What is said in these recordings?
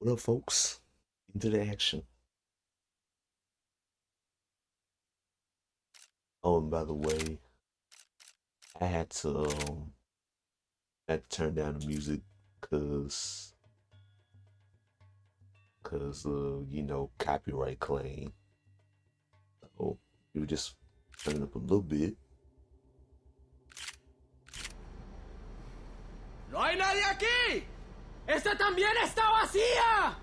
What up, folks? Into the action. Oh, and by the way, I had to turn down the music cause copyright claim. So you were just turning up a little bit. ¡No hay nadie aquí! ¡Esta también está vacía!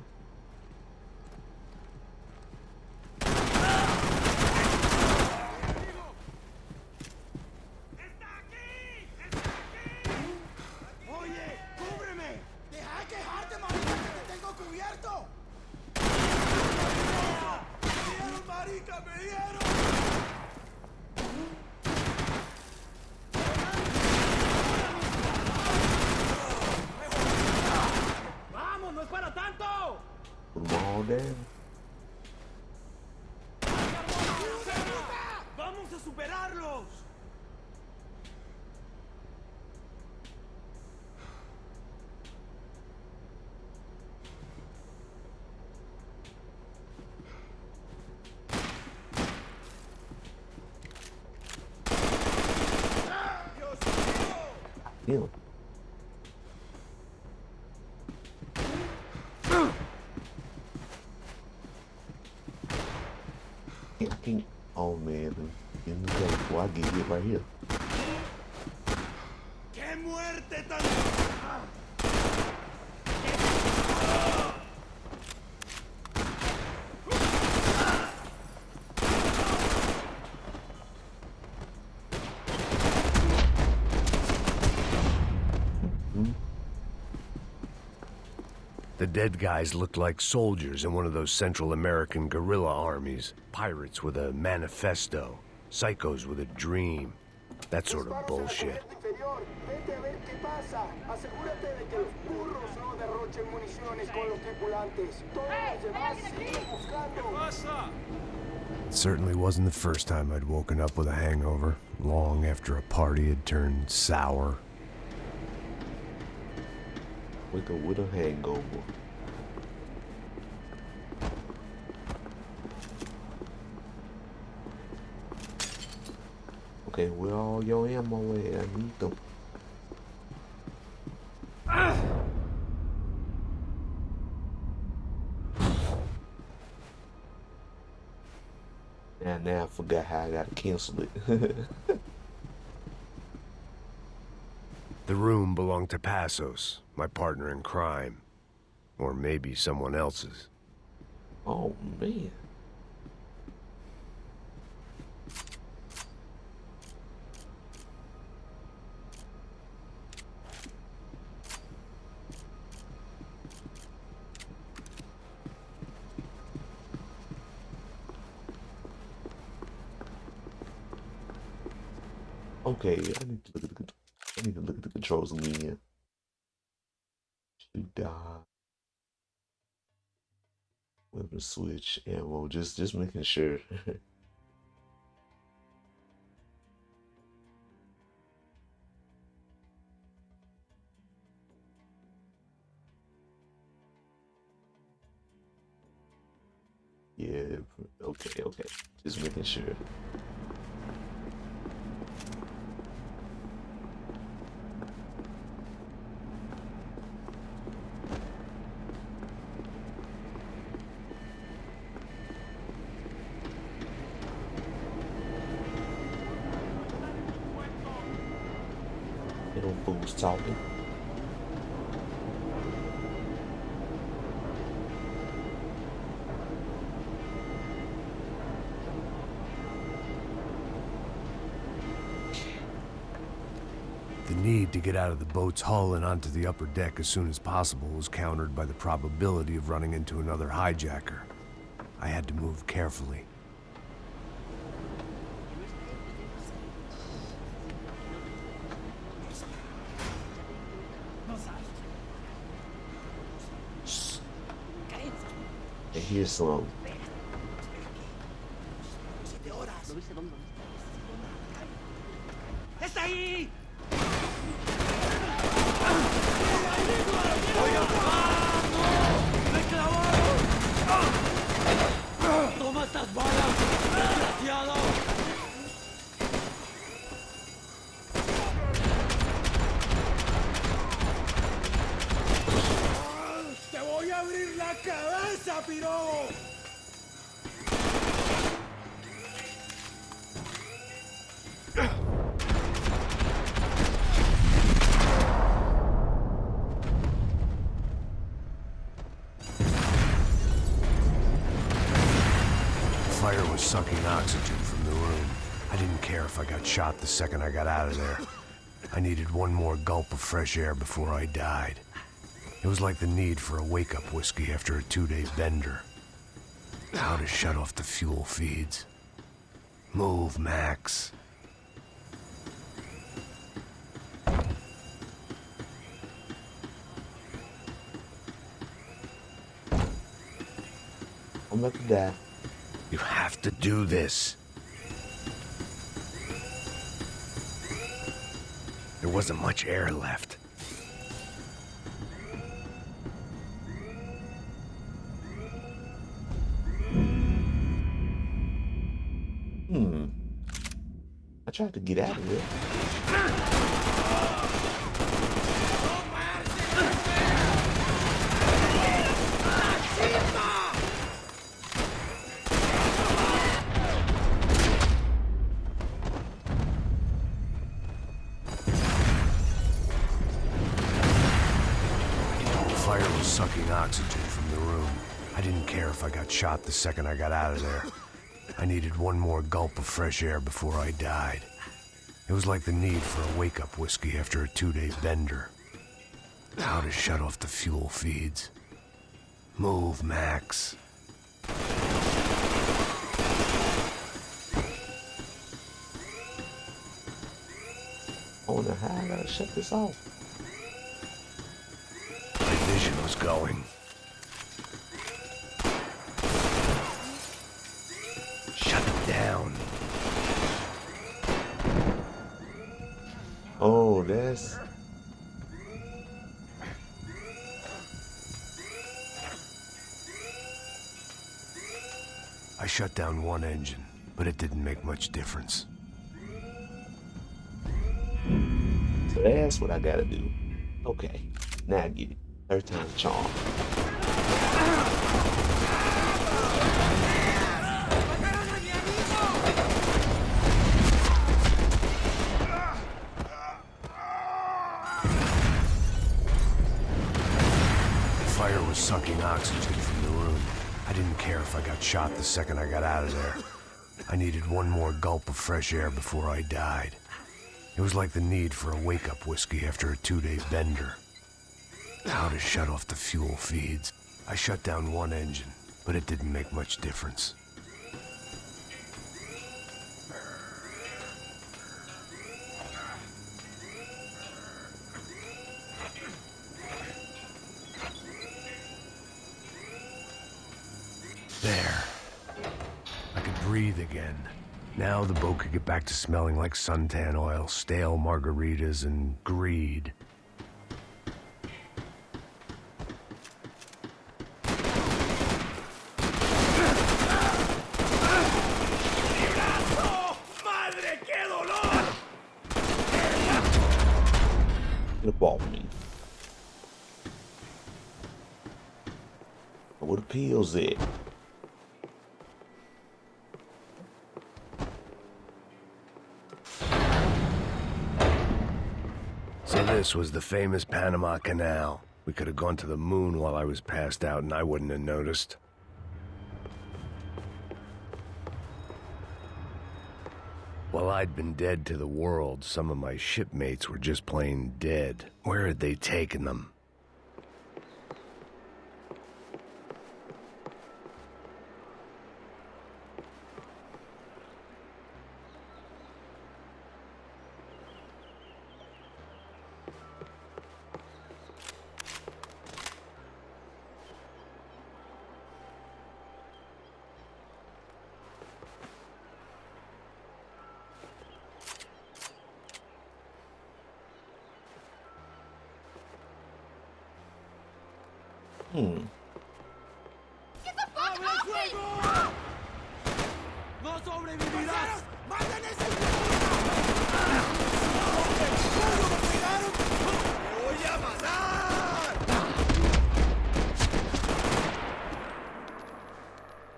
Oye, cúbreme. Deja de quejarte, marica, que te tengo cubierto. ¡Me dieron, marica, me dieron! ¡Vamos, no es para tanto! Put them all down. ¡Vamos a superarlos! Damn. I can't. Oh man, in the day before I get hit right here. ¡Qué muerte tan... The dead guys looked like soldiers in one of those Central American guerrilla armies. Pirates with a manifesto. Psychos with a dream. That sort of bullshit. Vete a ver qué pasa. Asegúrate de que los burros no derrochen municiones con los tripulantes. Todos los demás siguen buscando. It certainly wasn't the first time I'd woken up with a hangover, long after a party had turned sour. Wake up with a hangover. Okay, where all your ammo at? I need them. Now I forgot how I gotta cancel it. The room belonged to Passos, my partner in crime. Or maybe someone else's. Oh man. Okay, I need to look at the controls again. Should die. Weapon switch, ammo, just making sure. Yeah, okay. Just making sure. Little fools talking. The need to get out of the boat's hull and onto the upper deck as soon as possible was countered by the probability of running into another hijacker. I had to move carefully. And here's some. ¡Está ahí! las balas, desgraciado! ¡Te voy a abrir la cabeza, piro! Fire was sucking oxygen from the room. I didn't care if I got shot the second I got out of there. I needed one more gulp of fresh air before I died. It was like the need for a wake-up whiskey after a 2-day bender. How to shut off the fuel feeds. Move, Max. I'm about to die. You have to do this. There wasn't much air left. I tried to get out of there. The fire was sucking oxygen from the room. I didn't care if I got shot the second I got out of there. I needed one more gulp of fresh air before I died. It was like the need for a wake-up whiskey after a 2-day bender. How to shut off the fuel feeds. Move, Max. I wonder how I gotta shut this off. My vision was going. Shut it down. Oh, that's... I shut down one engine, but it didn't make much difference. So that's what I gotta do. Okay, now I get it. Third time's a charm. The fire was sucking oxygen from the room. I didn't care if I got shot the second I got out of there. I needed one more gulp of fresh air before I died. It was like the need for a wake-up whiskey after a 2-day bender. How to shut off the fuel feeds. I shut down one engine, but it didn't make much difference. There. I could breathe again. Now the boat could get back to smelling like suntan oil, stale margaritas, and greed. Get up off me. Where the pills at? So this was the famous Panama Canal. We could have gone to the moon while I was passed out and I wouldn't have noticed. While I'd been dead to the world, some of my shipmates were just plain dead. Where had they taken them? Get the fuck off me! sobrevivirás! ¡Maten a ese hijo! ¡Cómo me pegaron! ¡Me voy a matar!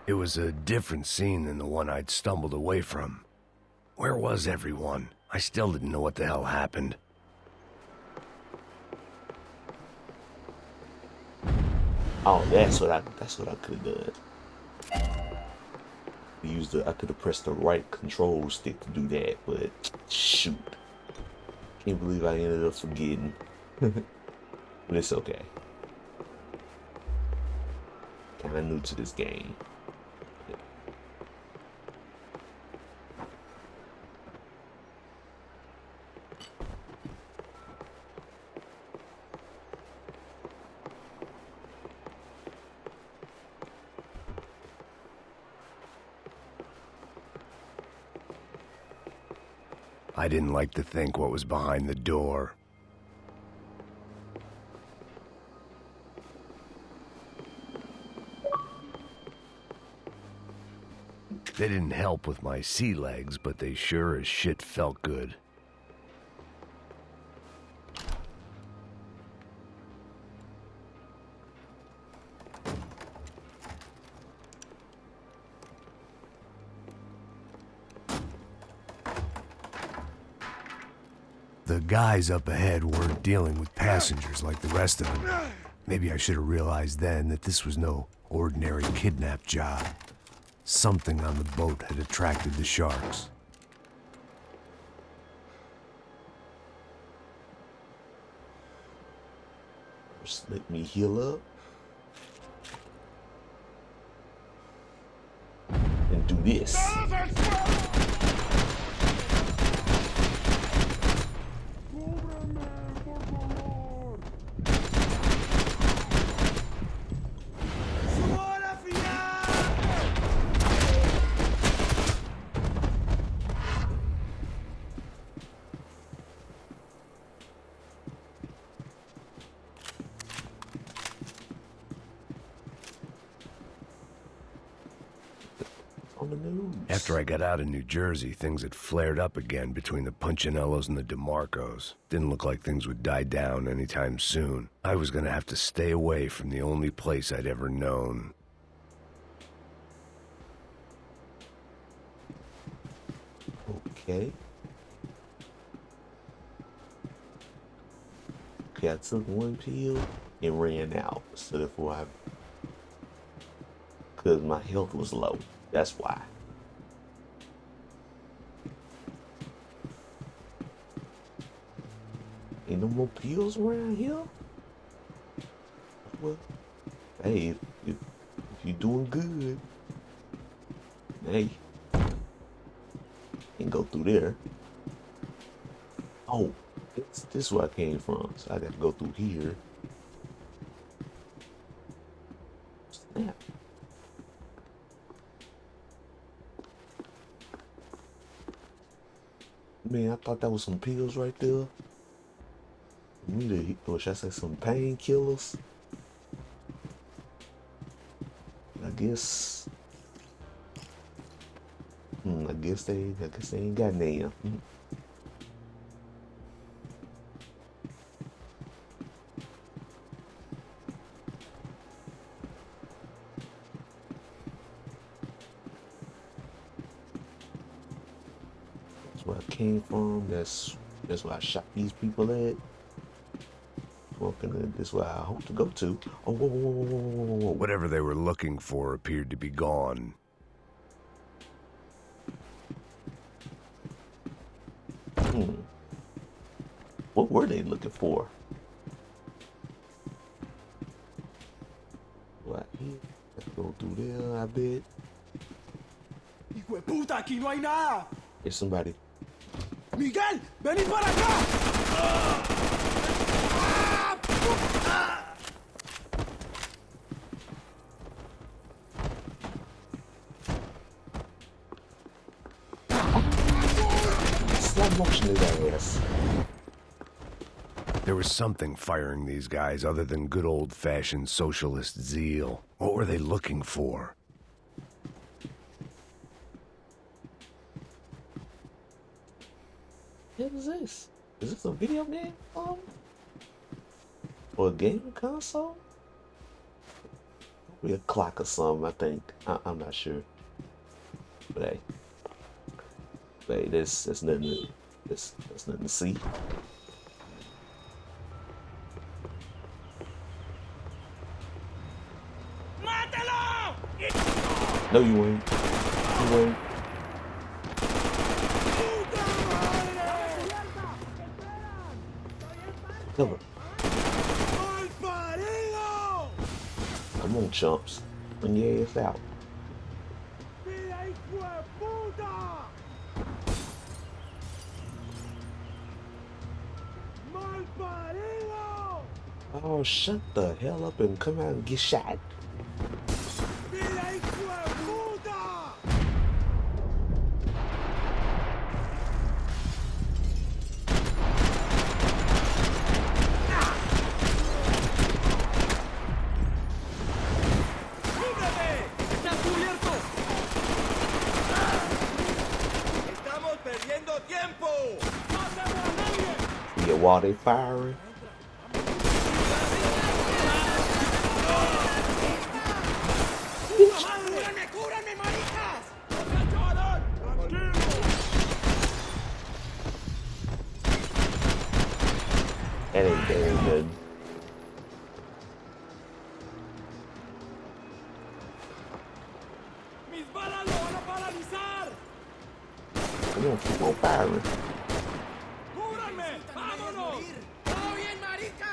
It was a different scene than the one I'd stumbled away from. Where was everyone? I still didn't know what the hell happened. Oh, that's what I could have done. I could have pressed the right control stick to do that, but shoot. Can't believe I ended up forgetting. But it's okay. Kinda new to this game. I didn't like to think what was behind the door. They didn't help with my sea legs, but they sure as shit felt good. The guys up ahead weren't dealing with passengers like the rest of them. Maybe I should have realized then that this was no ordinary kidnap job. Something on the boat had attracted the sharks. Just let me heal up. And do this. ¡Su hora final! On the news. After I got out of New Jersey, things had flared up again between the Punchinellos and the DeMarcos. Didn't look like things would die down anytime soon. I was gonna have to stay away from the only place I'd ever known. Okay. Okay, I took one pill and ran out. So therefore because my health was low. That's why. Ain't no more pills around here? Well, hey, if you're doing good, hey, can go through there. Oh, this is where I came from, so I got to go through here. Snap. Man, I thought that was some pills right there. Or should I say some painkillers? I guess. I guess they ain't got none. That's where I came from. That's where I shot these people at. This is where I hope to go to. Oh, whoa, whoa, whoa, whoa, whoa, whoa. Whatever they were looking for appeared to be gone. What were they looking for? Right here. Let's go through there, I bet. ¡Hijo de puta! ¡Aquí no hay nada! There's somebody. ¡Miguel! ¡Vení para acá! Slow motion is that ass. There was something firing these guys other than good old-fashioned socialist zeal. What were they looking for? What is this? Is this a video game? Or a game console? Probably a clock or something, I think. I'm not sure. But hey, that's nothing to, that's nothing to see. ¡Mátalo! No, you ain't. You ain't. Kill her. Come on, chumps. Bring your ass out. Oh, shut the hell up and come out and get shot. ¡Estás cubierto! ¡Estamos perdiendo tiempo! Yeah, while they firing. ¡Cúbranme, cúbranme, maricas! That ain't good. ¡Mis balas lo van a paralizar! Come on, keep on firing. ¡Cúbranme! ¡Vámonos! ¡Todo bien, marica!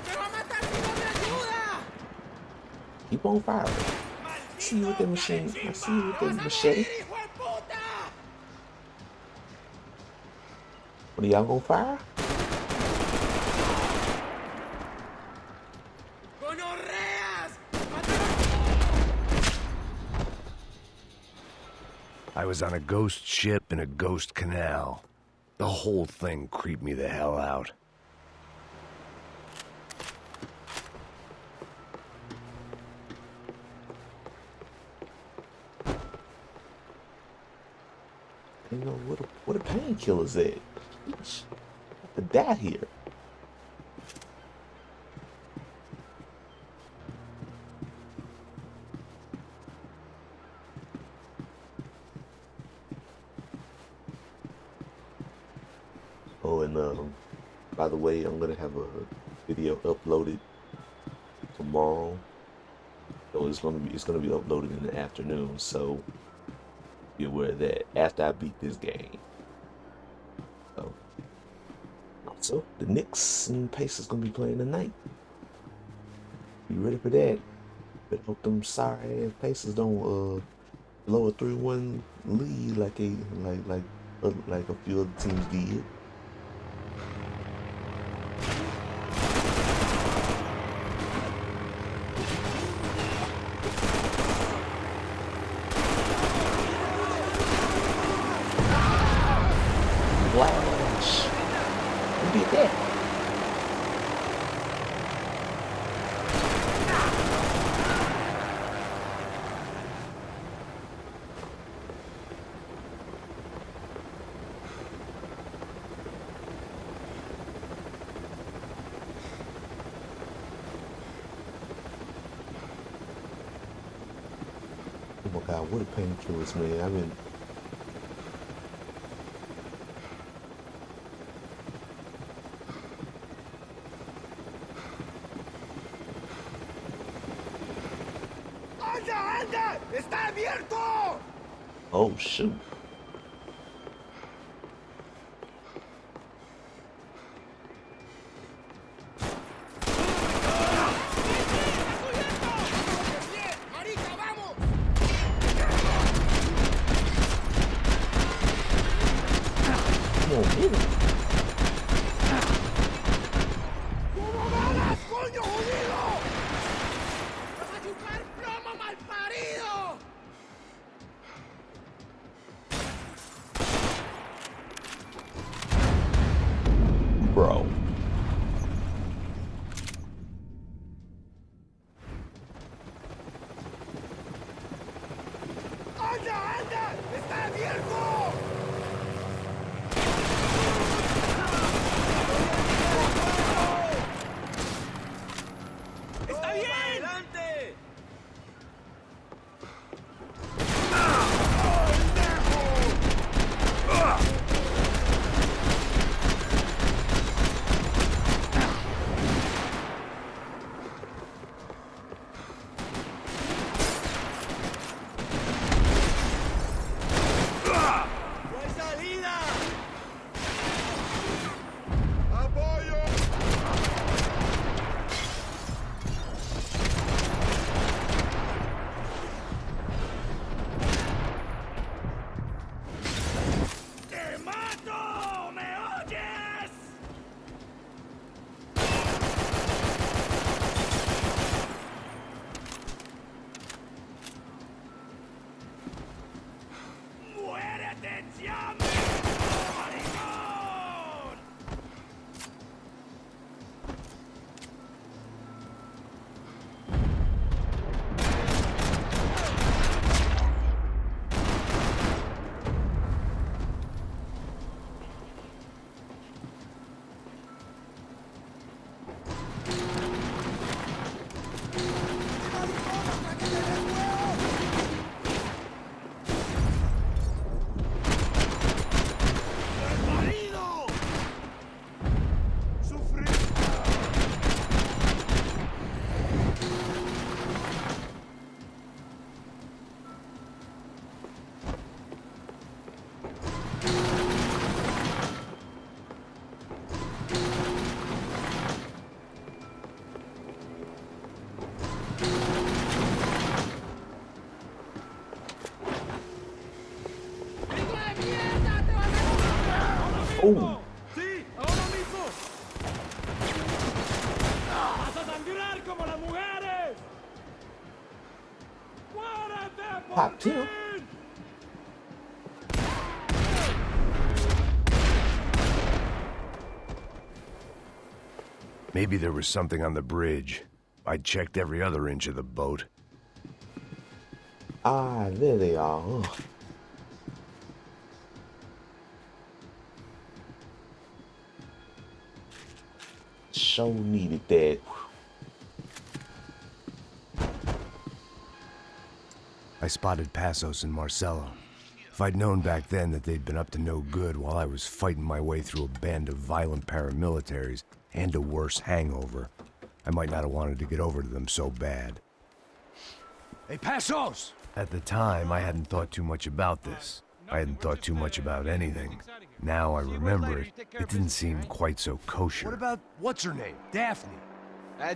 ¡Me va a matar si no me ayuda! Keep on firing. I see you with the machine. I see you with the machete. ¡Hijo de puta! What are y'all gonna fire? ¡Gonorreas! I was on a ghost ship in a ghost canal. The whole thing creeped me the hell out. You know, what a painkillers at? Sheesh. I have to die here. Oh, and by the way, I'm gonna have a video uploaded tomorrow. So it's gonna be uploaded in the afternoon. So be aware of that after I beat this game. So also the Knicks and Pacers gonna be playing tonight. Be ready for that. But hope them sorry ass Pacers don't blow a 3-1 lead like a few other teams did. Flash. Who did that? Oh my God, what a painkillers, man. I mean, ¡Anda, anda! ¡Está abierto! oh shoot. ¡Marica, vamos! Come on, hit him. ¡Cómo balas, coño, jodido! ¡Vas a chupar plomo, malparido! ¡Está bien! ¡Adelante! ¡No hay salida! ¡Te mato! ¿Me oyes? ¡Muérete, llame! ¡Maricón! ¡Marido! ¡Sufrí! Oh, ¡Sí! ¡Ahora mismo! ¡Vas a sangrar como las mujeres! ¡Muérete, por Pop Tim. fin! Maybe there was something on the bridge. I checked every other inch of the boat. ah, there they are. Ugh. So needed that. I spotted Passos and Marcelo. If I'd known back then that they'd been up to no good while I was fighting my way through a band of violent paramilitaries and a worse hangover, I might not have wanted to get over to them so bad. ¡Hey, Passos! At the time, I hadn't thought too much about this. I hadn't thought too much about anything. Now I remember it, it didn't seem quite so kosher. What about what's her name? Daphne.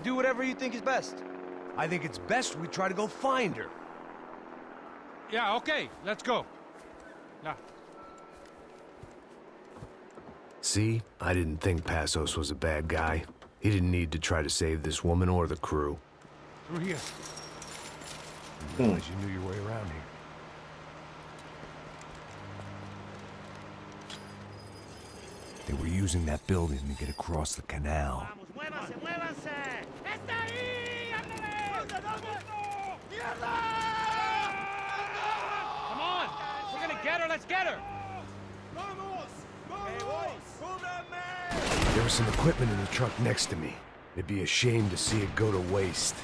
Do whatever you think is best. I think it's best we try to go find her. Yeah, okay, let's go. Yeah. See? I didn't think Passos was a bad guy. He didn't need to try to save this woman or the crew. Through here. I didn't realize you knew your way around here. They were using that building to get across the canal. ¡Muévanse, muévanse! ¡Está ahí! ¡Ándale! ¿Dónde? ¡Mierda! Come on! We're gonna get her, let's get her! ¡Vamos! ¡Vamos! There was some equipment in the truck next to me. It'd be a shame to see it go to waste.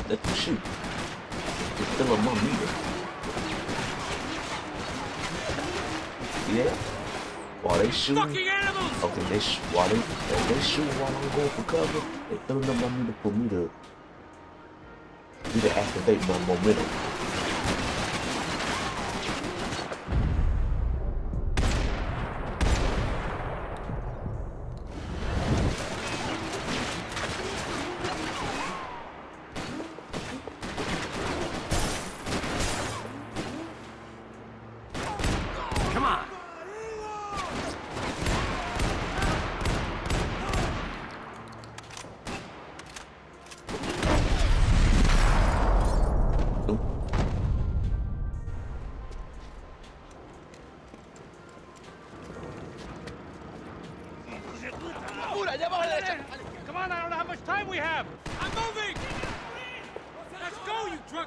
Let them shoot. It's still a meter. Yeah. While they shooting. Fucking animals! Okay, while they shooting while I'm going for cover, they filling up my meter for me to activate my momentum. Come on!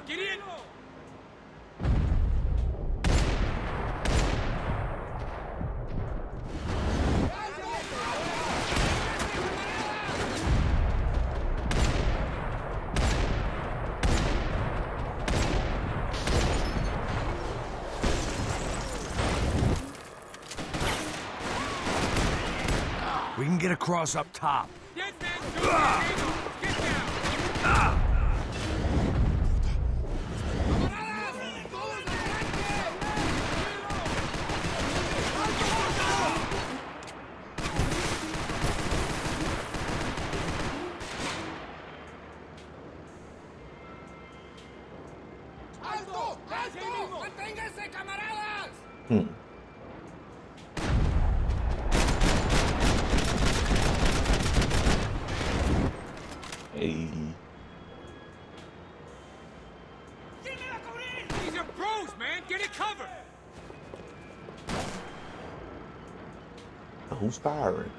Get in! We can get across up top. Yes, man! Do it! Get down! ¡Alto! ¡Alto! ¡Manténganse, camaradas! Hmm. Hey. These are pros, man! Get it covered! Who's firing?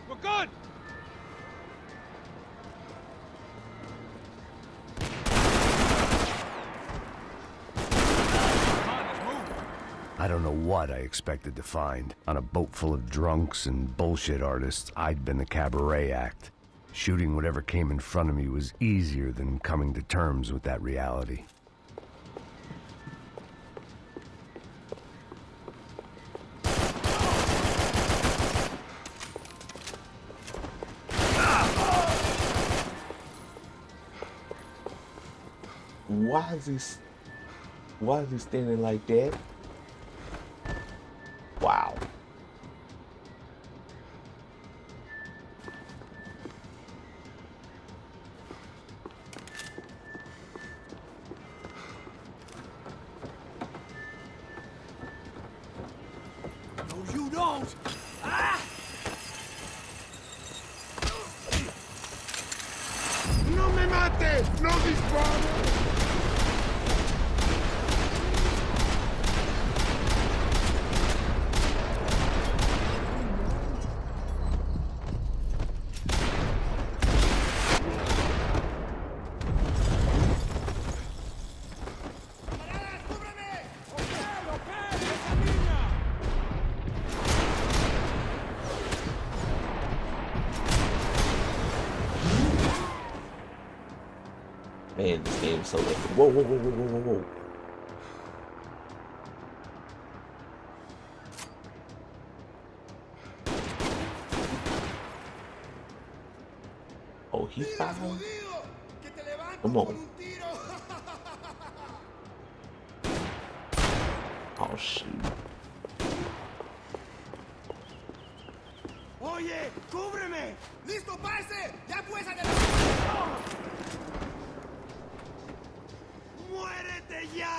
We're good! I don't know what I expected to find. On a boat full of drunks and bullshit artists, I'd been the cabaret act. Shooting whatever came in front of me was easier than coming to terms with that reality. Why is he standing like that? Wow. No, you don't! Ah! ¡No me mates! ¡No dispares! Man, this game is so epic. Whoa, whoa, whoa, whoa, whoa, whoa, whoa. Oh, he's firing? Come on. Oh, shoot. Oye, cúbreme. Listo, parce. Ya pues adelante. ¡Muérete ya!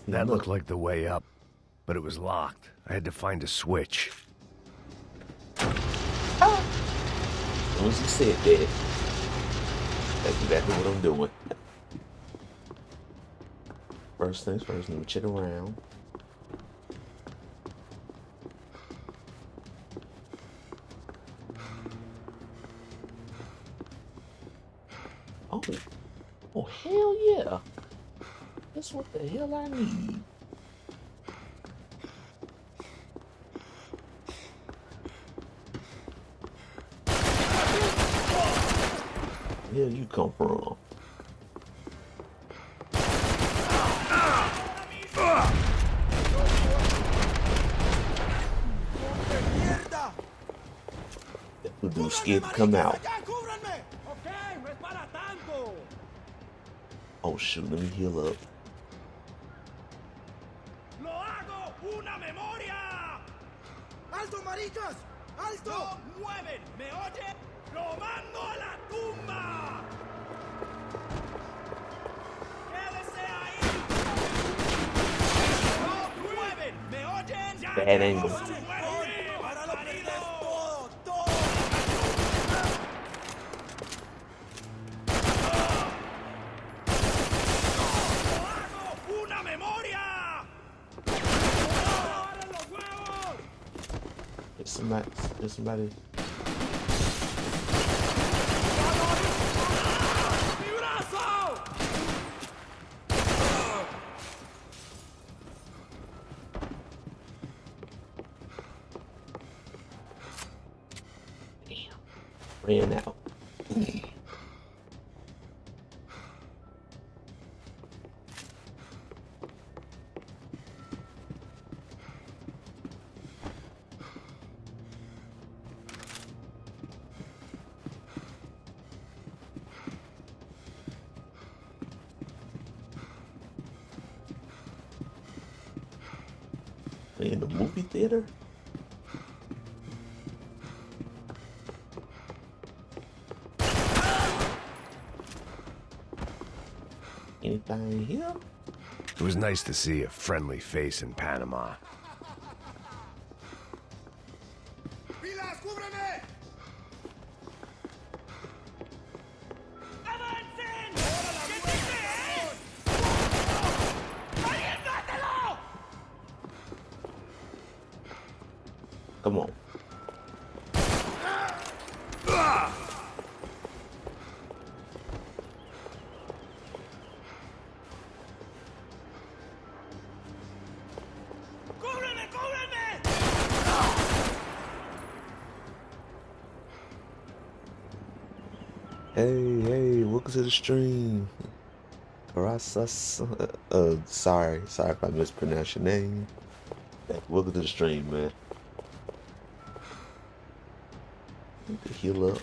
That looked like the way up, but it was locked. I had to find a switch. As soon as you said that, that's exactly what I'm doing. First things first, let me check around. Oh, oh hell yeah! That's what the hell I need. Where you come from? That dude's scared to come out. ¡Ya, cúbranme! Oh shoot, let me heal up. ¡Lo hago una memoria! ¡Alto, maricas! ¡Alto! ¡No mueven! ¿Me oyen? ¡Lo mando a la tumba! ¡Quédese ahí! ¡No mueven! ¿Me oyen? ¡Ya Bad angle. ¡Ahora lo perdés todo! ¡Todo! ¡Lo hago una memoria! ¡Ahora los huevos! There's somebody. ¡Mi brazo! Ran out. In the movie theater? Anything here? It was nice to see a friendly face in Panama. ¡Pilas, cúbreme! ¡Avancen! ¿Qué te crees? ¡Alguien mátelo! Come on. ¡Cúbreme, cúbreme! Hey, welcome to the stream. Carasas. Sorry if I mispronounced your name. Welcome to the stream, man. Need to heal up.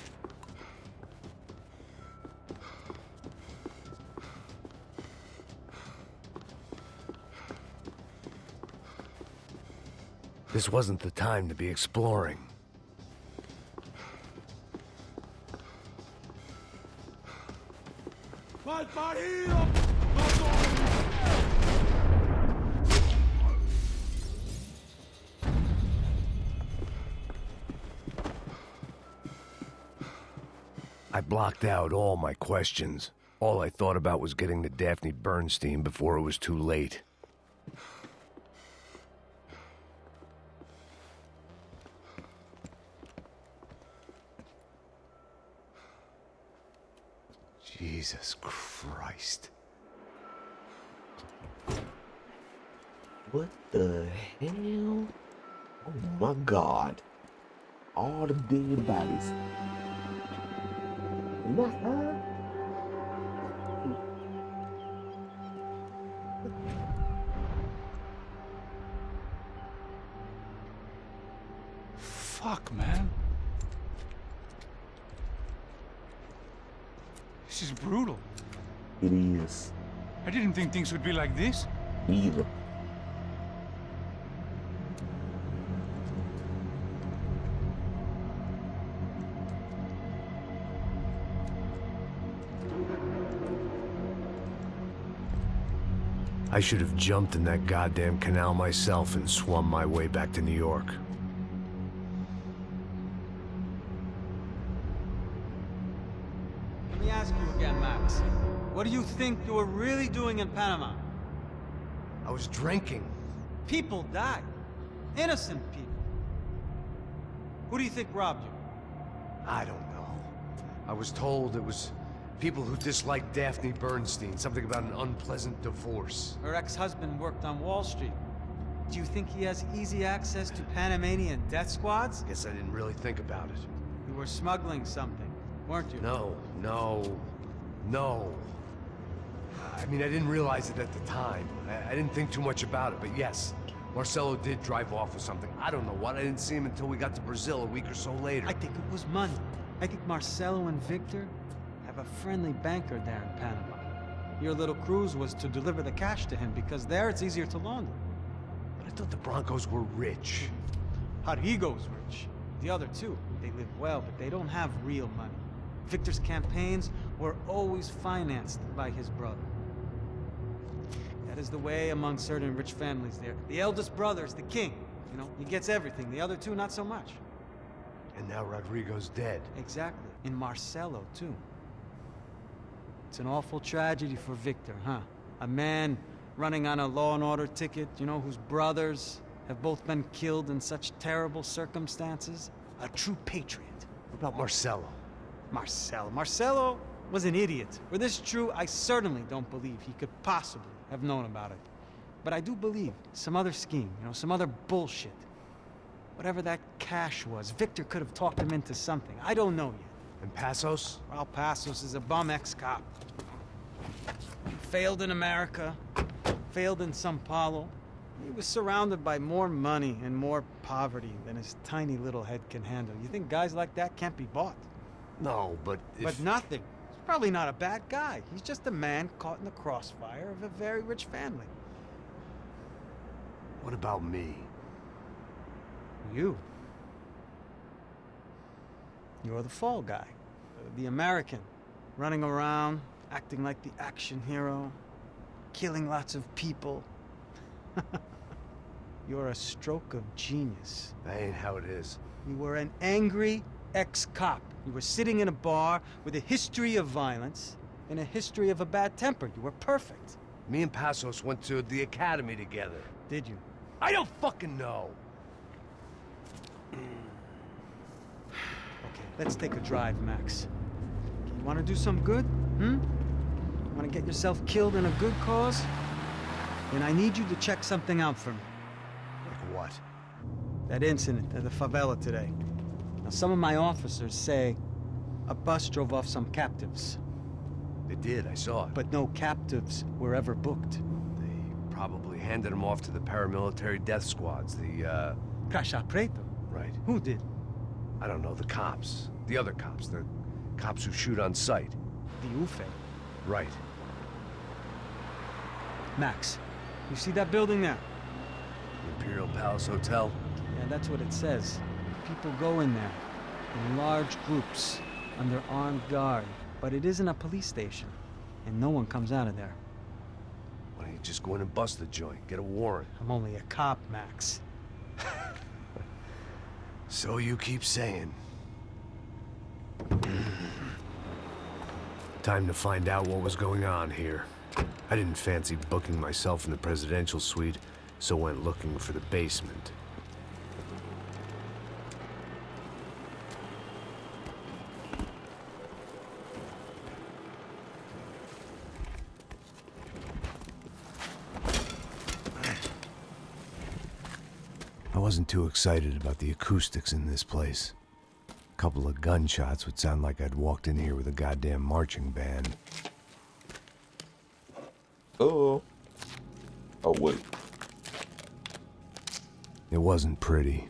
This wasn't the time to be exploring. ¡Mal parido! I blocked out all my questions. All I thought about was getting to Daphne Bernstein before it was too late. Jesus Christ. What the hell? Oh my God. All the dead bodies. Not her. Fuck, man. This is brutal. It is. I didn't think things would be like this. Either. I should have jumped in that goddamn canal myself and swum my way back to New York. Let me ask you again, Max. What do you think you were really doing in Panama? I was drinking. People died. Innocent people. Who do you think robbed you? I don't know. I was told it was people who disliked Daphne Bernstein, something about an unpleasant divorce. Her ex-husband worked on Wall Street. Do you think he has easy access to Panamanian death squads? Guess I didn't really think about it. You were smuggling something, weren't you? No. I mean, I didn't realize it at the time. I didn't think too much about it, but yes, Marcelo did drive off with something. I don't know what. I didn't see him until we got to Brazil a week or so later. I think it was money. I think Marcelo and Victor have a friendly banker there in Panama. Your little cruise was to deliver the cash to him, because there it's easier to launder. But I thought the Broncos were rich. Rodrigo's rich. The other two, they live well, but they don't have real money. Victor's campaigns were always financed by his brother. That is the way among certain rich families there. The eldest brother is the king. You know, he gets everything. The other two, not so much. And now Rodrigo's dead. Exactly. And Marcelo, too. It's an awful tragedy for Victor, huh? A man running on a law and order ticket, you know, whose brothers have both been killed in such terrible circumstances. A true patriot. What about Marcelo? Marcelo was an idiot. Were this true, I certainly don't believe he could possibly have known about it. But I do believe some other scheme, you know, some other bullshit. Whatever that cash was, Victor could have talked him into something. I don't know yet. And Passos? Well, Passos is a bum ex-cop. He failed in America, failed in Sao Paulo. He was surrounded by more money and more poverty than his tiny little head can handle. You think guys like that can't be bought? No, but But nothing. He's probably not a bad guy. He's just a man caught in the crossfire of a very rich family. What about me? You. You're the fall guy. The American. Running around, acting like the action hero. Killing lots of people. You're a stroke of genius. That ain't how it is. You were an angry ex-cop. You were sitting in a bar with a history of violence and a history of a bad temper. You were perfect. Me and Passos went to the academy together. Did you? I don't fucking know. Okay, let's take a drive, Max. You want to do some good? Want to get yourself killed in a good cause? Then I need you to check something out for me. Like what? That incident at the favela today. Now, some of my officers say a bus drove off some captives. They did, I saw it. But no captives were ever booked. They probably handed them off to the paramilitary death squads, the, Caixa Preto? Right. Who did? I don't know, the cops. The other cops, the cops who shoot on sight. The UFE. Right. Max, you see that building there? The Imperial Palace Hotel? Yeah, that's what it says. People go in there, in large groups, under armed guard. But it isn't a police station, and no one comes out of there. Why don't you just go in and bust the joint, get a warrant? I'm only a cop, Max. So you keep saying. Time to find out what was going on here. I didn't fancy booking myself in the presidential suite, so went looking for the basement. I wasn't too excited about the acoustics in this place. A couple of gunshots would sound like I'd walked in here with a goddamn marching band. Oh. Oh, wait. It wasn't pretty,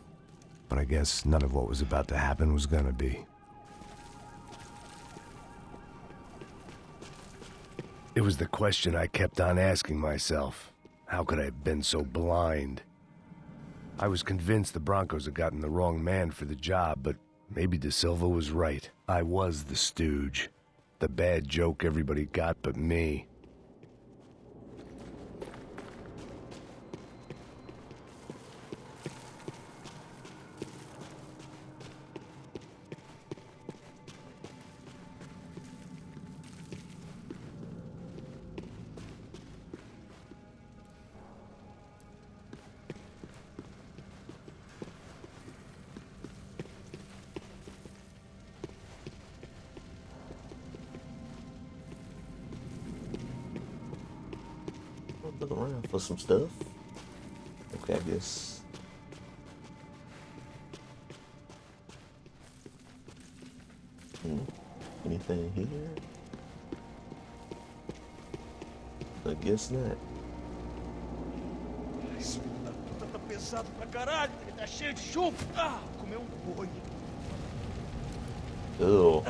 but I guess none of what was about to happen was gonna be. It was the question I kept on asking myself. How could I have been so blind? I was convinced the Broncos had gotten the wrong man for the job, but maybe De Silva was right. I was the stooge. The bad joke everybody got but me. Look around for some stuff. Okay, I guess. Anything here? I guess not. Tá pesado pra caralho, tá cheio de chumbo. Ah, comeu boi. Ugh.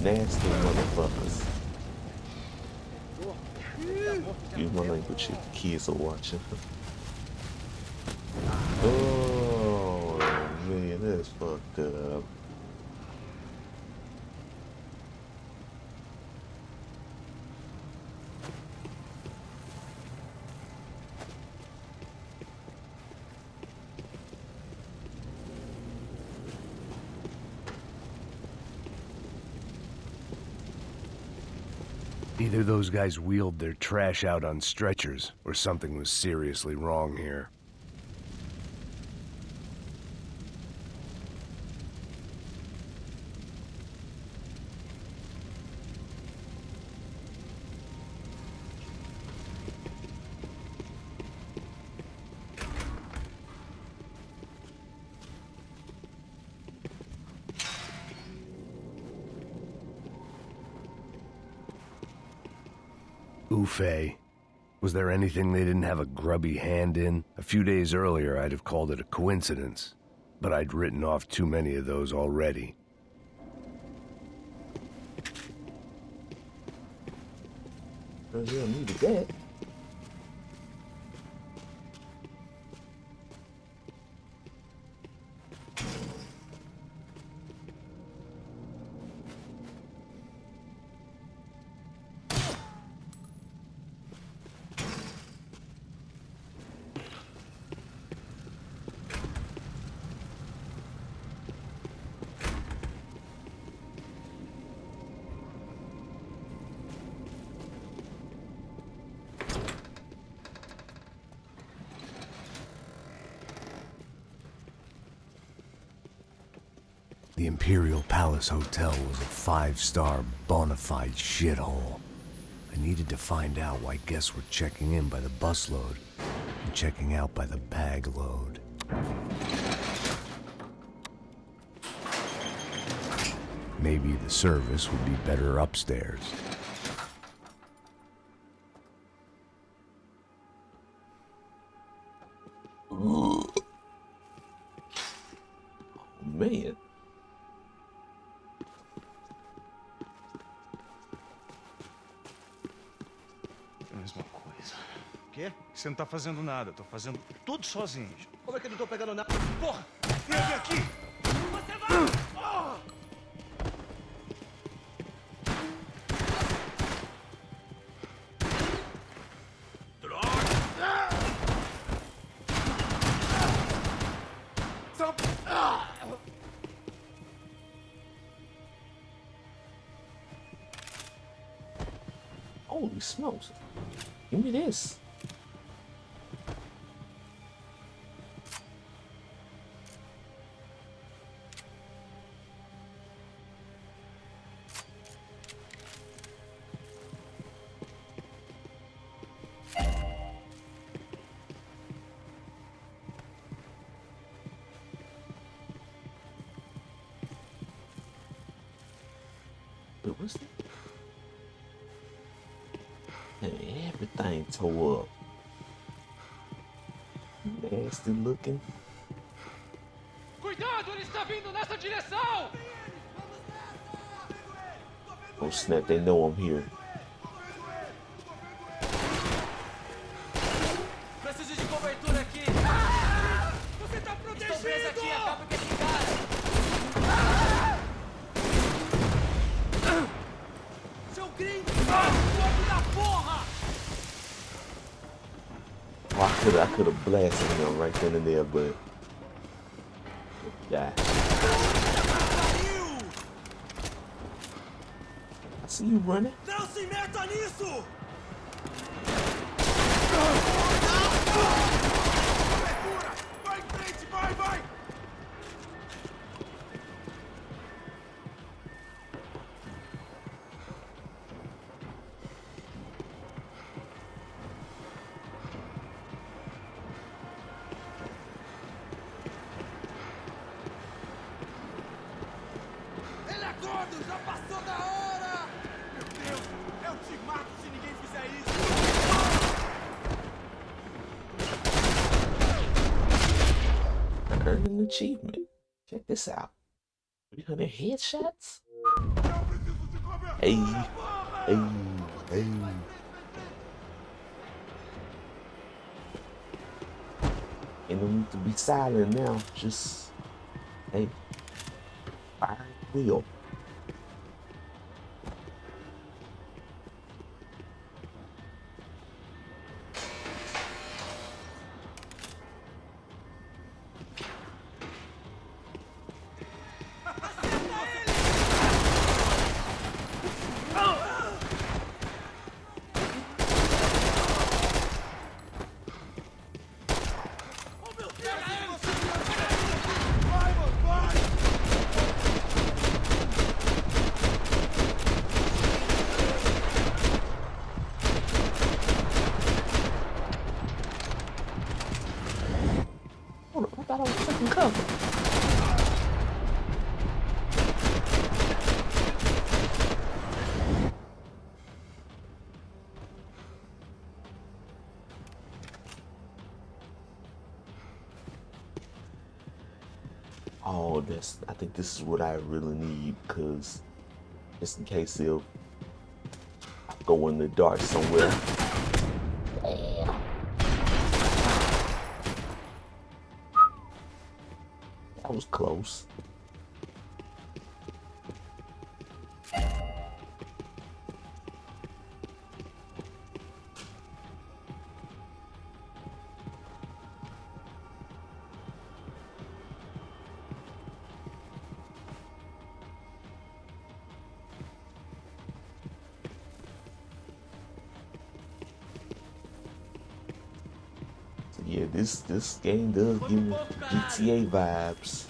Nasty motherfuckers. Excuse my language if the kids are watching. Oh man, that's fucked up. Either those guys wheeled their trash out on stretchers, or something was seriously wrong here. Oof. Was there anything they didn't have a grubby hand in? A few days earlier, I'd have called it a coincidence, but I'd written off too many of those already. Well, you don't need that. The Imperial Palace Hotel was a five-star bona fide shithole. I needed to find out why guests were checking in by the busload and checking out by the bag load. Maybe the service would be better upstairs. Oh, man. Mesma coisa. Quê? Você não tá fazendo nada, eu tô fazendo tudo sozinho. Como é que eu não tô pegando nada? Porra! Vem aqui! Você vai! Oh! Holy smokes. Give me this. Wait, what's that? Everything tore up. Nasty looking. Cuidado, ele está vindo nessa direção! Oh snap, they know I'm here. Preciso de cobertura aqui! Você tá Estou preso protegido! aqui, acaba com esse cara! Seu gringo! Fogo da porra! Oh, I could have blasted him right then and there, but yeah. Pariu! I see you running. Não se meta nisso! Cobertura! Vai em frente, vai, vai! Ele é gordo, já passou da hora! Meu Deus, eu te mato se ninguém fizer isso! I earned an achievement. Check this out. 300 headshots? Eu preciso de cobertura! Hey, porra! hey, hey. Vai em frente, Ain't no need to be silent now. Just, hey, fire the wheel. I thought I was fucking covered. Oh, I think this is what I really need, because just in case if I go in the dark somewhere. Damn. That was close. Yeah, this game does give me GTA vibes.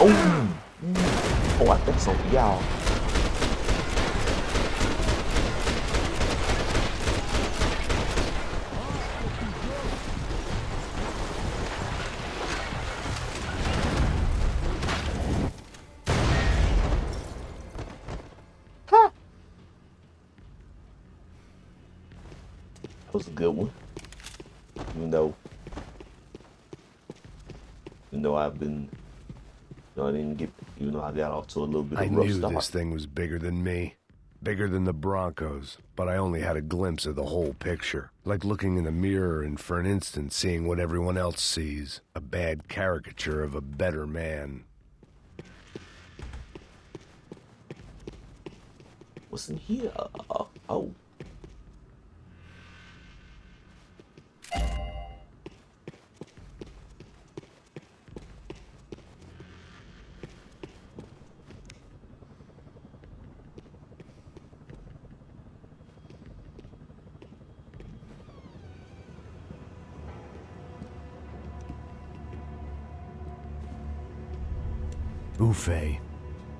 Oh, oh, I think so, y'all. That was a good one. Even though I've been, I didn't get, even though I got off to a little bit of a rough start. I knew this thing was bigger than me. Bigger than the Broncos, but I only had a glimpse of the whole picture. Like looking in the mirror and for an instant seeing what everyone else sees. A bad caricature of a better man. What's in here? Oh. Buffet.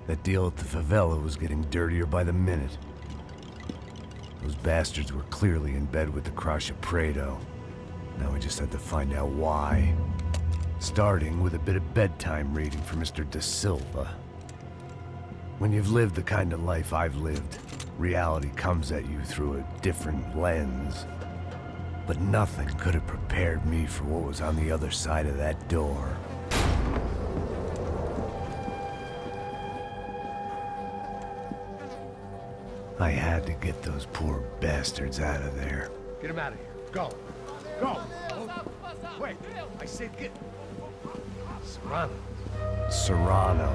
That deal at the favela was getting dirtier by the minute. Those bastards were clearly in bed with the Crusher Prado. Now we just had to find out why. Starting with a bit of bedtime reading for Mr. Da Silva. When you've lived the kind of life I've lived, reality comes at you through a different lens. But nothing could have prepared me for what was on the other side of that door. I had to get those poor bastards out of there. Get him out of here. Go. Go. Wait. I said get. Serrano. Serrano.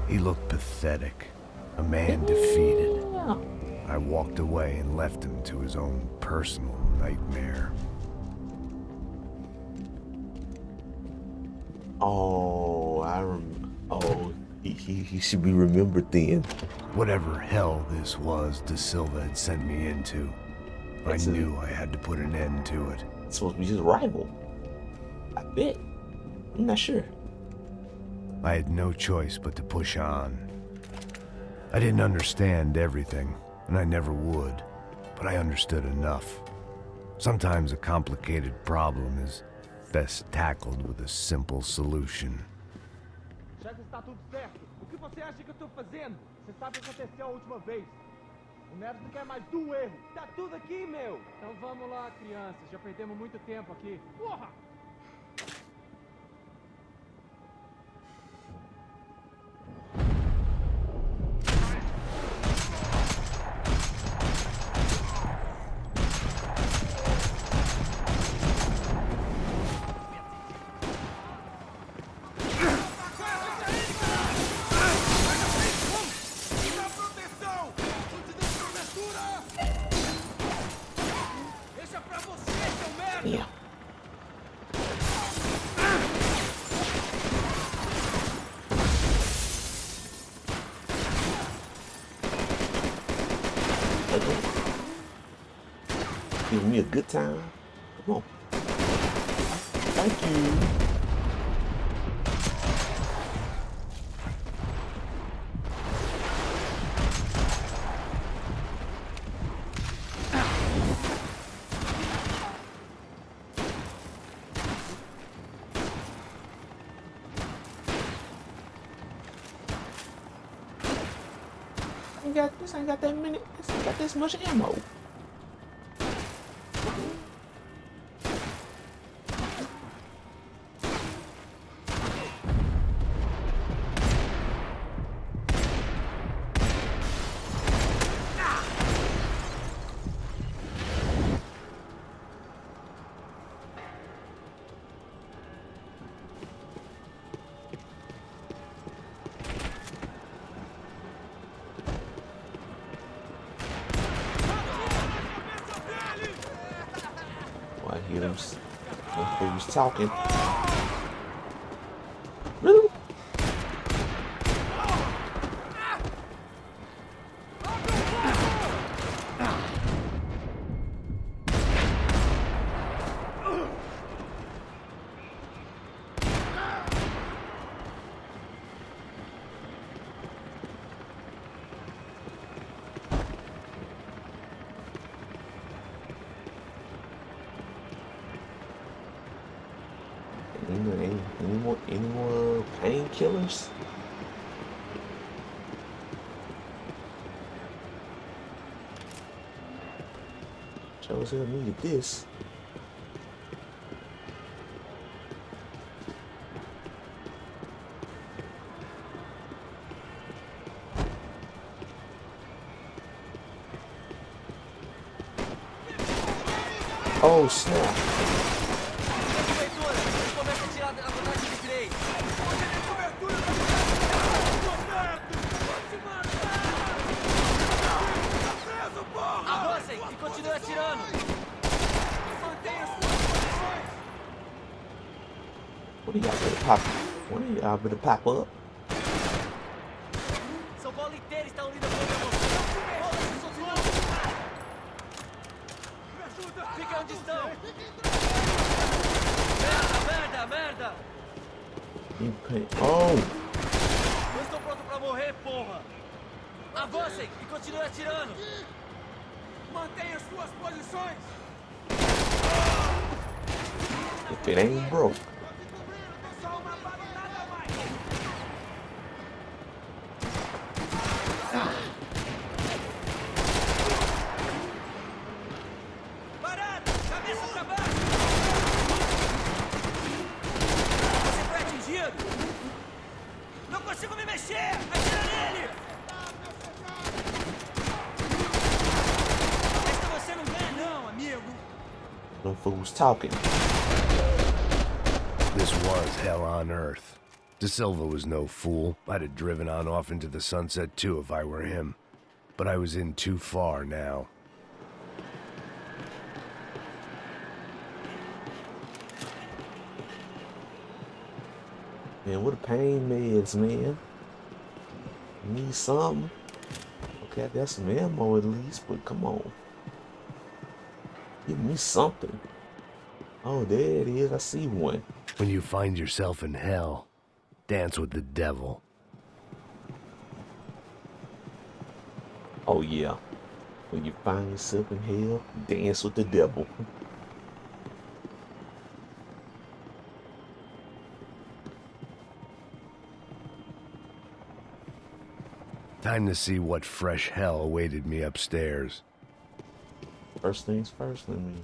He looked pathetic. A man defeated. I walked away and left him to his own personal nightmare. Oh, oh, he should be remembered then. Whatever hell this was Da Silva had sent me into, I knew I had to put an end to it. It's supposed to be his rival. I bet. I'm not sure. I had no choice but to push on. I didn't understand everything, and I never would, but I understood enough. Sometimes a complicated problem is best tackled with a simple solution. Já que está tudo certo, o que você acha que eu estou fazendo? Você sabe o que aconteceu a última vez. O Neves não quer mais do erro. Tá tudo aqui, meu! Então vamos lá, crianças. Já perdemos muito tempo aqui. Porra! Yeah. Okay. Give me a good time. Come on. Thank you. This ain't got that many. This ain't got this much ammo. I hear them. He was talking. Really? Any more painkillers? Sure as hell needed this. Oh snap. Avancem e continuem atirando! Mantenha suas posições! What do y'all better pop? One of y'all better pop up. São Paulo inteira está unida contra você! Todas seus irmãos! Fiquem onde estão! Merda, merda, merda! Oh! Eu estou pronto pra morrer, porra! Avancem e continuem atirando! Mantenha suas posições! If it ain't broke. Parado! Cabeça pra baixo! Você foi atingido! Não consigo me mexer! Atira nele! Esta você não ganha não, amigo! No fools talking. This was hell on earth. De Silva was no fool. I'd have driven on off into the sunset too if I were him. But I was in too far now. Man, what a pain meds, man. Need something. Okay, I got some ammo at least, but come on. Give me something. Oh, there it is. I see one. When you find yourself in hell, dance with the devil. Oh, yeah. When you find yourself in hell, dance with the devil. Time to see what fresh hell awaited me upstairs. First things first, let me.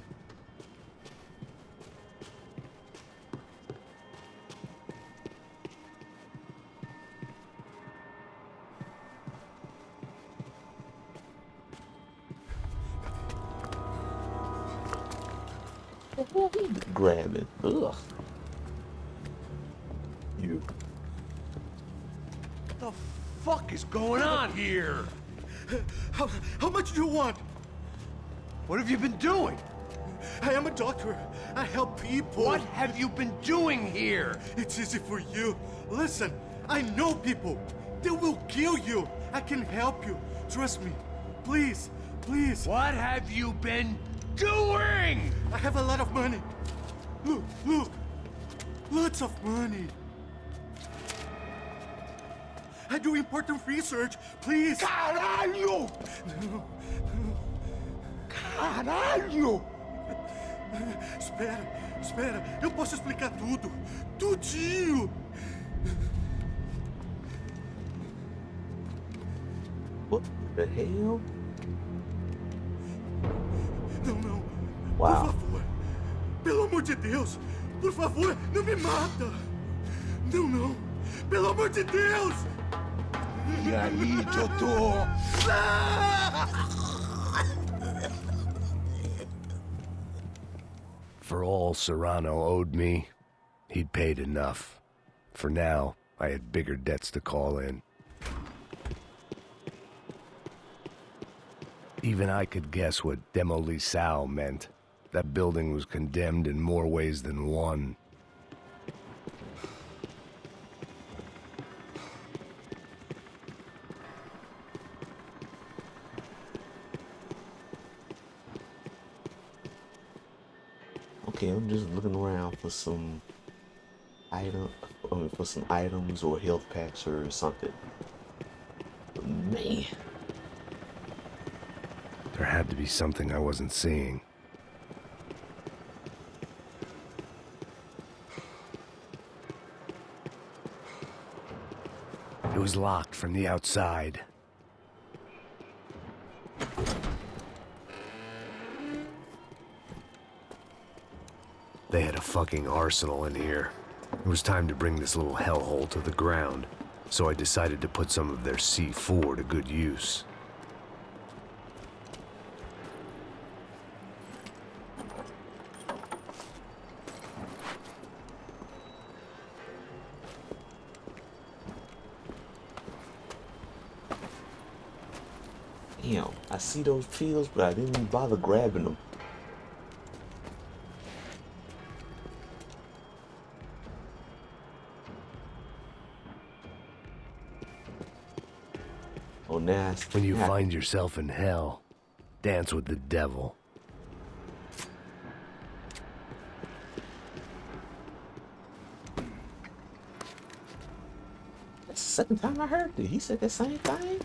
Grab it. Ugh. You. What the fuck is going on here? How much do you want? What have you been doing? I am a doctor. I help people. What have you been doing here? It's easy for you. Listen, I know people. They will kill you. I can help you. Trust me. Please, please. What have you been doing? I have a lot of money. Look, look. Lots of money. I do important research. Please. Caralho! No. Caralho! Espera, espera. Eu posso explicar tudo. Tudinho. What the hell? Não, não. Wow. Por favor. Pelo amor de Deus. Por favor, não me mata. Não, não. Pelo amor de Deus. E aí, doutor? For all Serrano owed me, he'd paid enough. For now, I had bigger debts to call in. Even I could guess what demolissao meant. That building was condemned in more ways than one. Okay, I'm just looking around for some items or health packs or something. But man, There had to be something I wasn't seeing. It was locked from the outside. They had a fucking arsenal in here. It was time to bring this little hellhole to the ground, so I decided to put some of their C4 to good use. damn, I see those pills, but I didn't even bother grabbing them. Oh, nasty. When you find yourself in hell, dance with the devil. That's the second time I heard that. He said that same thing.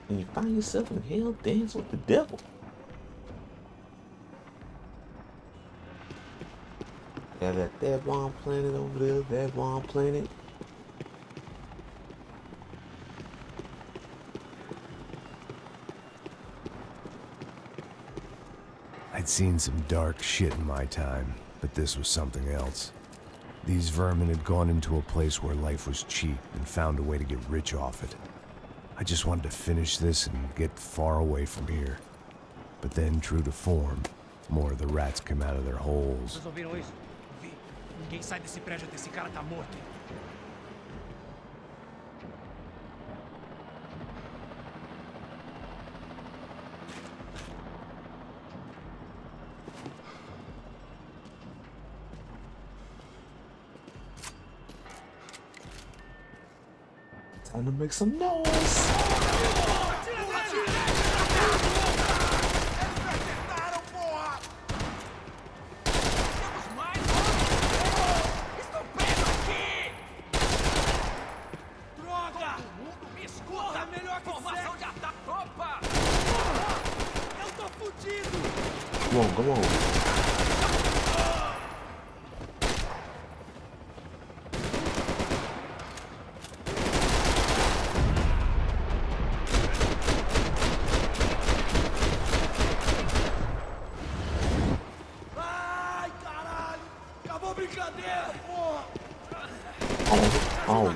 When you find yourself in hell, dance with the devil. Yeah, that bomb planet over there, that bomb planet. I'd seen some dark shit in my time, but this was something else. These vermin had gone into a place where life was cheap and found a way to get rich off it. I just wanted to finish this and get far away from here. But then, true to form, more of the rats come out of their holes. Vocês ouviram isso? Vi. Ninguém sai desse prédio até esse cara tá morto. Time to make some noise. Come on, come on.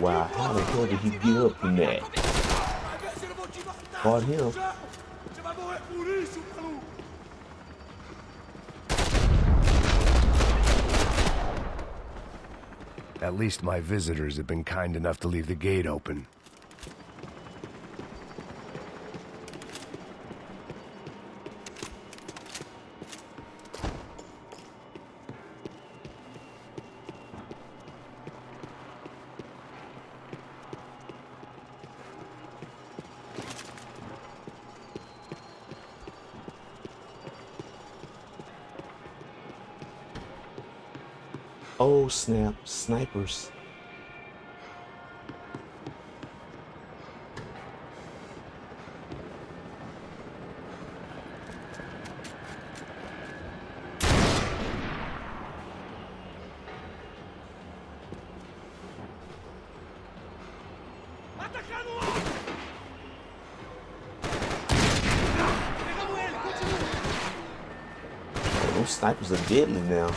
Wow, how the hell did he get up from that? Caught him. Você vai morrer por isso, maluco! At least my visitors have been kind enough to leave the gate open. Oh snap, snipers. Atacando o alto! Pegamos ele, continua! Oh, those snipers are deadly now.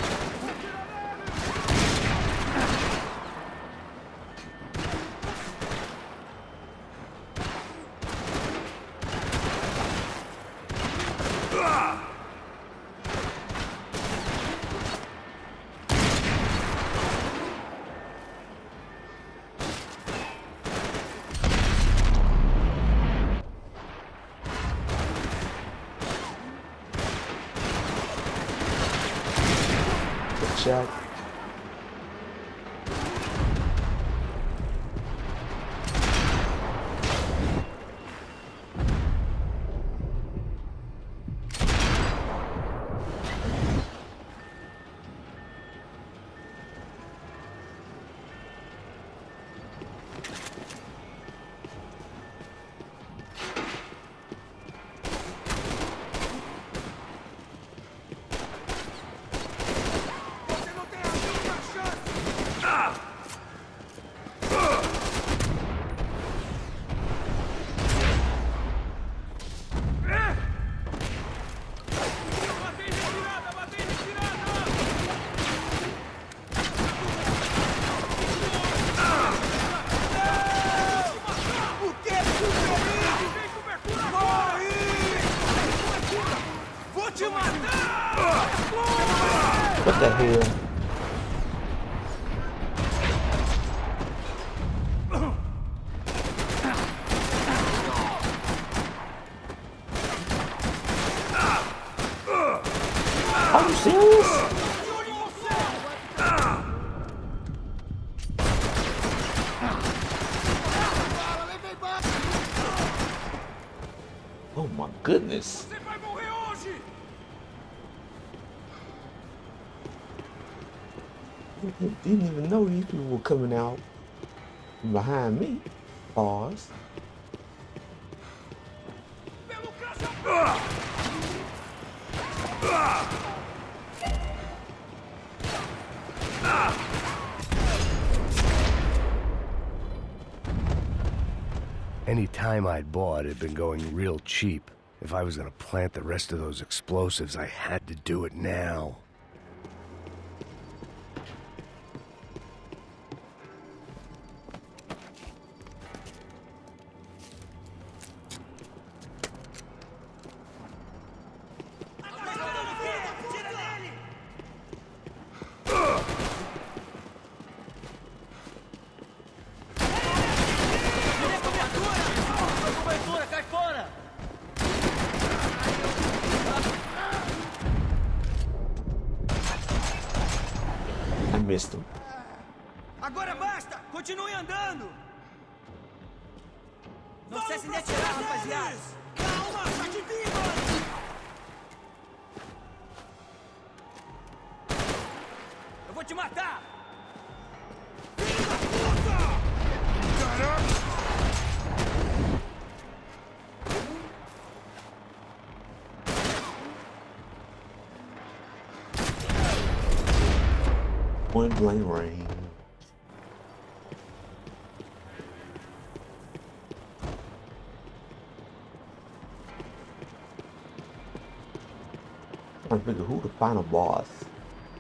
Shot. What the hell? Are you serious? Oh my goodness. Você vai morrer hoje! Didn't even know these people were coming out from behind me. Pause. Pelo caça! Any time I'd bought had been going real cheap. If I was gonna plant the rest of those explosives, I had to do it now. Cobertura, cai fora! I missed him. Agora basta! Continue andando! Não cesse de atirar, rapaziada! Calma, tá de viva! Eu vou te matar! Filho da puta! Caramba! Point blank range. I figure who the final boss.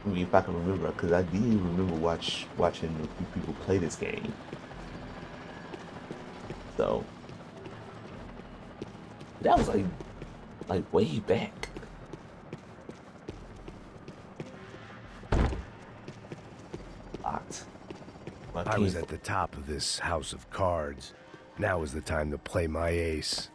I mean, if I can remember, because I did remember watching a few people play this game. So that was like way back. Locked. I was at the top of this house of cards. Now is the time to play my ace.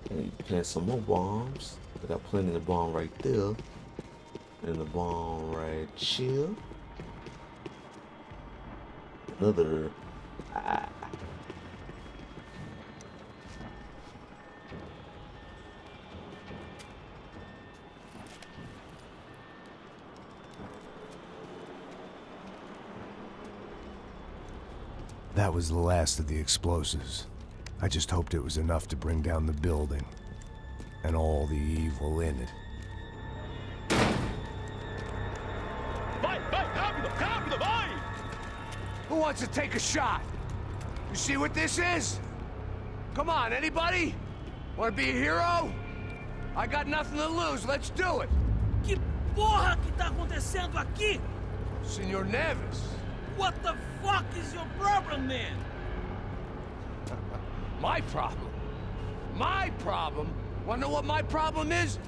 And you plant some more bombs. I got plenty of bomb right there. And the bomb right here. Another. That was the last of the explosives. I just hoped it was enough to bring down the building. And all the evil in it. Vai, vai, rápido, rápido, vai! Who wants to take a shot? You see what this is? Come on, anybody? Want to be a hero? I got nothing to lose, let's do it! Que porra que tá acontecendo aqui? Senor Neves. What the fuck is your problem, man? My problem? My problem? Wanna know what my problem is?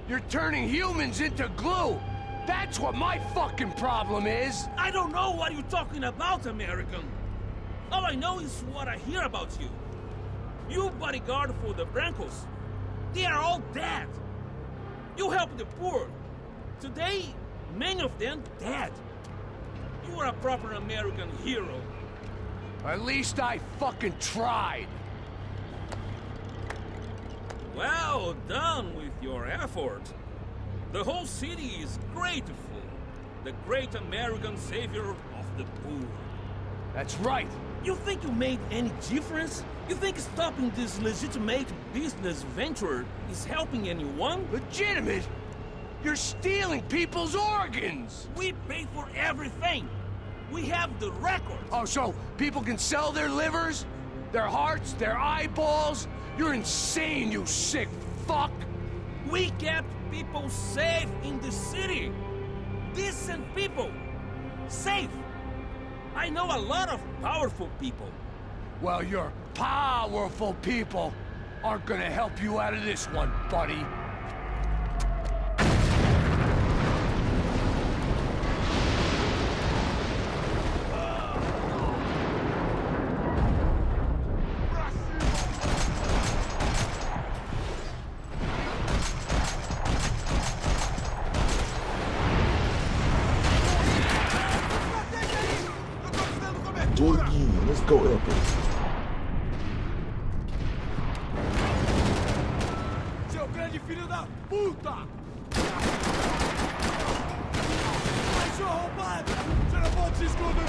You're turning humans into glue! That's what my fucking problem is! I don't know what you're talking about, American. All I know is what I hear about you. You bodyguard for the Brancos. They are all dead. You help the poor. Today, many of them dead. You are a proper American hero. At least I fucking tried. Well done with your effort. The whole city is grateful. The great American savior of the poor. That's right. You think you made any difference? You think stopping this legitimate business venture is helping anyone? Legitimate? You're stealing people's organs! We pay for everything. We have the records. Oh, so people can sell their livers? Their hearts? Their eyeballs? You're insane, you sick fuck! We kept people safe in the city. Decent people. Safe. I know a lot of powerful people. Well, your powerful people aren't gonna help you out of this one, buddy. Do it again. Let's go epic. Seu grande filho da puta! Cachorro arrombado! Você não pode se esconder!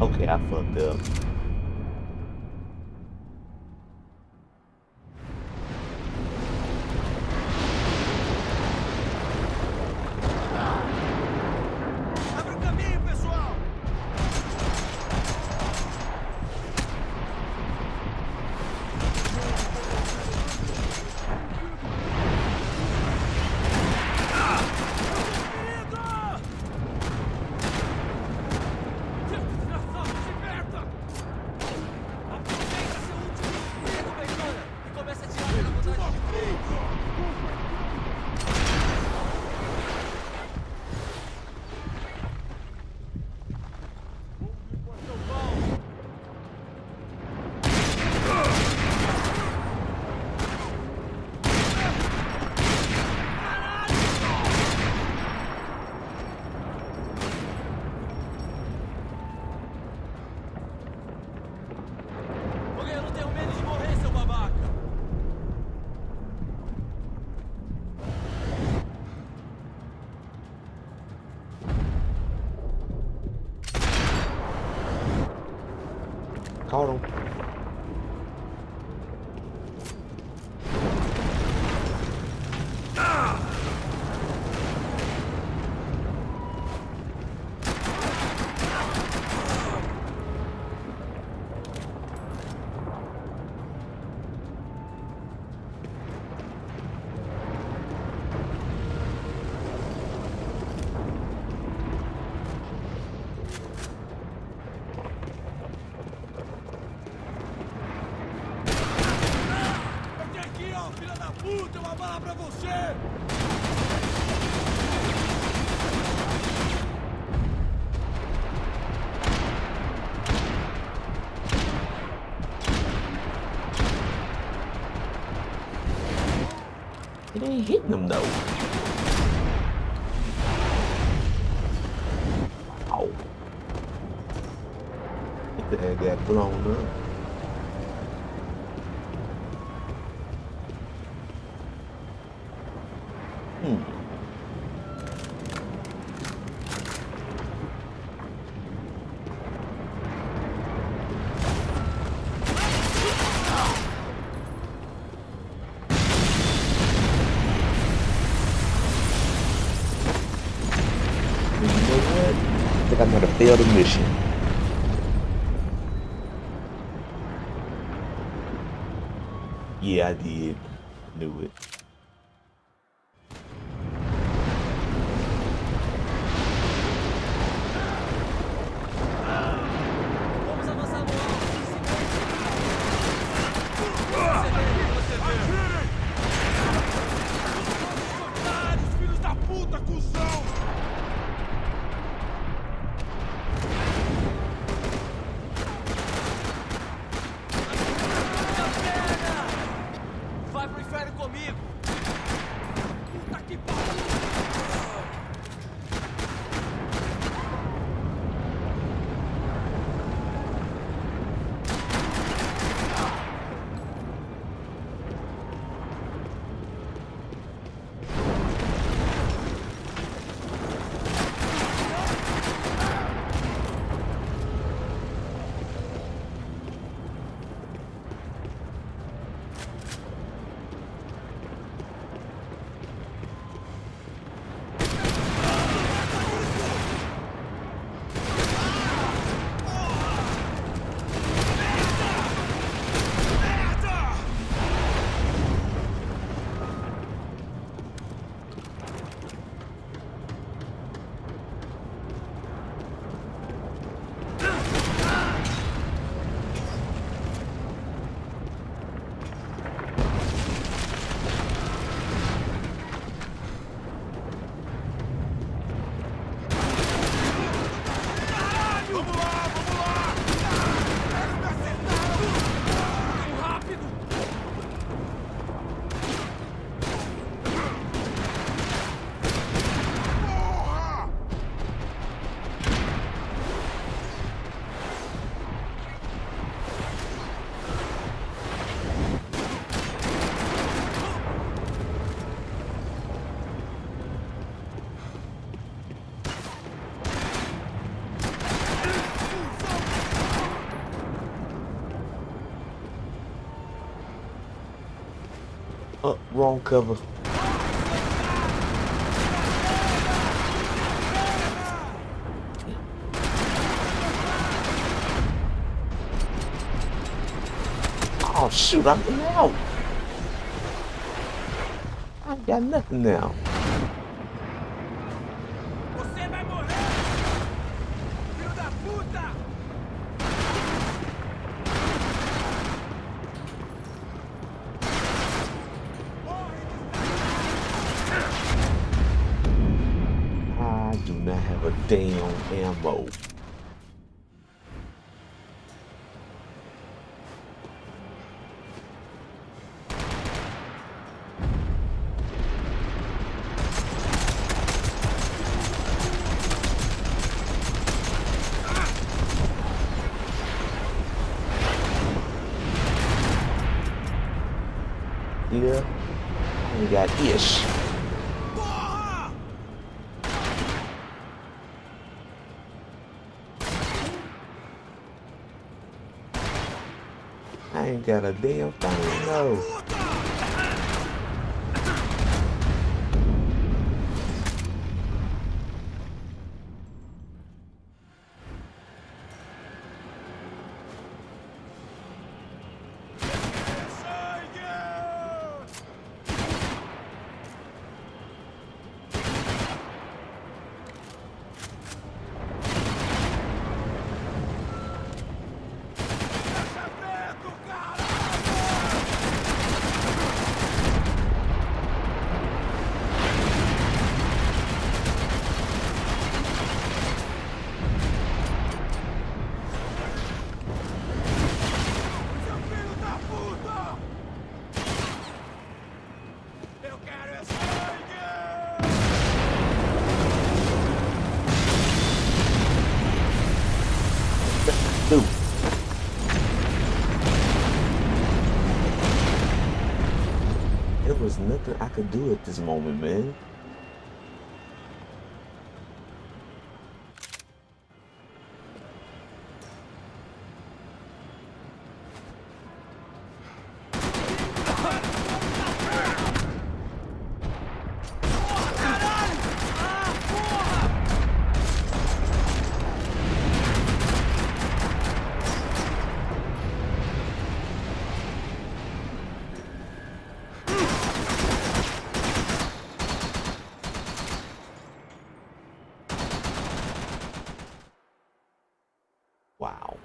Okay, I fucked up. Abre o caminho, pessoal! Desgraçado, se liberta! Aproveita seu último emprego, Baitona, e começa a tirar pela vantagem de três! Porque eu não tenho medo de morrer, seu babaca! Caught him. Aqui, aqui, ó, filha da puta, uma bala pra você! It ain't hitting him though. Ow. Get the head got blown up. You know what? I think I'm gonna fail the mission. Yeah, I did. Knew it. Vamos avançar no alto, você vê. Otários, filhos da puta, cuzão! Vai pro inferno comigo! Oh, wrong cover. Oh shoot, I'm out. I got nothing now. Você vai morrer! Filho da puta! I do not have a damn ammo. Yeah, I ain't got ish. Porra! I ain't got a damn thing, no. Dude. There was nothing I could do at this moment, man. Wow.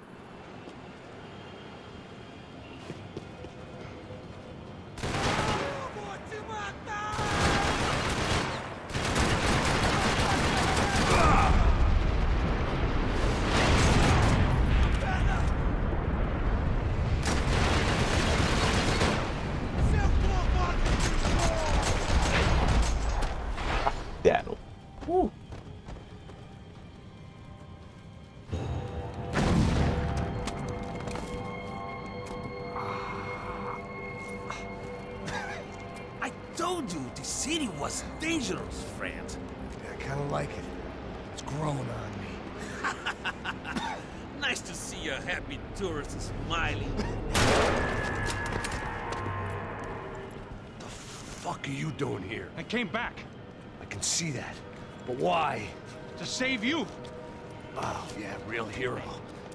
That'll. Woo. I told you the city was dangerous, friend. Yeah, I kind of like it. It's growing on me. Nice to see a happy tourist smiling. The fuck are you doing here? I came back I can see that. But why? to save you. Oh, yeah, real hero.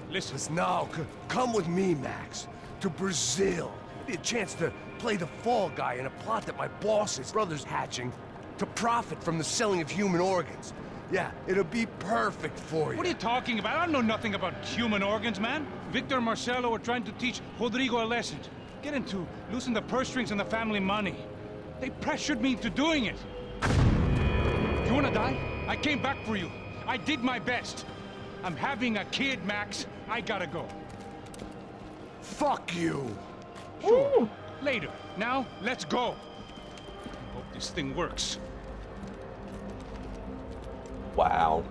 Listen, Listen, now, come with me, Max. To Brazil. Be a chance to play the fall guy in a plot that my boss's brother's hatching to profit from the selling of human organs. Yeah, it'll be perfect for you. what are you talking about? I know nothing about human organs, man. Victor and Marcelo are trying to teach Rodrigo a lesson. Get him to loosen the purse strings and the family money. They pressured me into doing it. You wanna die? I came back for you. I did my best. I'm having a kid, Max. I gotta go. Fuck you! Sure. Later. Now, let's go. Hope this thing works. Wow.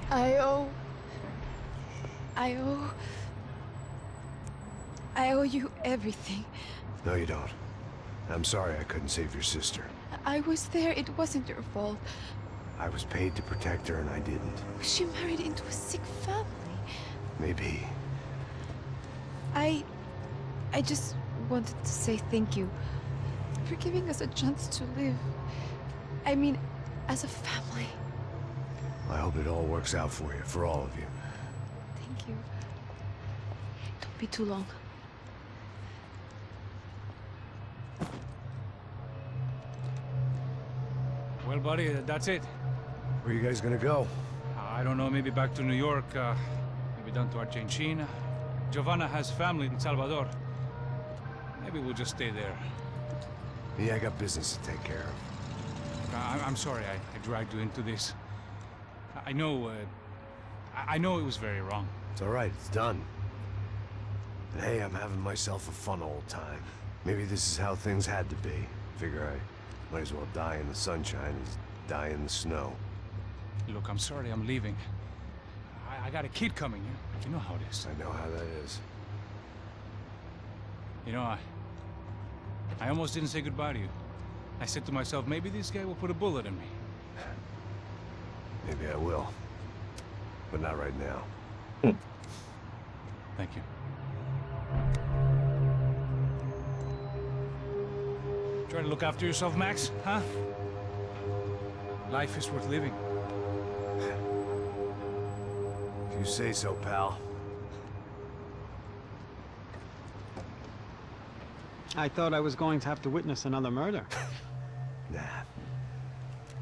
I owe I owe you everything. No, you don't. I'm sorry I couldn't save your sister. I was there. It wasn't your fault. I was paid to protect her and I didn't. She married into a sick family. Maybe. I just wanted to say thank you for giving us a chance to live. I mean, as a family. I hope it all works out for you, for all of you. Thank you. Don't be too long. Well, buddy, that's it. Where are you guys gonna go? I don't know, maybe back to New York, maybe down to Argentina. Giovanna has family in Salvador. Maybe we'll just stay there. Me, I got business to take care of. I'm sorry I dragged you into this. I know it was very wrong. It's all right, it's done. And hey, I'm having myself a fun old time. Maybe this is how things had to be. Figure I might as well die in the sunshine as die in the snow. Look, I'm sorry I'm leaving. I got a kid coming. You know how it is. I know how that is. You know, I almost didn't say goodbye to you. I said to myself, maybe this guy will put a bullet in me. Maybe I will. But not right now. Thank you. Try to look after yourself, Max, huh? Life is worth living. If you say so, pal. I thought I was going to have to witness another murder. Nah.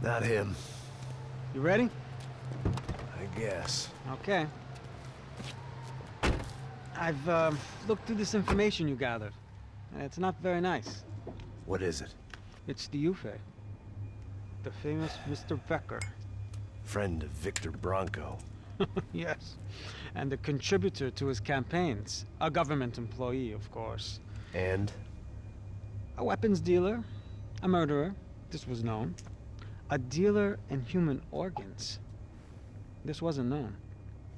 Not him. You ready? I guess. Okay. I've looked through this information you gathered. It's not very nice. What is it? It's the Ufe. The famous Mr. Becker. Friend of Victor Bronco. Yes. And a contributor to his campaigns. A government employee, of course. And? A weapons dealer. A murderer. This was known. A dealer in human organs. This wasn't known.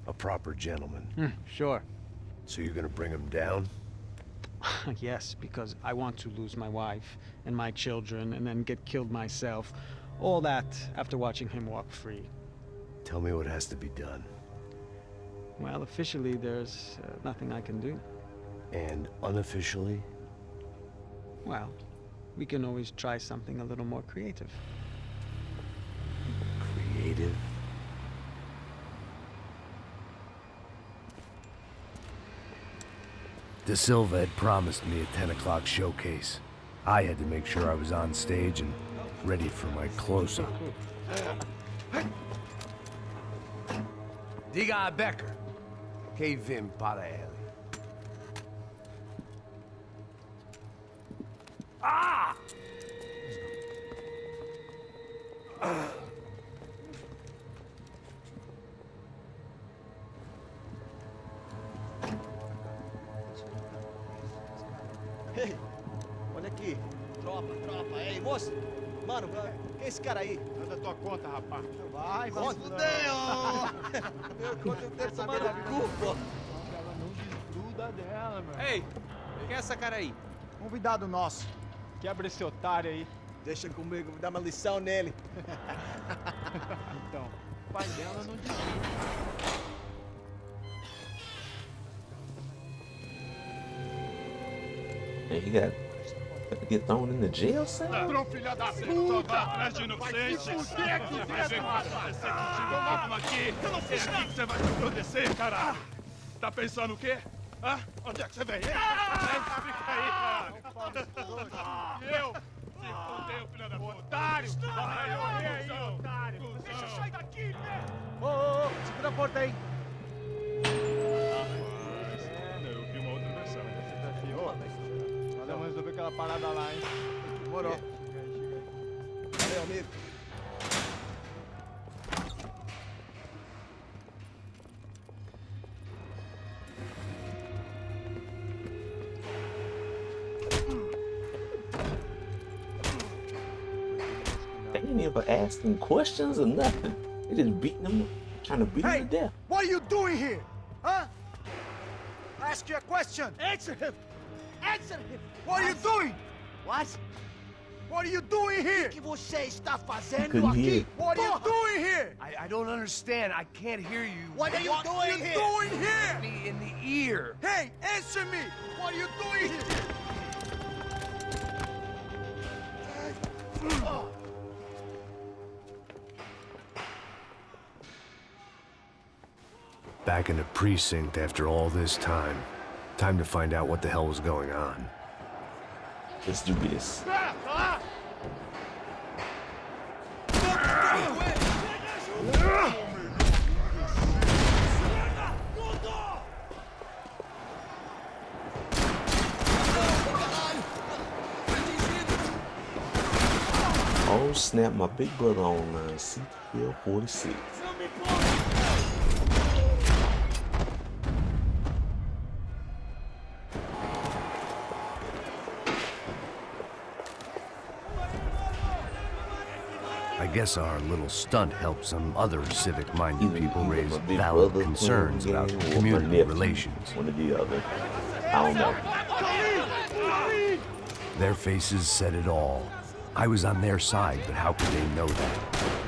A proper gentleman. Sure. So you're gonna bring him down? Yes, because I want to lose my wife and my children and then get killed myself. All that after watching him walk free. Tell me what has to be done. Well, officially there's nothing I can do. And unofficially? Well, we can always try something a little more creative. Creative? De Silva had promised me a 10 o'clock showcase. I had to make sure I was on stage and ready for my close-up. Diga a Becker. Que vim para ele. Ah! Ei, olha aqui. Tropa. Ei, moço. Mano, quem é esse cara aí? Manda tua conta, rapaz. Vai se fuder! Meu conta eu quero saber da culpa. Ela não desgruda dela, mano. Ei, quem é essa cara aí? Convidado nosso. Quebra esse otário aí. Deixa comigo, vou dar uma lição nele. Então, o pai dela não desgruda. And he got to get thrown in the jail cell? Ladrão, filha da puta! Vai atrás de inocente! Vai ver quando acontecer contigo, vamos aqui! Eu não fiz nada! Você vai se acontecer, caralho! Tá pensando o quê? Hã? Onde é que você vem? Fica aí, caralho! Eu? Se fodeu, filha da puta! Otário! Vai, aí, otário! Deixa eu sair daqui, né? Ô, segura a porta aí. Eu vi uma outra versão. Vamos resolver aquela parada lá, hein? Demorou. Chega aí. Valeu, amigo. They didn't even ask him questions or nothing. They just beating him, trying to beat him to death. What are you doing here? Huh? ask you a question. Answer him! Answer him! What are you doing? What? What are you doing here? O que você está fazendo Couldn't hear. aqui? What are you Porra! doing here? I don't understand. I can't hear you. What are you What are doing you here? doing here? Me in the ear. Hey, answer me! What are you doing here? Back in the precinct after all this time. Time to find out what the hell was going on. Let's do this. Oh snap, my big brother on CTL 46. I guess our little stunt helped some other civic-minded people Either raise my big valid brother concerns playing about game or my community nephew, relations. one or the other. I don't know. Their faces said it all. I was on their side, but how could they know that?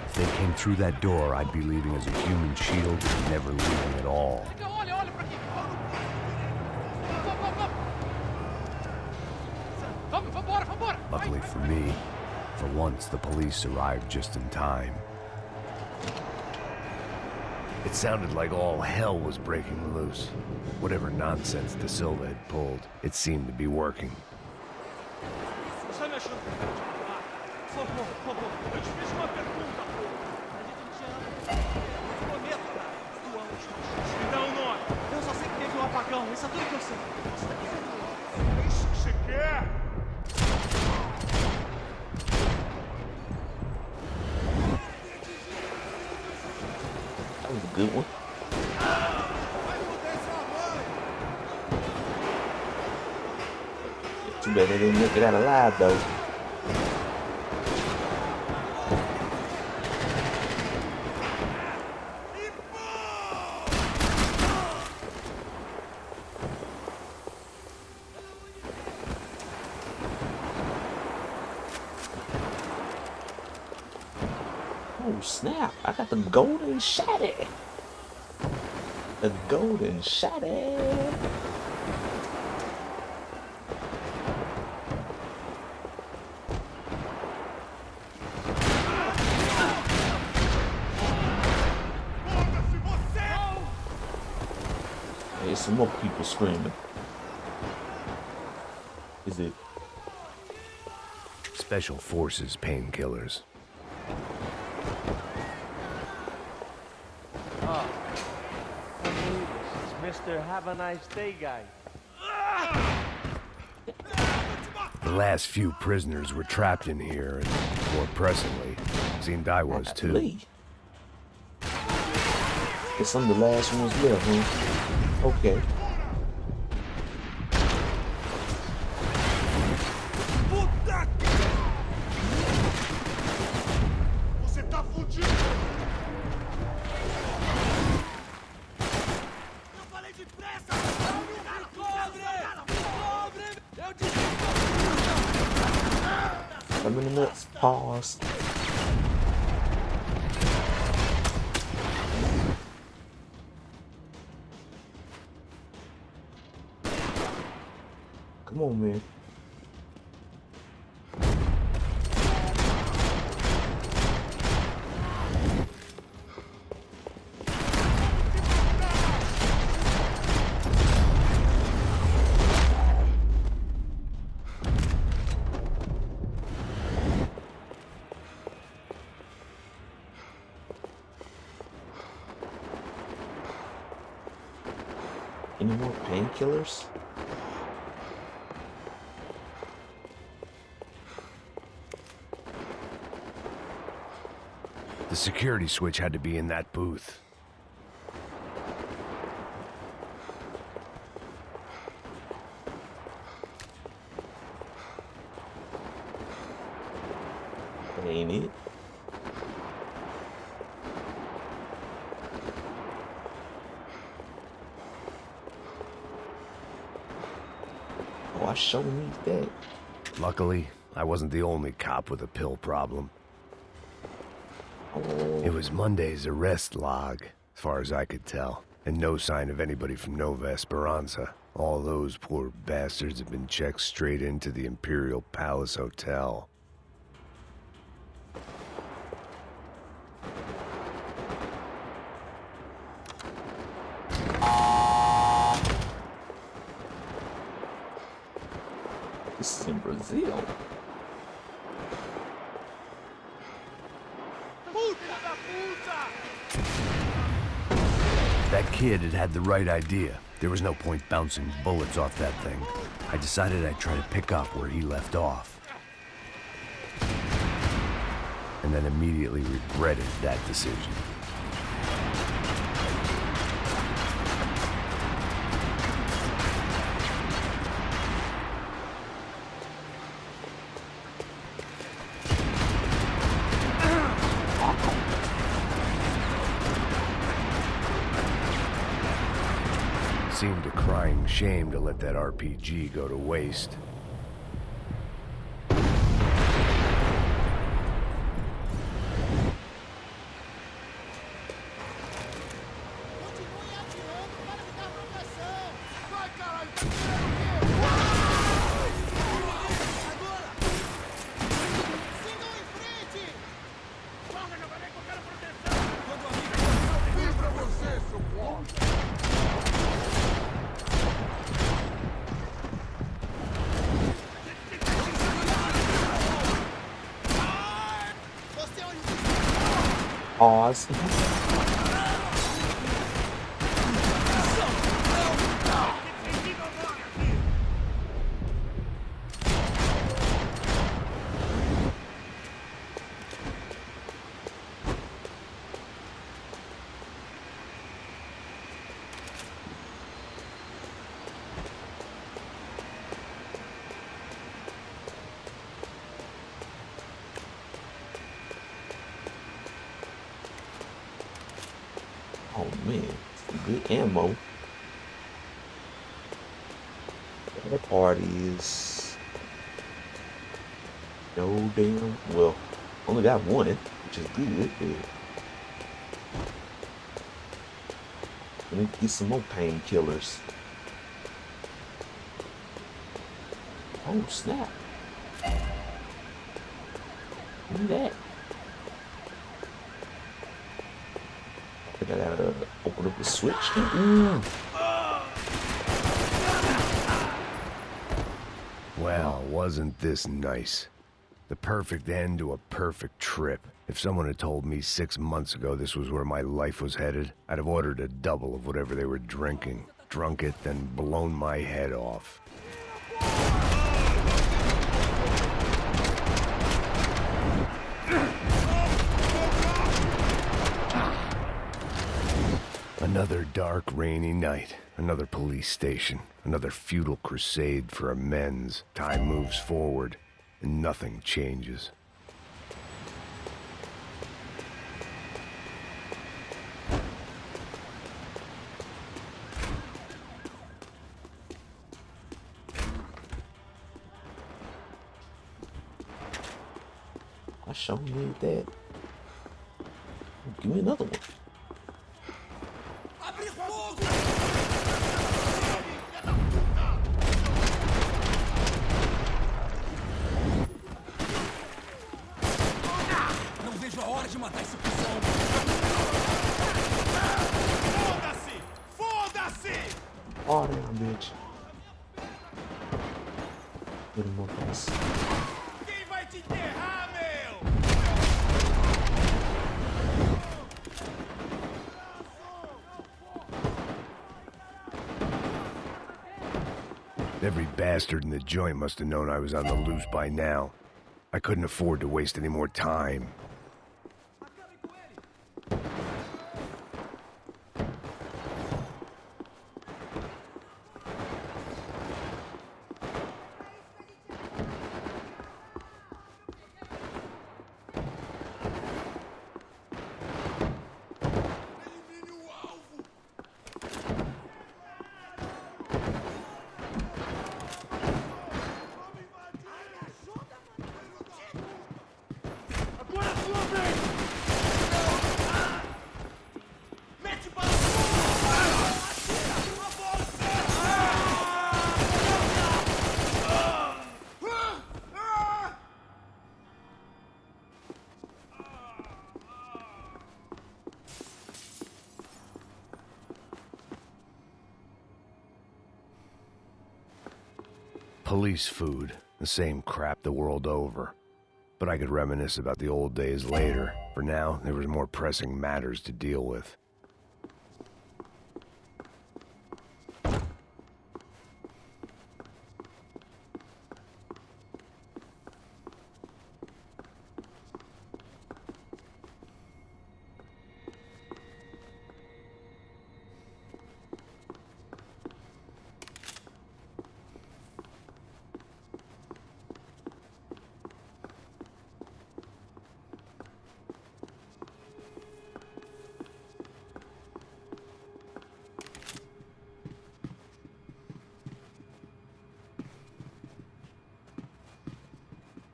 If they came through that door, I'd be leaving as a human shield and never leaving at all. Luckily for me, for once the police arrived just in time. It sounded like all hell was breaking loose. Whatever nonsense De Silva had pulled, it seemed to be working. Eu só sei que teve um apagão, isso é tudo que eu sei. Isso que você quer? That was a good one. Too bad they didn't make it out alive though. Oh snap, I got the golden shotty. The golden shotty. There's some more people screaming. Is it? Special Forces painkillers. It's Mr. Have a Nice Day guy. The last few prisoners were trapped in here, and more pressingly, seemed I was too. Lee. Guess I'm the last ones left, huh? Okay. Você tá fudido! Eu falei depressa! Eu disse! I'm in the nuts. Pause. Come on, man. Any more painkillers? The security switch had to be in that booth. That ain't it. show me that. Luckily, I wasn't the only cop with a pill problem. Oh, It was Monday's arrest log, as far as I could tell, and no sign of anybody from Nova Esperanza. All those poor bastards have been checked straight into the Imperial Palace Hotel. this is in Brazil. That kid had the right idea. There was no point bouncing bullets off that thing. I decided I'd try to pick up where he left off. And then immediately regretted that decision. Seemed a crying shame to let that RPG go to waste. Pause. Oh man, some good ammo. The other part is no damn. Well, only got one, which is good. But let me get some more painkillers. Oh snap! Look at that. I gotta open up the switch. Well, wasn't this nice? The perfect end to a perfect trip. If someone had told me 6 months ago this was where my life was headed, I'd have ordered a double of whatever they were drinking, drunk it, then blown my head off. Another dark, rainy night. Another police station. Another futile crusade for amends. Time moves forward, and nothing changes. I sure need that. Give me another one. Não vejo a hora de matar esse cuzão. Foda-se! Foda-se! Oh damn, bitch. Get him up on this. Quem vai te enterrar, meu? Every bastard in the joint must have known I was on the loose by now. I couldn't afford to waste any more time. Police food, the same crap the world over. But I could reminisce about the old days later. For now, there was more pressing matters to deal with.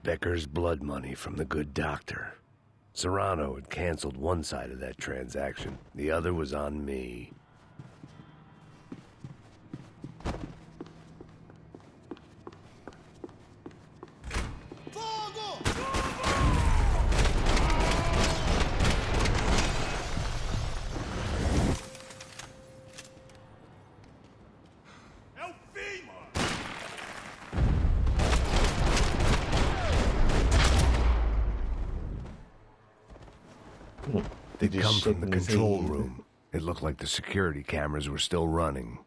Becker's blood money from the good doctor. Serrano had canceled one side of that transaction. The other was on me. They'd come from the control room. It looked like the security cameras were still running.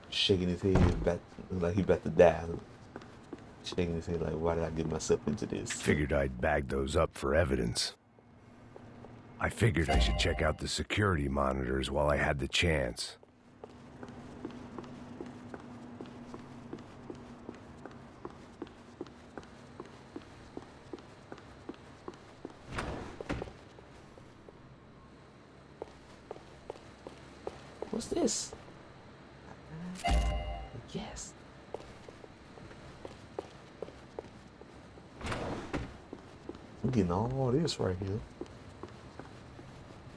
Shaking his head, like he about to die. Shaking his head like, why did I get myself into this? Figured I'd bag those up for evidence. I figured I should check out the security monitors while I had the chance. What's this? Yes. I'm getting all this right here.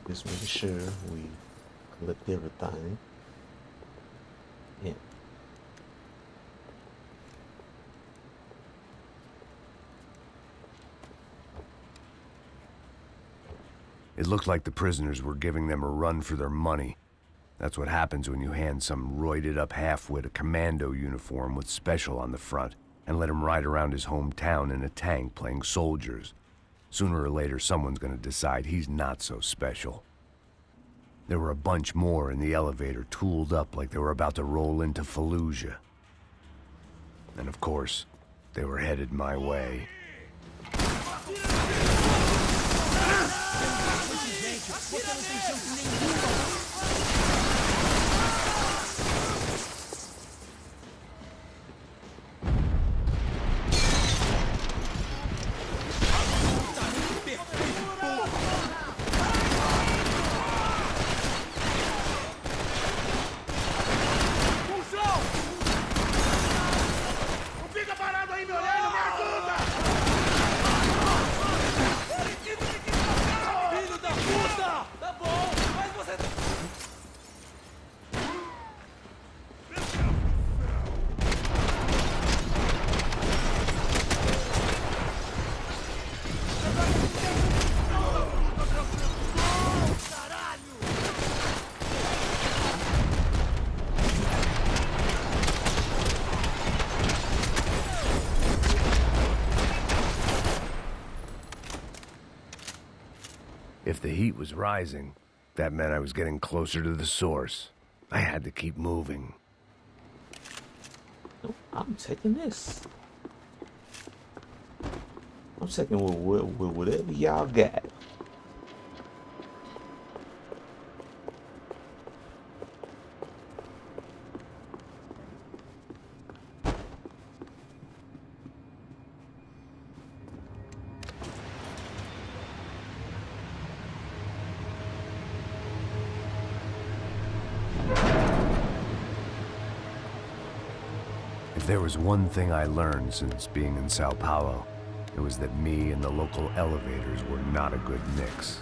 Just making sure we collect everything. Yeah. It looked like the prisoners were giving them a run for their money. That's what happens when you hand some roided-up halfwit a commando uniform with special on the front and let him ride around his hometown in a tank playing soldiers. Sooner or later, someone's gonna decide he's not so special. There were a bunch more in the elevator, tooled up like they were about to roll into Fallujah. And of course, they were headed my way. If the heat was rising, that meant I was getting closer to the source. I had to keep moving. Nope, I'm taking this. I'm taking whatever y'all got. If there was one thing I learned since being in Sao Paulo, it was that me and the local elevators were not a good mix.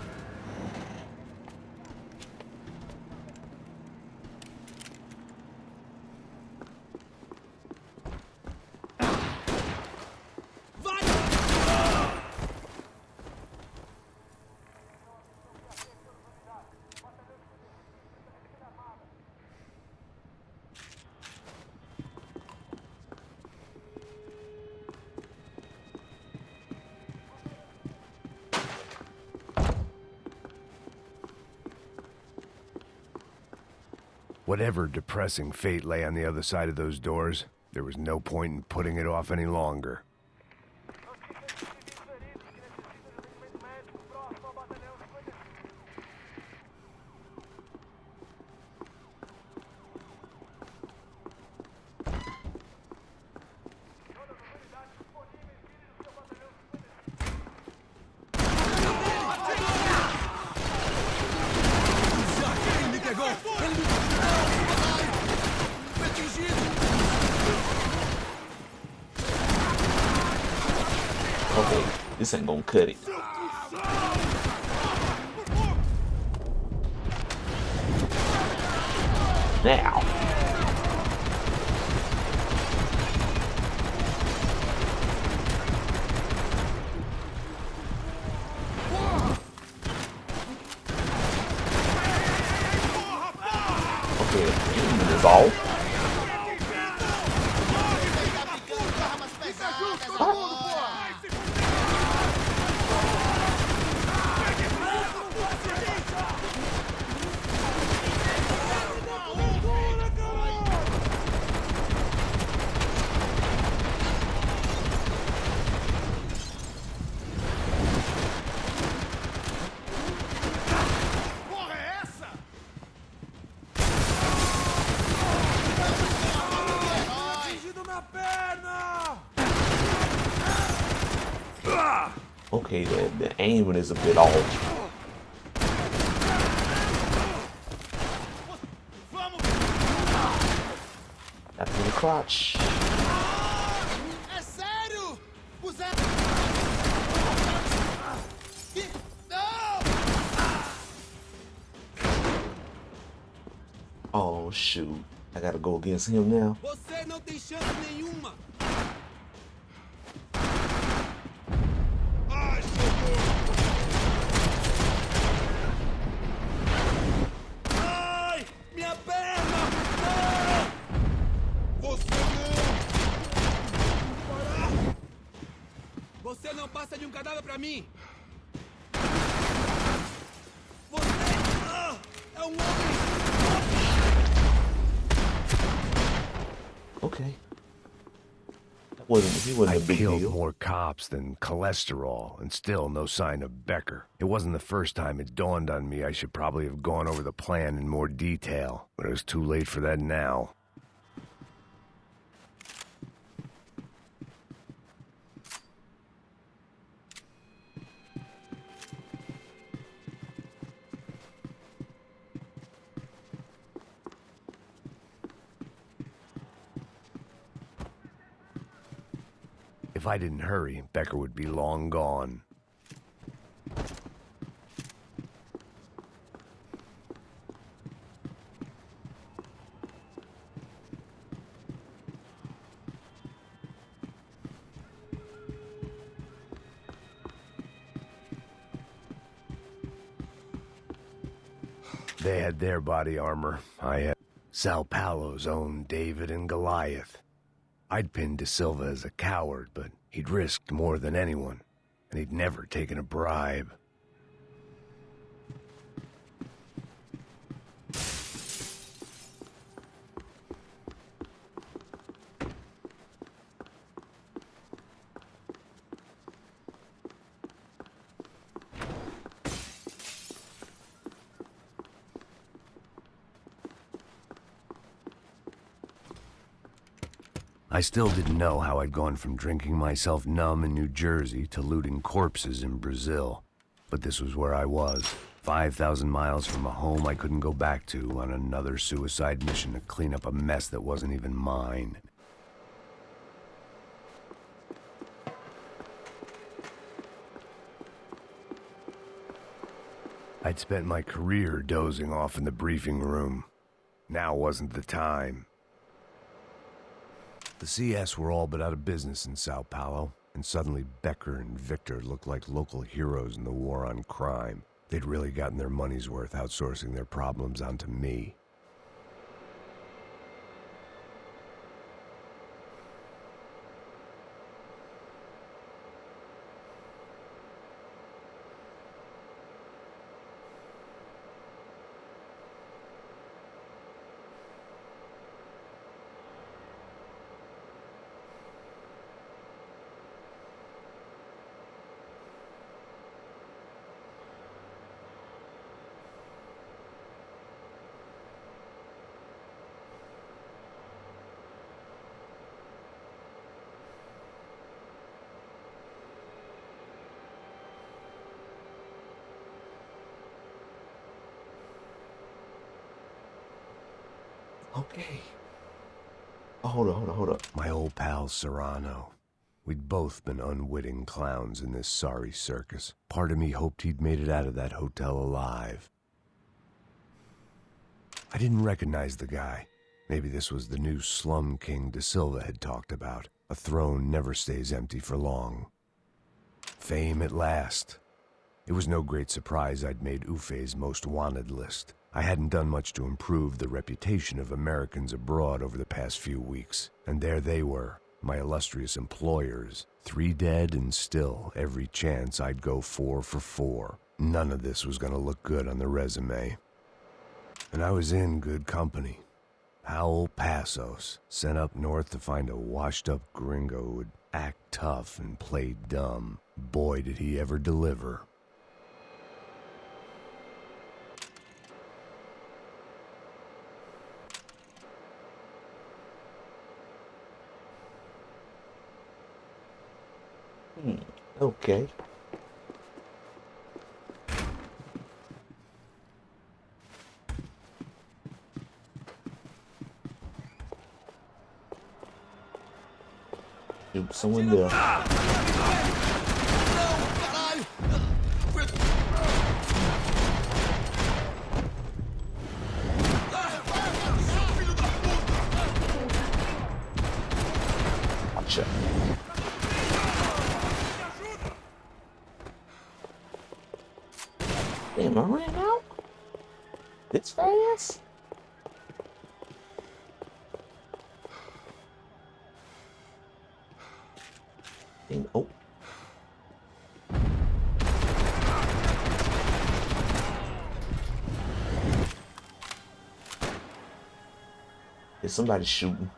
Whatever depressing fate lay on the other side of those doors, there was no point in putting it off any longer. Okay, this ain't gonna cut it. Now. Okay, is all. Okay, the aiming is a bit off. After the crotch. É sério? Oh shoot. I gotta go against him now. Você não tem chance nenhuma. Ai, minha perna! Não! Você não! Você não passa de um cadáver pra mim! Você é um homem! Okay. He wasn't I a big killed deal. more cops than cholesterol, and still no sign of Becker. It wasn't the first time it dawned on me I should probably have gone over the plan in more detail, but it was too late for that now. If I didn't hurry, Becker would be long gone. They had their body armor. I had Sao Paulo's own David and Goliath. I'd pinned De Silva as a coward, but he'd risked more than anyone, and he'd never taken a bribe. I still didn't know how I'd gone from drinking myself numb in New Jersey to looting corpses in Brazil. But this was where I was, 5,000 miles from a home I couldn't go back to, on another suicide mission to clean up a mess that wasn't even mine. I'd spent my career dozing off in the briefing room. Now wasn't the time. The CS were all but out of business in Sao Paulo, and suddenly Becker and Victor looked like local heroes in the war on crime. They'd really gotten their money's worth outsourcing their problems onto me. Okay. Oh, hold on. My old pal Serrano. We'd both been unwitting clowns in this sorry circus. Part of me hoped he'd made it out of that hotel alive. I didn't recognize the guy. Maybe this was the new slum king De Silva had talked about. A throne never stays empty for long. Fame at last. It was no great surprise I'd made Ufe's most wanted list. I hadn't done much to improve the reputation of Americans abroad over the past few weeks. And there they were, my illustrious employers. 3 dead and still every chance I'd go 4 for 4. None of this was gonna look good on the resume. And I was in good company. Howell Passos, sent up north to find a washed-up gringo who would act tough and play dumb. Boy, did he ever deliver. Okay. Shoot someone there. Gotcha. Damn, I ran out? This fast? Dang, oh. Is somebody shooting?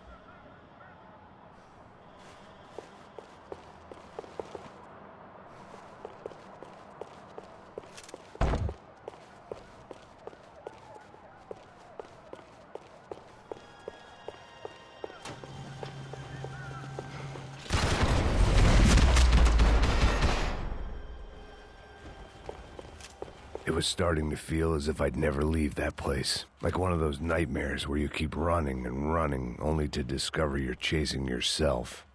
It was starting to feel as if I'd never leave that place. Like one of those nightmares where you keep running and running, only to discover you're chasing yourself.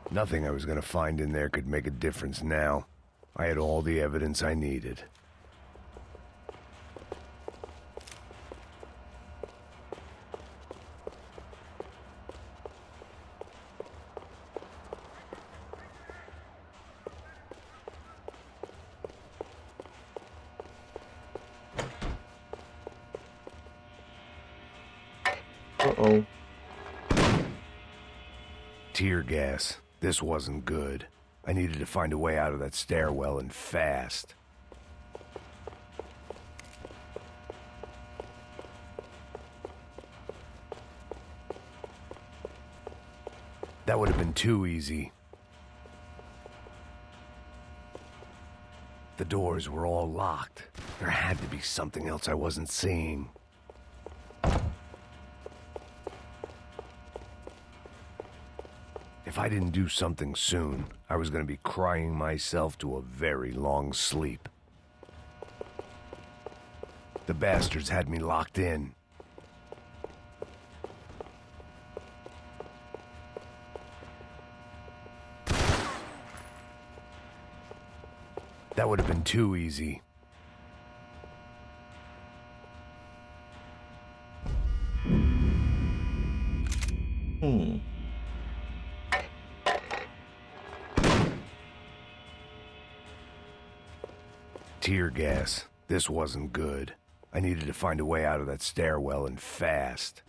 Nothing I was gonna find in there could make a difference now. I had all the evidence I needed. Uh-oh. Tear gas. This wasn't good. I needed to find a way out of that stairwell and fast. That would have been too easy. The doors were all locked. There had to be something else I wasn't seeing. If I didn't do something soon, I was going to be crying myself to a very long sleep. The bastards had me locked in. That would have been too easy. Tear gas. This wasn't good. I needed to find a way out of that stairwell and fast.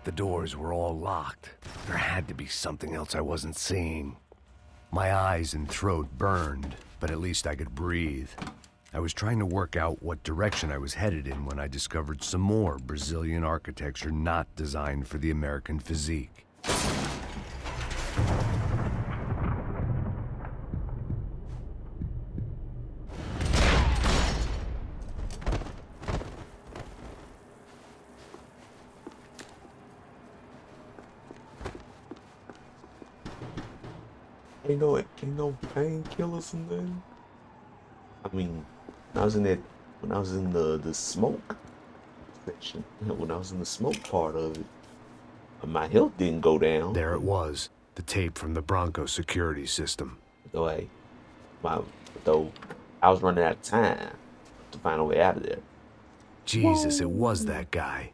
The doors were all locked. There had to be something else I wasn't seeing. My eyes and throat burned, but at least I could breathe. I was trying to work out what direction I was headed in when I discovered some more Brazilian architecture not designed for the American physique. Ain't no painkillers in there. I mean, when I was in the smoke section, when I was in the smoke part of it, my health didn't go down. There it was, the tape from the Bronco security system. Though I was running out of time to find a way out of there. Jesus, it was that guy.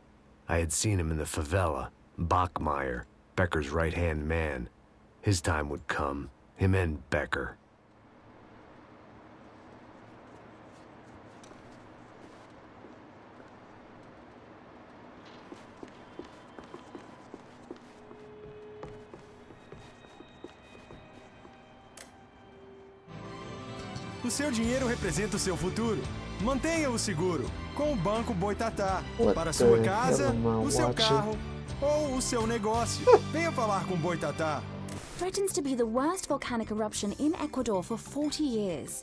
I had seen him in the favela. Bachmeyer, Becker's right-hand man. His time would come. Him and Becker. O seu dinheiro representa o seu futuro. Mantenha-o seguro com o Banco Boitatá. Para a sua casa, o seu carro ou o seu negócio. Venha falar com Boitatá. Threatens to be the worst volcanic eruption in Ecuador for 40 years.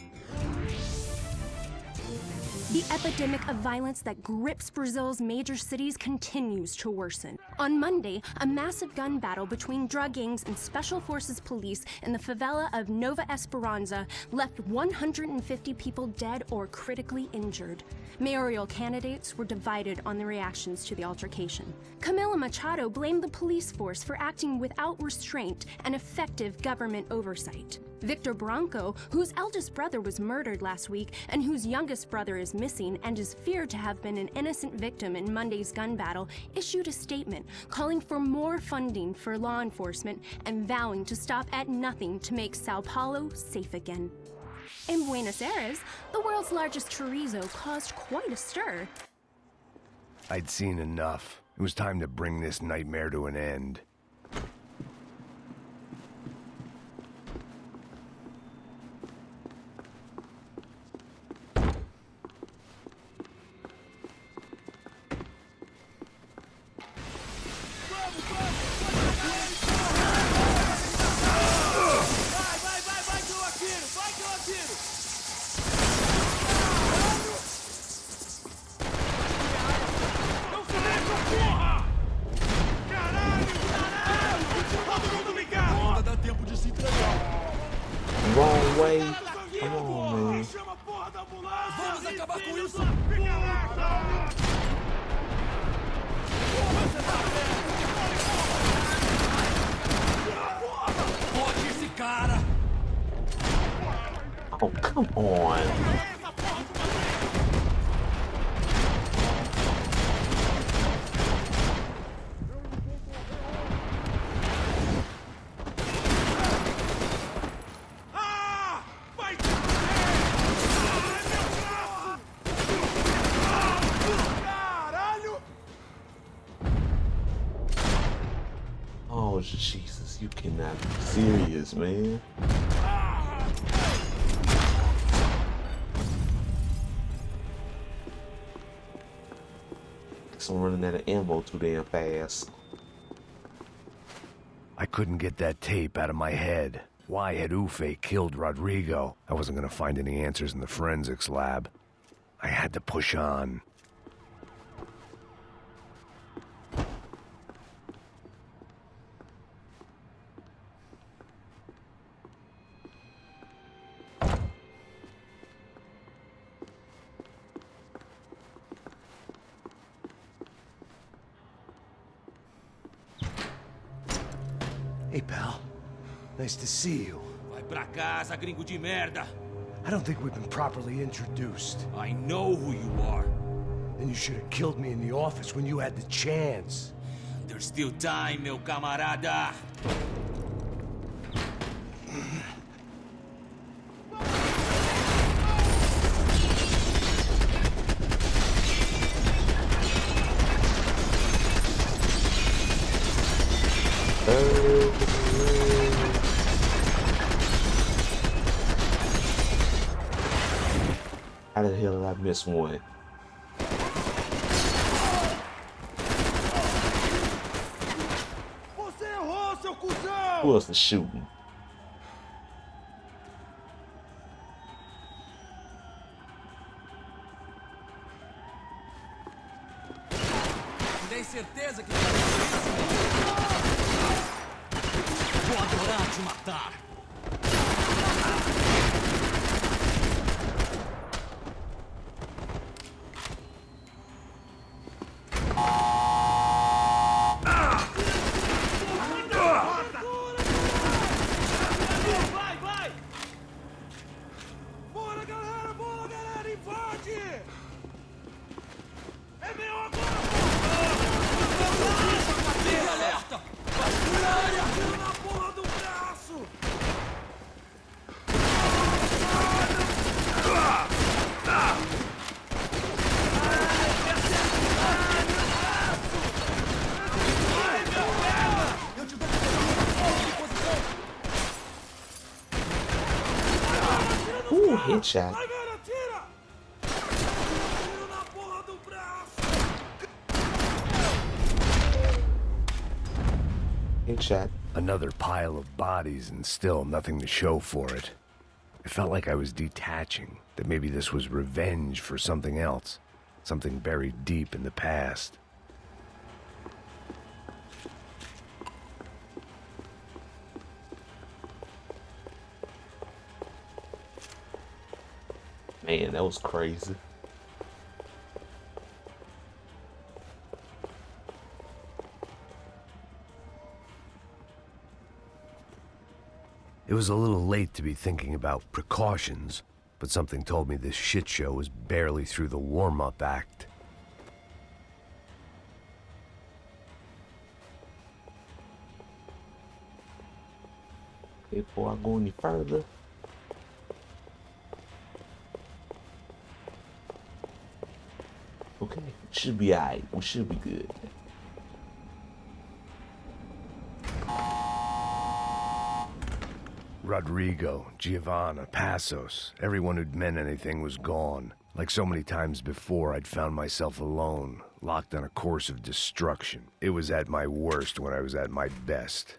The epidemic of violence that grips Brazil's major cities continues to worsen. On Monday, a massive gun battle between drug gangs and special forces police in the favela of Nova Esperanza left 150 people dead or critically injured. Mayoral candidates were divided on the reactions to the altercation. Camila Machado blamed the police force for acting without restraint and effective government oversight. Victor Bronco, whose eldest brother was murdered last week and whose youngest brother is missing and is feared to have been an innocent victim in Monday's gun battle, issued a statement calling for more funding for law enforcement and vowing to stop at nothing to make Sao Paulo safe again. In Buenos Aires, the world's largest chorizo caused quite a stir. I'd seen enough. It was time to bring this nightmare to an end. Wrong way. Come on, man. Vamos acabar com isso! Pode esse cara! Oh, come on. Oh, Jesus, you cannot be serious, man. Guess I'm running out of ammo too damn fast. I couldn't get that tape out of my head. Why had Ufe killed Rodrigo? I wasn't gonna find any answers in the forensics lab. I had to push on. Hey, pal. Nice to see you. Vai pra casa, gringo de merda. I don't think we've been properly introduced. I know who you are. Then you should have killed me in the office when you had the chance. There's still time, meu camarada. How the hell did I miss one? Você errou, seu cuzão! Who else is shooting? Tem certeza que vai fazer isso? Vou adorar te matar! Ooh, headshot. Headshot. Another pile of bodies and still nothing to show for it. It felt like I was detaching, that maybe this was revenge for something else, something buried deep in the past. Man, that was crazy. It was a little late to be thinking about precautions, but something told me this shit show was barely through the warm-up act. Before I go any further, okay, should be alright. We should be good. Rodrigo, Giovanna, Passos, everyone who'd meant anything was gone. Like so many times before, I'd found myself alone, locked on a course of destruction. It was at my worst when I was at my best.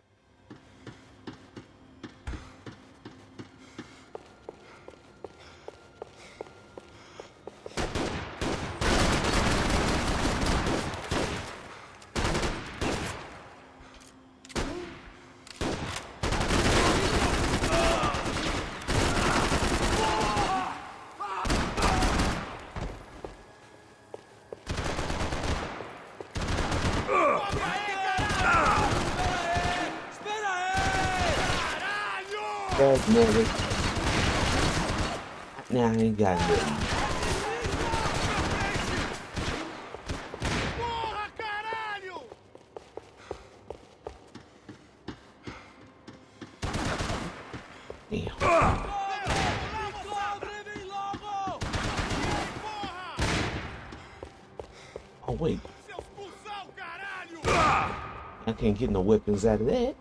Nigga. Nah, I ain't got nothing. Damn. Oh wait. I can't get no weapons out of that.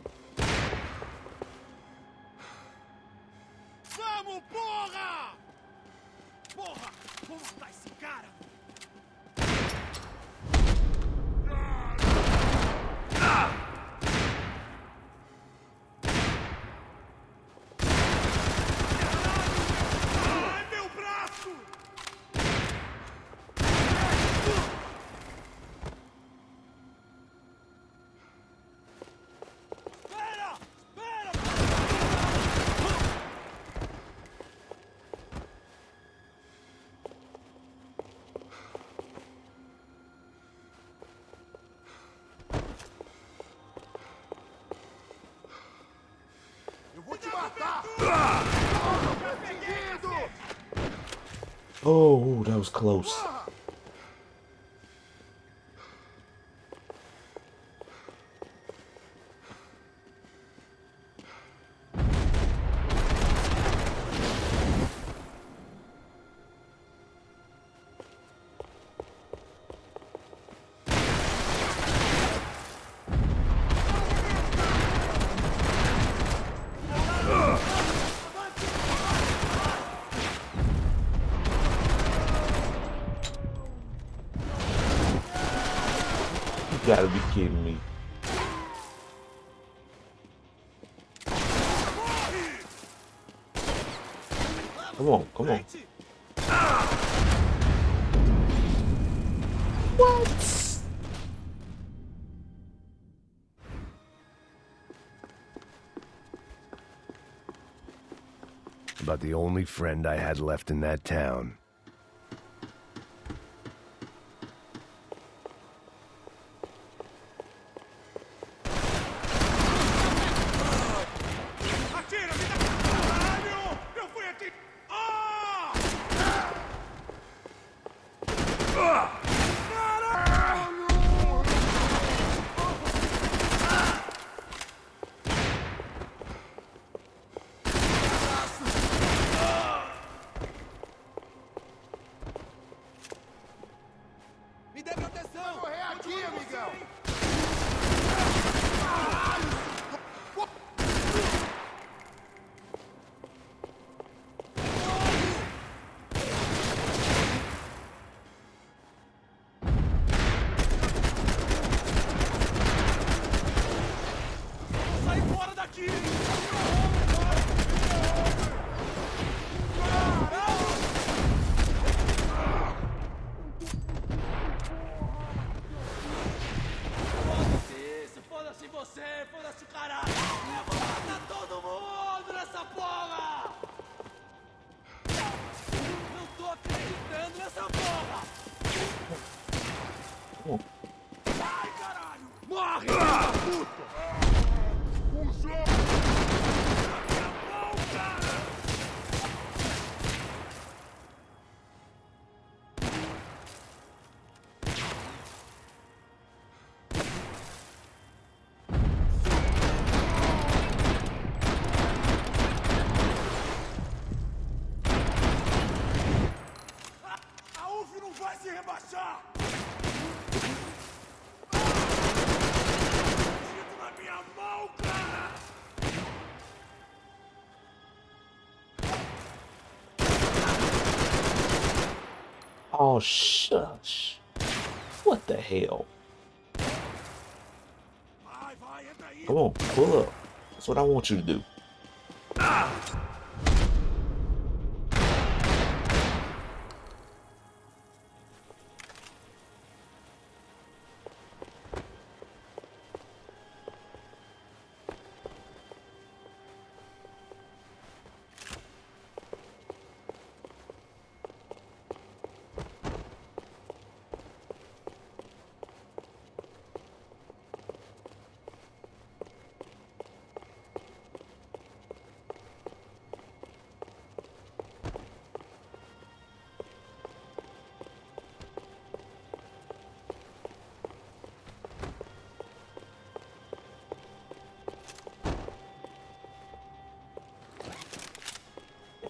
Oh, that was close. You gotta be kidding me. Come on, come on. What? About the only friend I had left in that town. Come on. Morre, puto! A UF não vai se rebaixar! Tito na minha mão, cara! Oh, shush. What the hell? Come on, pull up. That's what I want you to do.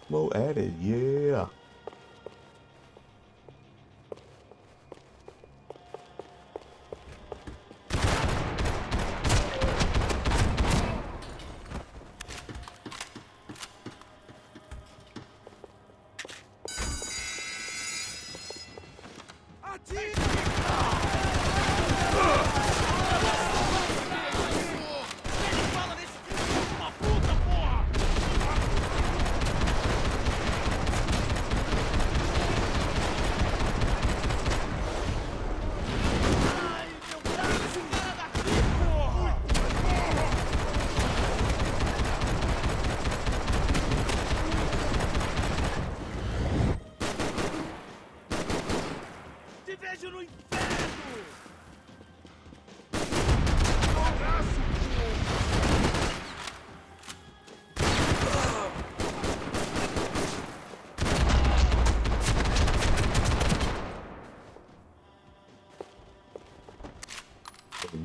Mo added, yeah. Te vejo no inferno!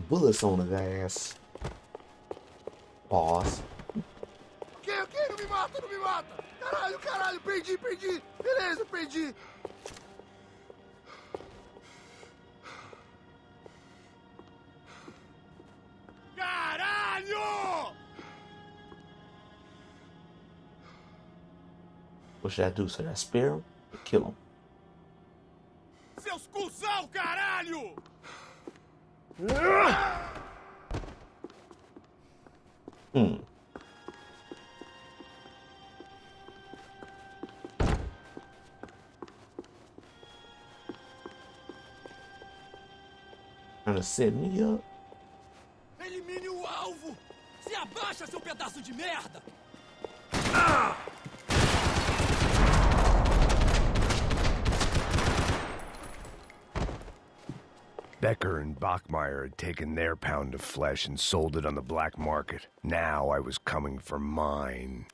Bullets on his ass. Pause. Ok, não me mata, não me mata! Caralho, perdi! Beleza, perdi! Caralho! What should I do? Should I spare him or kill him? Seus cuzão, caralho! Trying to set me up. Elimine o alvo! Se abaixa, seu pedaço de merda! Becker and Bachmeyer had taken their pound of flesh and sold it on the black market. Now I was coming for mine.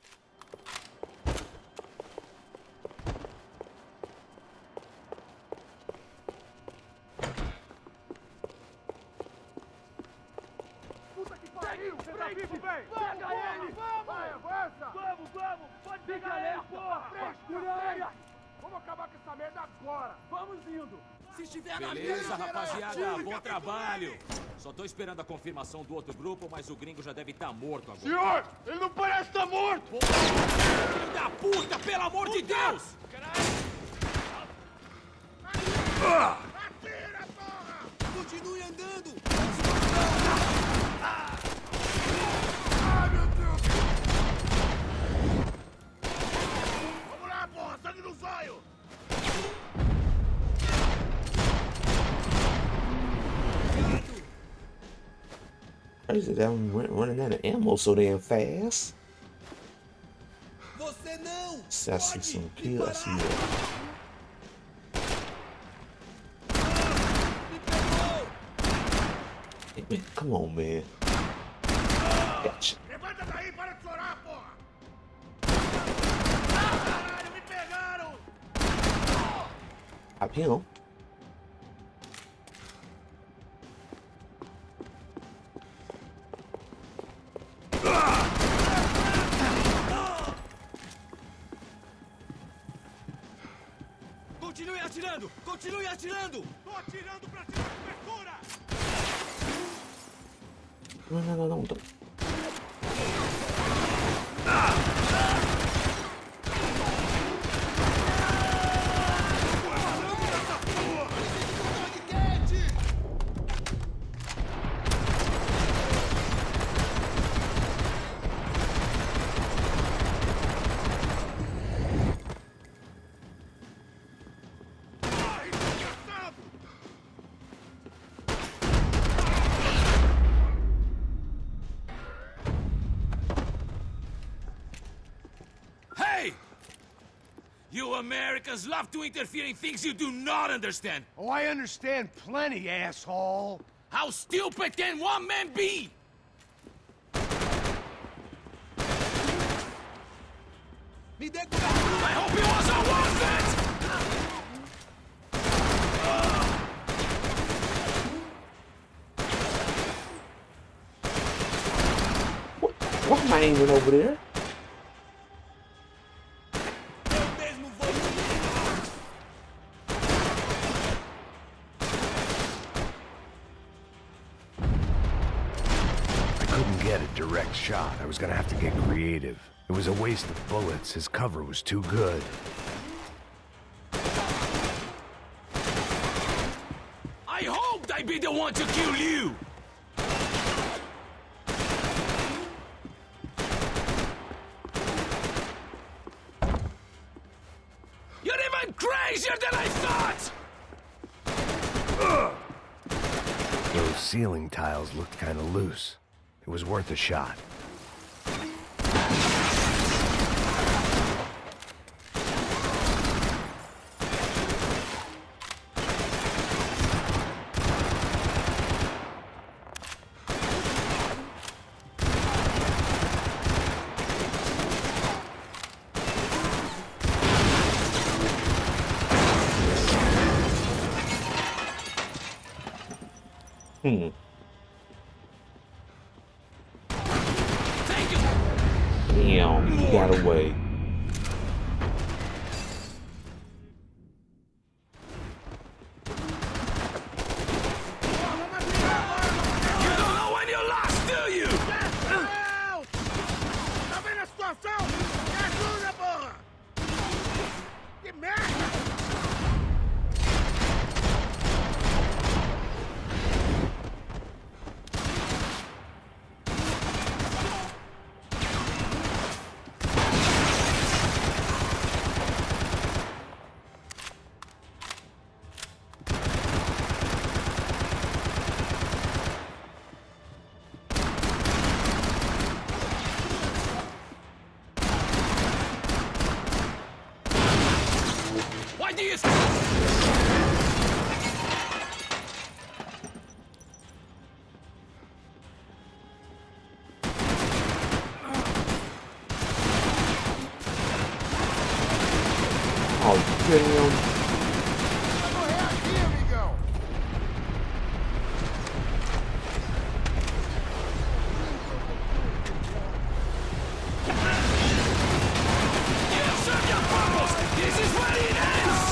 Puta que pariu! Você tá vivo, velho! Pega ele! Vai, avança! Vamos! Pode pegar ele, porra! Frescura! Vamos acabar com essa merda agora! Vamos indo! Se estiver na Beleza, minha, rapaziada, bom trabalho. Só tô esperando a confirmação do outro grupo, mas o gringo já deve estar morto agora. Senhor, ele não parece estar morto! Filho da puta, pelo amor de Deus! Atira, porra! Continue andando! Ai, meu Deus! Vamos lá, porra! Sangue no zóio! Crazy that I'm running out of ammo so damn fast. Você não! I see some kills. I see that. Me pegou! Man, come on, man. Gotcha. Levanta daí, para de chorar, porra! Caralho, me pegaram! Up him. Continue atirando! Continue atirando! Tô atirando pra tirar cobertura! Não. Hey! You Americans love to interfere in things you do not understand. Oh, I understand plenty, asshole. How stupid can one man be? Me dê cobertura! I hope it wasn't worth it! Why am I aiming over there? Get a direct shot. I was gonna have to get creative. It was a waste of bullets. His cover was too good. I hoped I'd be the one to kill you! You're even crazier than I thought! Those ceiling tiles looked kinda loose. It was worth a shot. Damn, he got away. You don't know when you're lost, do you? Tá vendo a situação? Me ajuda, porra! Que merda! Why do you... Oh, damn. Vai morrer aqui, amigão! You serve your purpose! This is where it ends!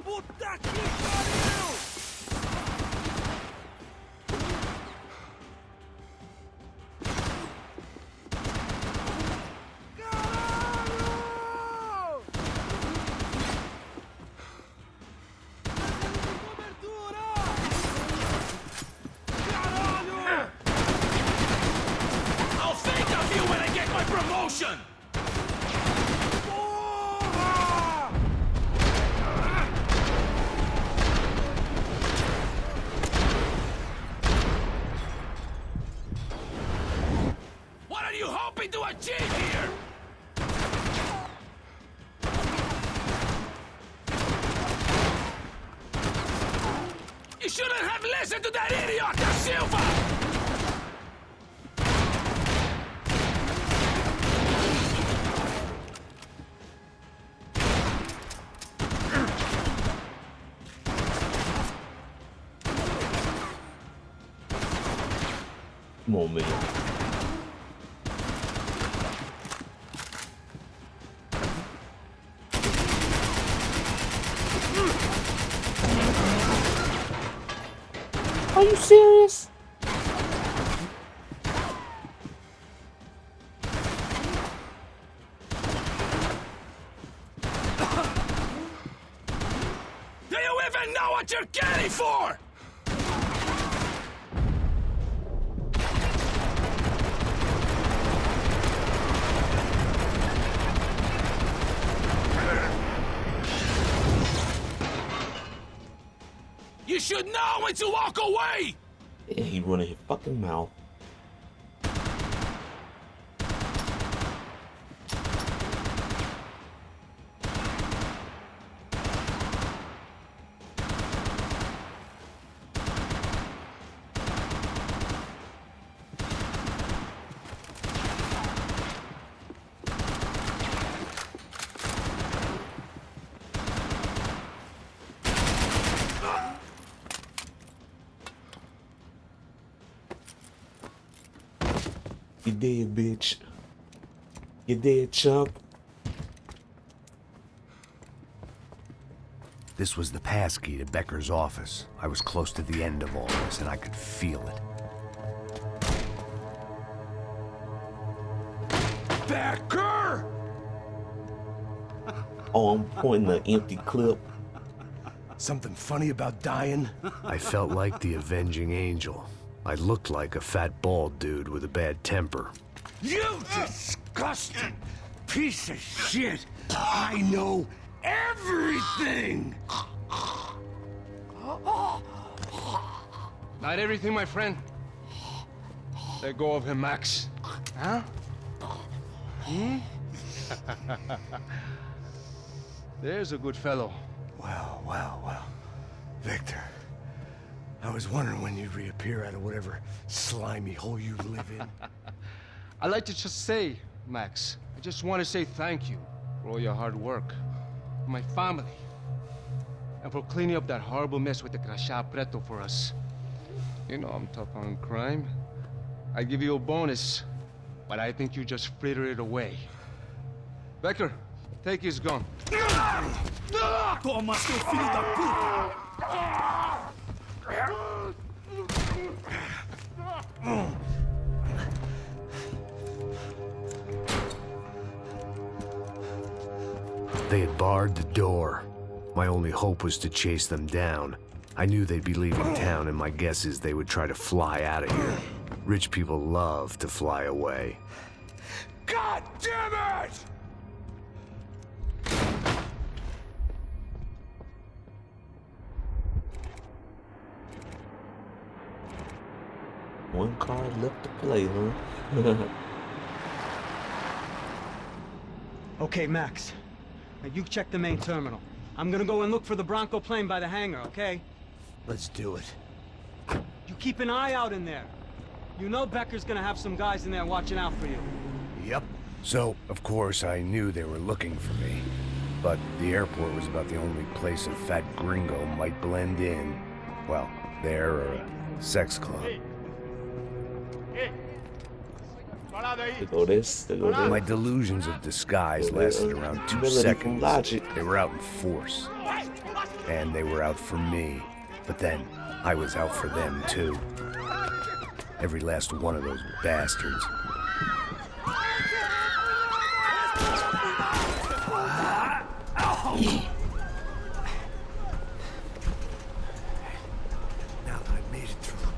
Puta que pariu! Caralho! Cobertura! Caralho! I'll think of you when I get my promotion! Porra! shouldn't have listened to that idiot, Da Silva! Come on, man. Are you serious? Do you even know what you're getting for? You should know when to walk away! Yeah, he running his fucking mouth. You dead, bitch. You dead, chump. This was the passkey to Becker's office. I was close to the end of all this, and I could feel it. Becker! Oh, I'm pointing the empty clip. Something funny about dying? I felt like the avenging angel. I looked like a fat bald dude with a bad temper. You disgusting piece of shit! I know everything! Not everything, my friend. Let go of him, Max. Huh? Hmm? There's a good fellow. Well. Victor, I was wondering when you'd reappear out of whatever slimy hole you live in. I'd like to just say, Max, I just want to say thank you for all your hard work, for my family, and for cleaning up that horrible mess with the Crachá Preto for us. You know I'm tough on crime. I give you a bonus, but I think you just fritter it away. Becker, take his gun. Toma, seu filho da puta! They had barred the door. My only hope was to chase them down. I knew they'd be leaving town, and my guess is they would try to fly out of here. Rich people love to fly away. God damn it! One card left to play, huh? Okay, Max. Now you check the main terminal. I'm gonna go and look for the Bronco plane by the hangar, okay? Let's do it. You keep an eye out in there. You know Becker's gonna have some guys in there watching out for you. Yep. So, of course, I knew they were looking for me. But the airport was about the only place a fat gringo might blend in. Well, there or a sex club. My delusions of disguise lasted around 2 seconds. They were out in force. And they were out for me. But then, I was out for them, too. Every last one of those bastards. Now that I've made it through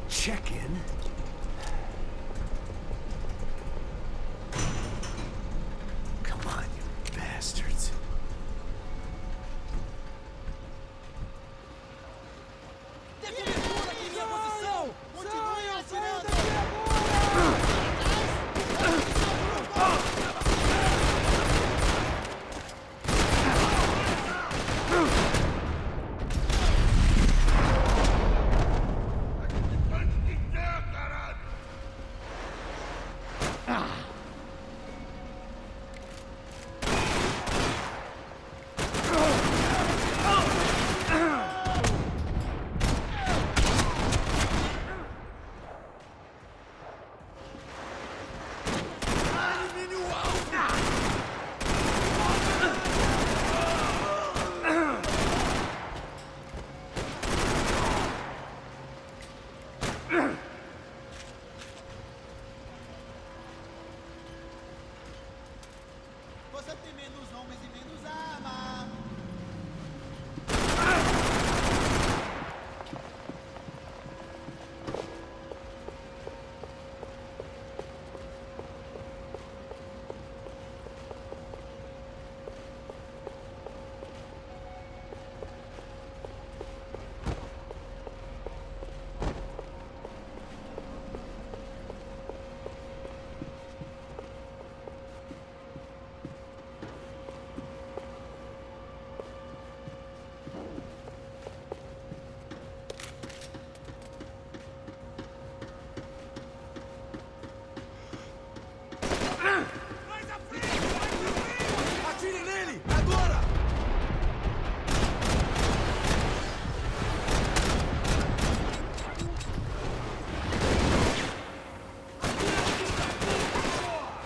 check-in, come on, you bastards.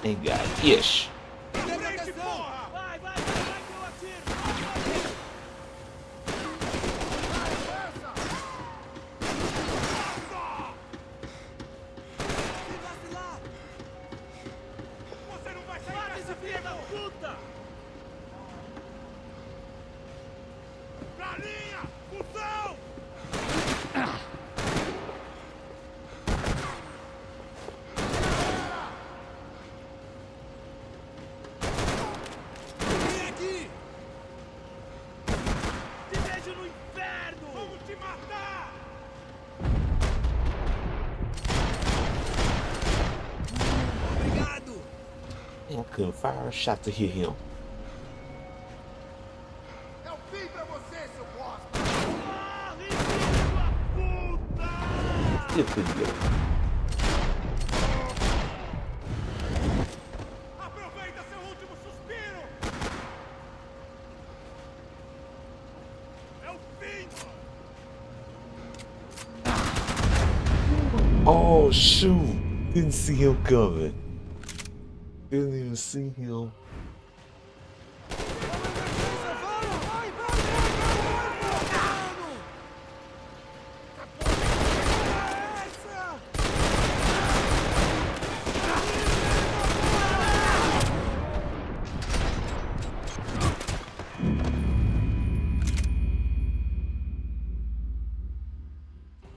Engage. I couldn't fire a shot to hit him. Still couldn't get him. Oh shoot! Didn't see him coming. Didn't even see him.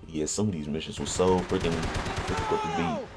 Yeah, some of these missions were so freaking difficult to beat.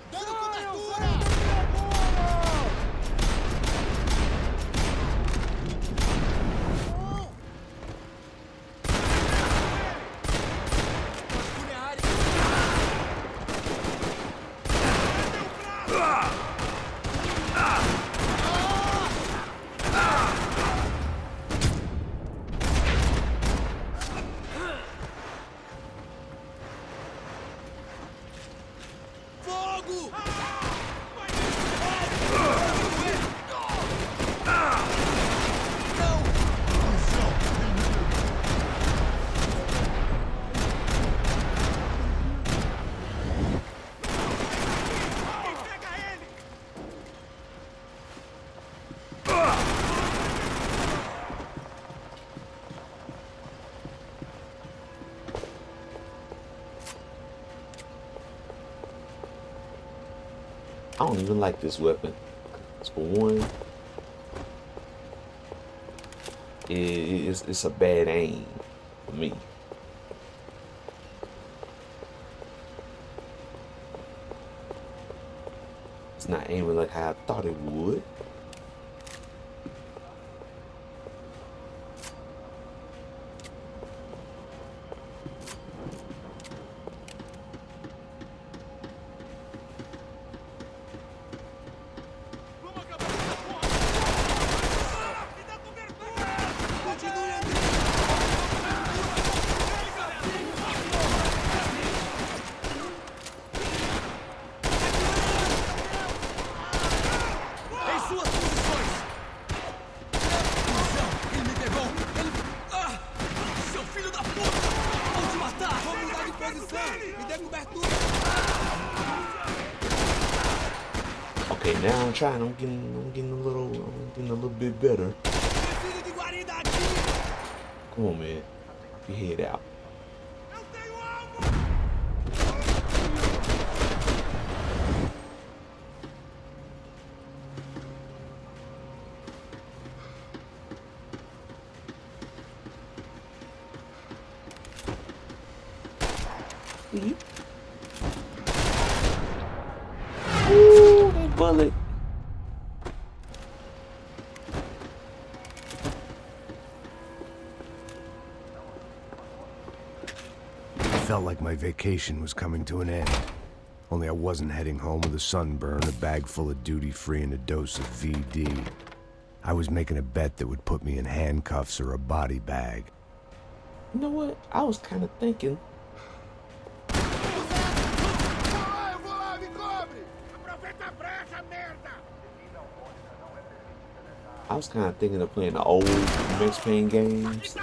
I don't even like this weapon. It's for one, it's a bad aim for me. It's not aiming like how I thought it would. Okay, now I'm trying. I'm getting a little bit better. Come on, man. Get your head out. Ooh, that bullet. It felt like my vacation was coming to an end. Only I wasn't heading home with a sunburn, a bag full of duty-free, and a dose of VD. I was making a bet that would put me in handcuffs or a body bag. You know what? I was kind of thinking. I was kind of thinking of playing the old Max Payne games.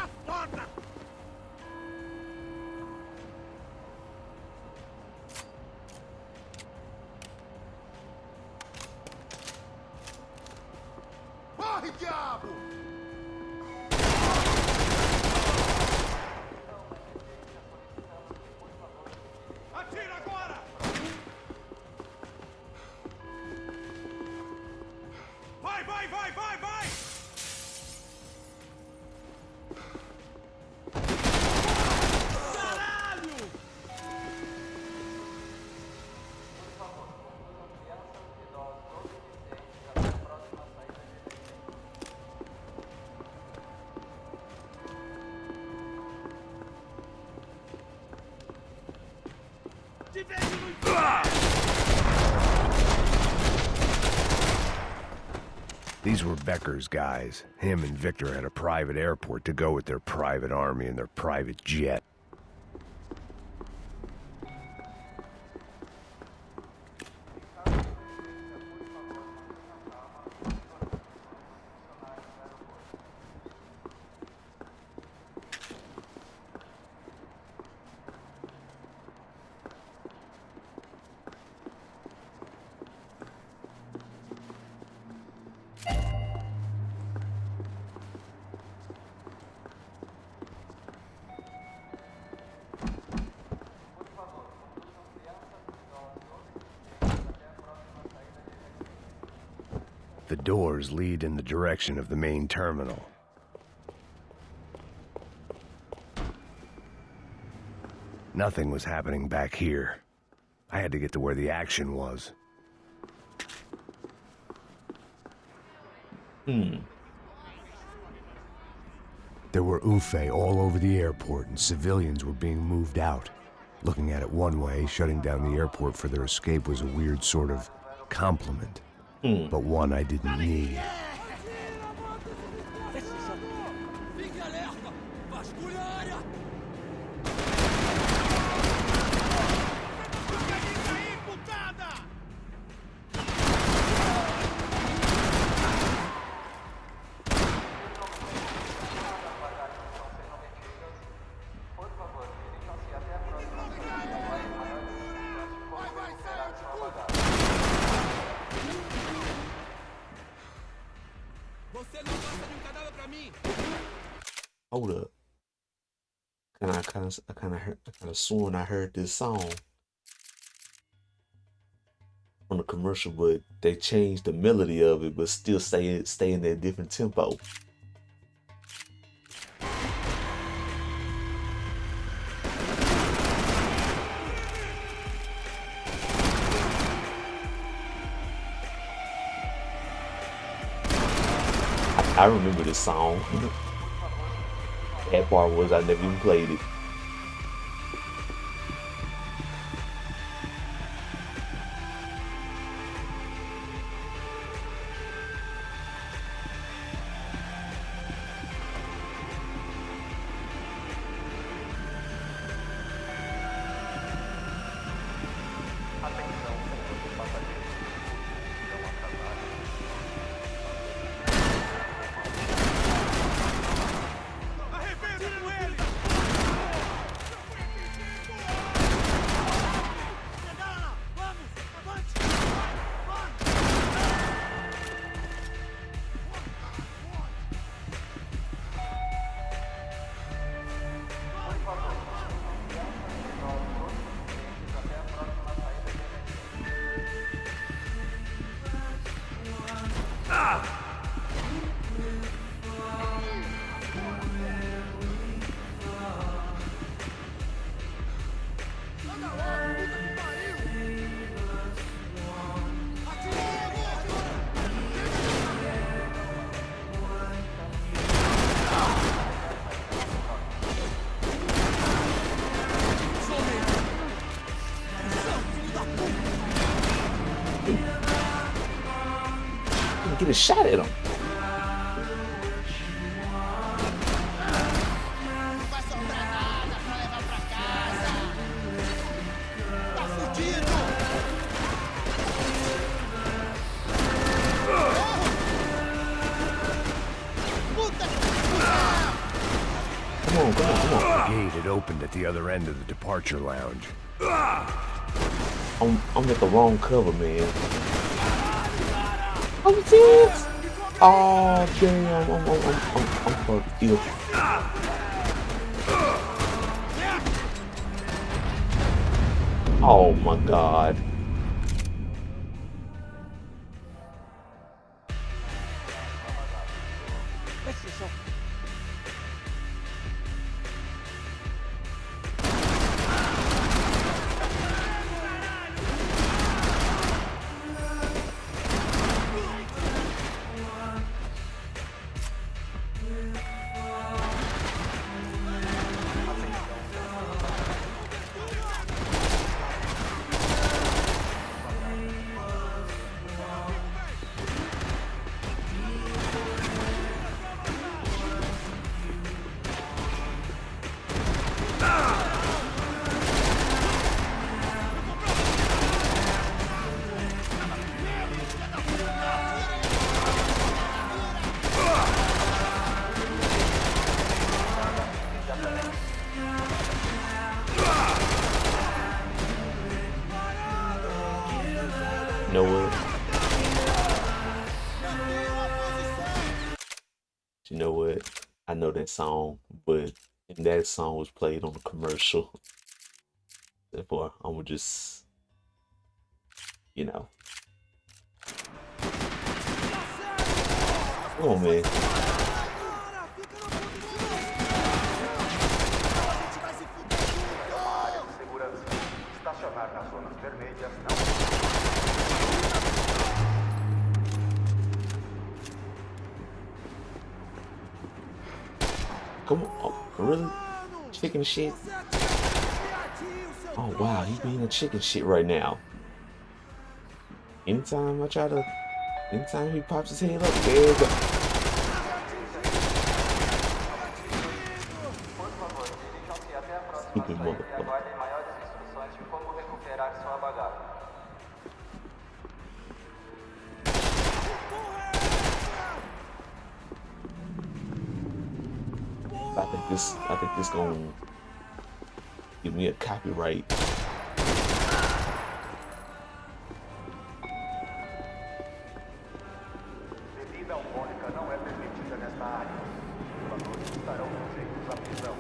These were Becker's guys. Him and Victor had a private airport to go with their private army and their private jet. The doors lead in the direction of the main terminal. Nothing was happening back here. I had to get to where the action was. There were Ufe all over the airport, and civilians were being moved out. Looking at it one way, shutting down the airport for their escape was a weird sort of compliment. But one I didn't need. Hold up. And I kind of sworn I heard this song on the commercial, but they changed the melody of it, but still stay in that different tempo. I remember this song. That part was I never even played it. Get a shot at him. Come on. The gate had opened at the other end of the departure lounge. I'm at the wrong cover, man. I'm serious. Oh damn! I'm fucked ill. Oh my god. I know that song, but and that song was played on the commercial. Therefore, I'm gonna just, you know. Come on, man. Come on, oh, really? Chicken shit? Oh wow, he being a chicken shit right now. Anytime he pops his head up, there you go. Stupid motherfucker. I think this gonna give me a copyright. Bebida alcoólica não é permitida nesta área. Os jogadores estarão sujeitos à prisão.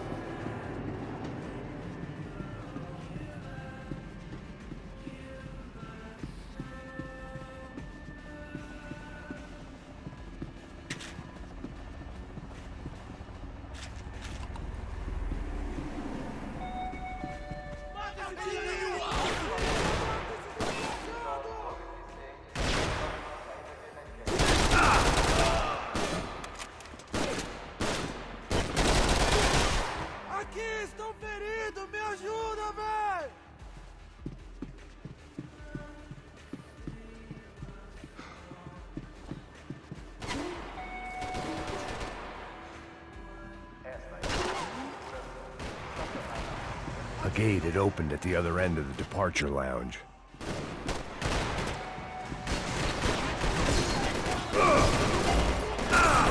A gate had opened at the other end of the departure lounge.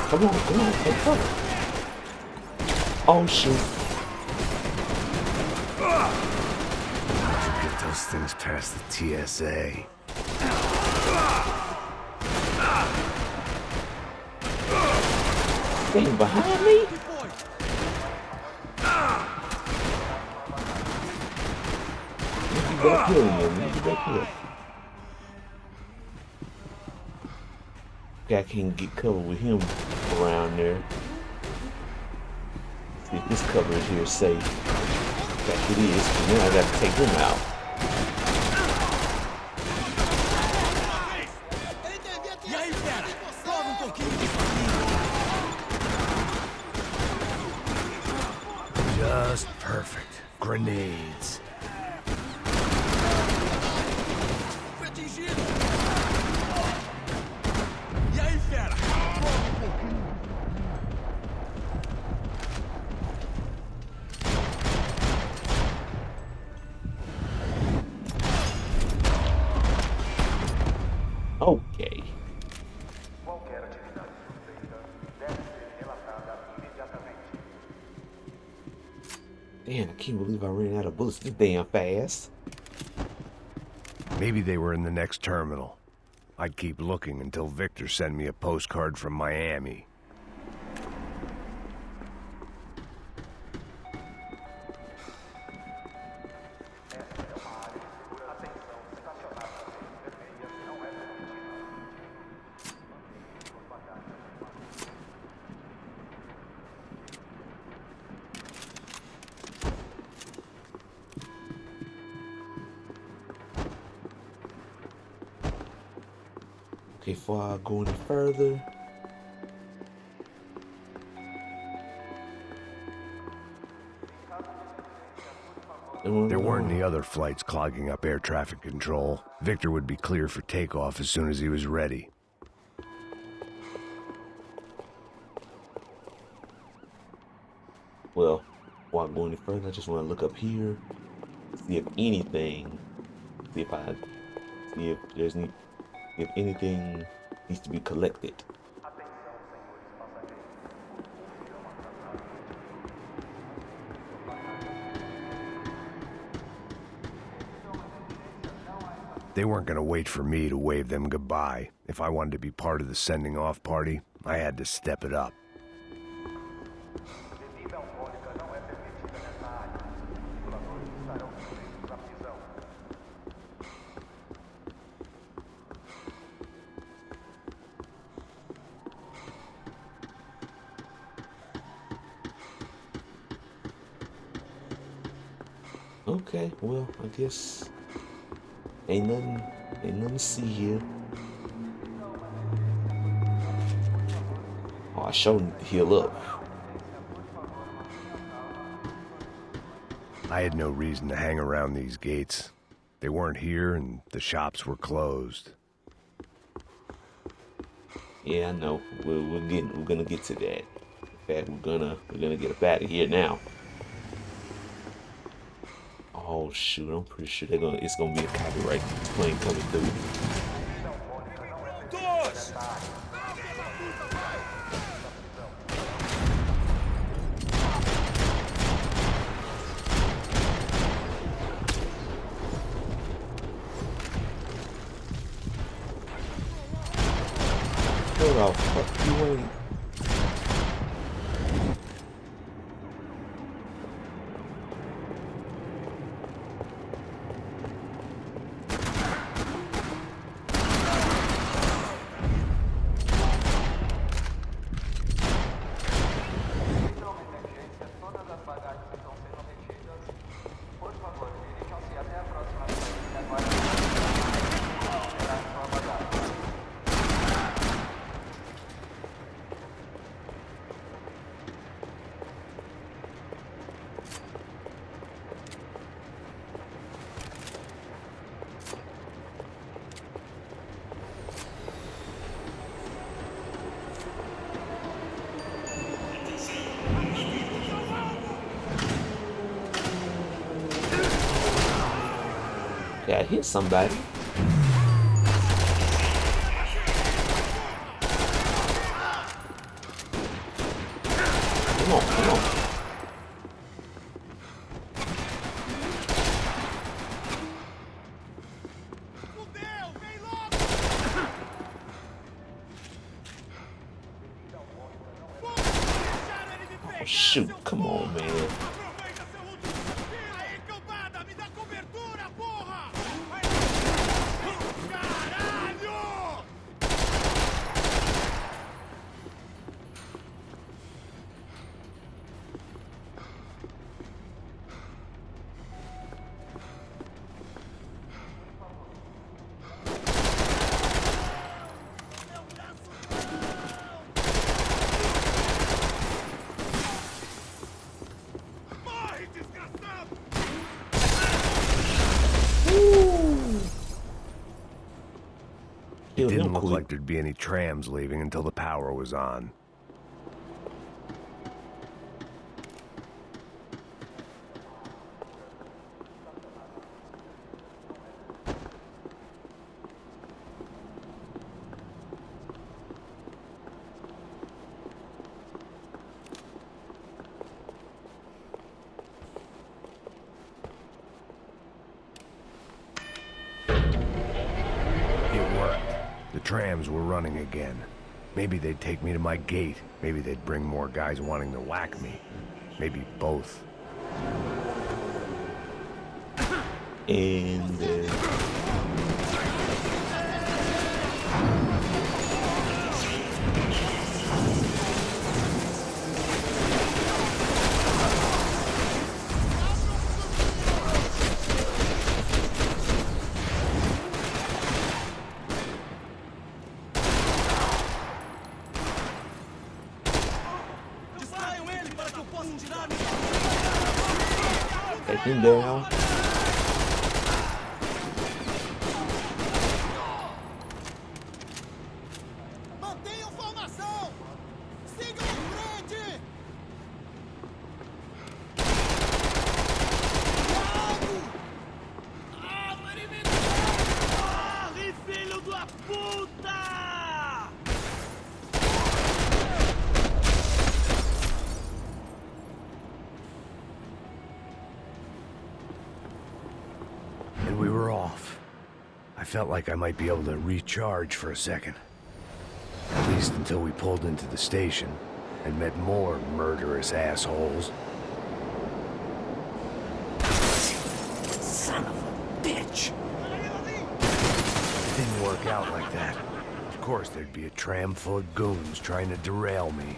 Come on, come on. Oh shoot. Get those things past the TSA. Staying behind me? Back here, man. Back here. I can't get cover with him around there. See if this cover is here safe. In fact, it is. And then I gotta take him out. Just perfect. Grenades. Okay. Qualquer atividade suspeita deve ser relatada imediatamente. Damn, I can't believe I ran out of bullets this damn fast. Maybe they were in the next terminal. I'd keep looking until Victor sent me a postcard from Miami. Okay, before I go any further, there weren't any other flights clogging up air traffic control. Victor would be clear for takeoff as soon as he was ready. well, before I go any further, I just want to look up here, see if anything, see if there's any, if anything needs to be collected. They weren't going to wait for me to wave them goodbye. If I wanted to be part of the sending off party, I had to step it up. Okay, well, I guess ain't nothing to see here. Oh, I sure need to heal up. I had no reason to hang around these gates. They weren't here and the shops were closed. Yeah, I know. We're gonna get to that. In fact, we're gonna get up out of here now. Oh shoot, I'm pretty sure it's gonna be a copyright claim coming through. Doors! Where the fuck you ain't? Okay, I hit somebody. Come on, come on. Oh, shoot, come on, man. It didn't look like there'd be any trams leaving until the power was on. Trams were running again. Maybe they'd take me to my gate. Maybe they'd bring more guys wanting to whack me. Maybe both. And take him down. Mantenham formação! Sigam em frente! Corre, filho da puta! And we were off. I felt like I might be able to recharge for a second. At least until we pulled into the station and met more murderous assholes. Son of a bitch! It didn't work out like that. Of course there'd be a tram full of goons trying to derail me.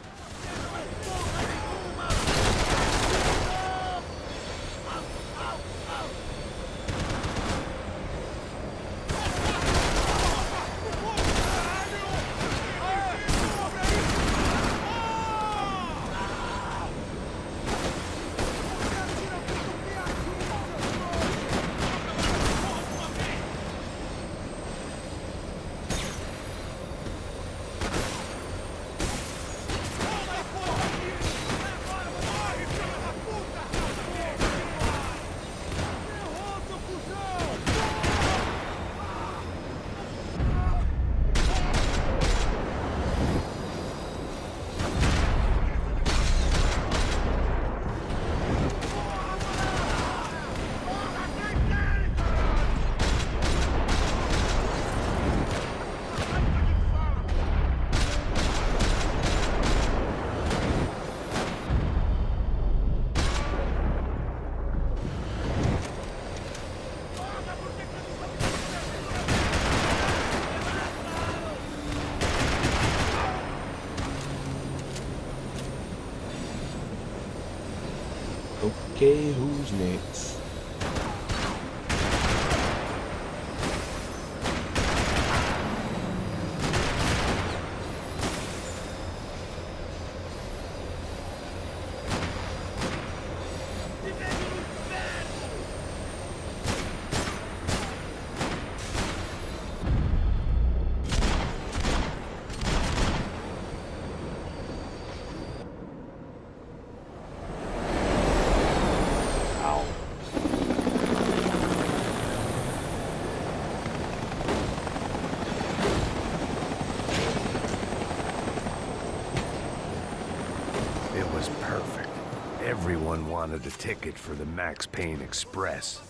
Okay, who's next? Everyone wanted a ticket for the Max Payne Express.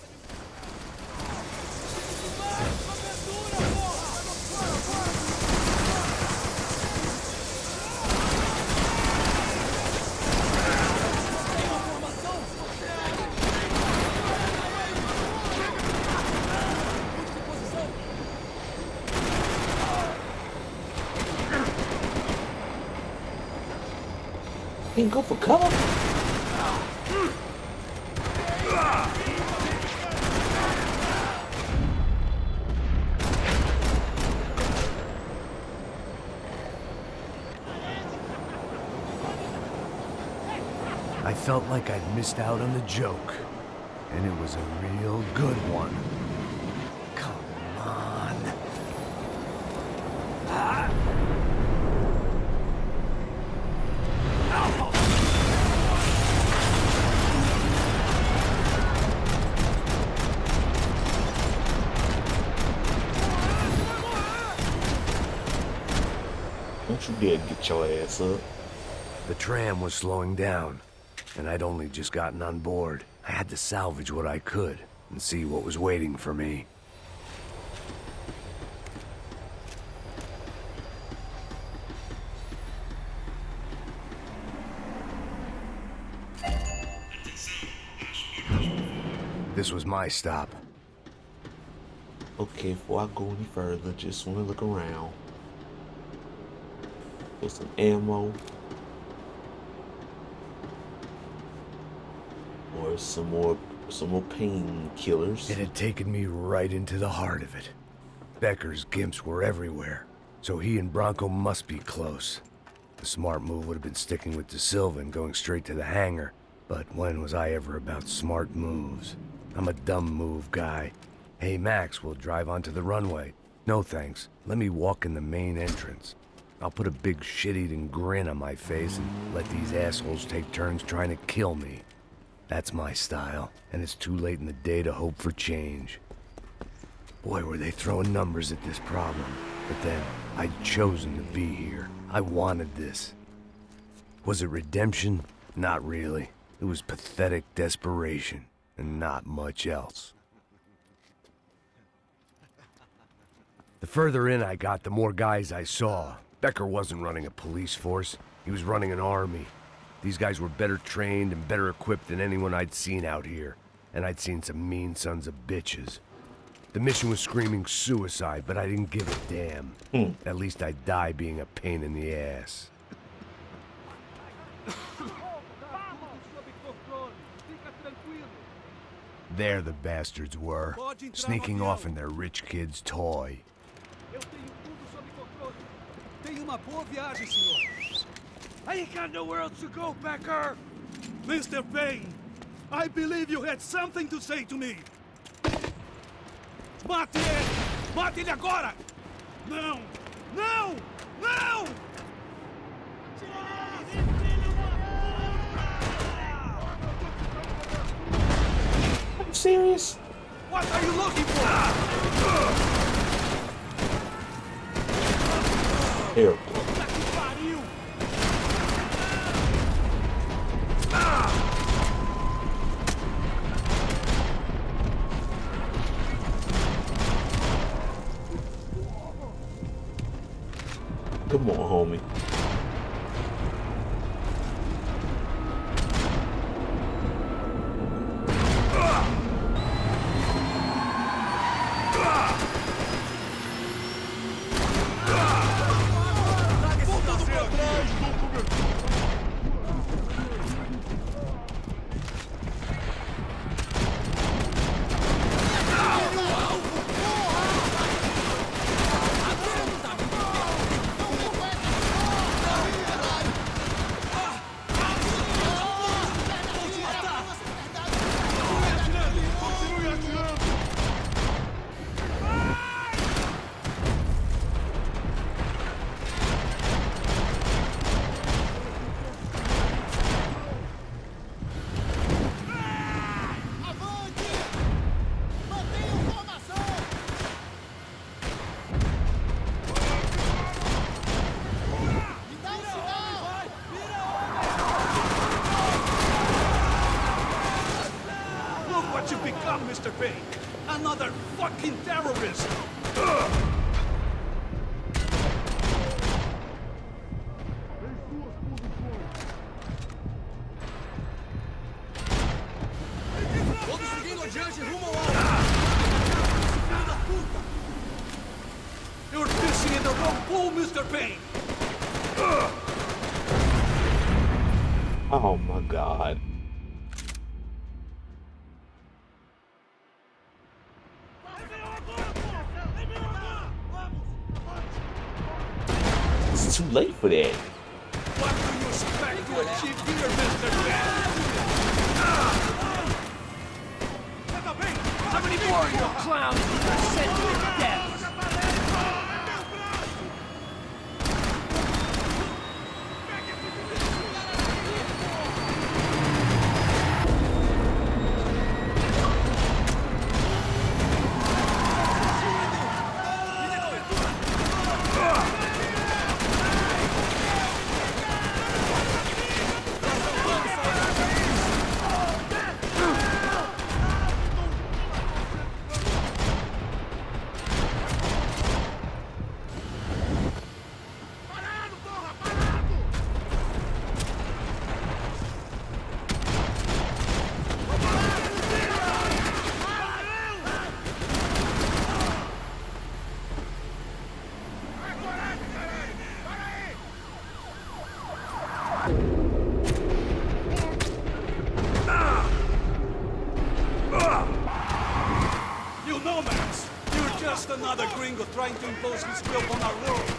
Can't go for cover. I felt like I'd missed out on the joke, and it was a real good one. Come on. Don't you dare get your ass up. The tram was slowing down, and I'd only just gotten on board. I had to salvage what I could and see what was waiting for me. This was my stop. Okay, before I go any further, just want to look around. Get some ammo. Or some more painkillers. It had taken me right into the heart of it. Becker's gimps were everywhere, so he and Bronco must be close. The smart move would have been sticking with De Silva and going straight to the hangar, but when was I ever about smart moves? I'm a dumb move guy. Hey Max, we'll drive onto the runway. No thanks, let me walk in the main entrance. I'll put a big shit-eating grin on my face and let these assholes take turns trying to kill me. That's my style, and it's too late in the day to hope for change. Boy, were they throwing numbers at this problem. But then, I'd chosen to be here. I wanted this. Was it redemption? Not really. It was pathetic desperation, and not much else. The further in I got, the more guys I saw. Becker wasn't running a police force. He was running an army. These guys were better trained and better equipped than anyone I'd seen out here. And I'd seen some mean sons of bitches. The mission was screaming suicide, but I didn't give a damn. At least I'd die being a pain in the ass. There the bastards were, sneaking off in their rich kid's toy. I ain't got nowhere else to go, Becker! Mr. Payne, I believe you had something to say to me. Mate ele! Mate ele agora! Não! Não! Não! Are you serious? What are you looking for? Here. Come on, homie. come, Mr. Payne. Another fucking terrorist. Todos seguindo adiante, rumo ao alto. Filho da puta! You're fishing in the wrong pool, Mr. Payne. Oh my god. It's too late for that. What do you expect to achieve here, Mr. Payne? How many more of your clowns are sent to their deaths? You nomads! You're just another gringo trying to impose his will on our world.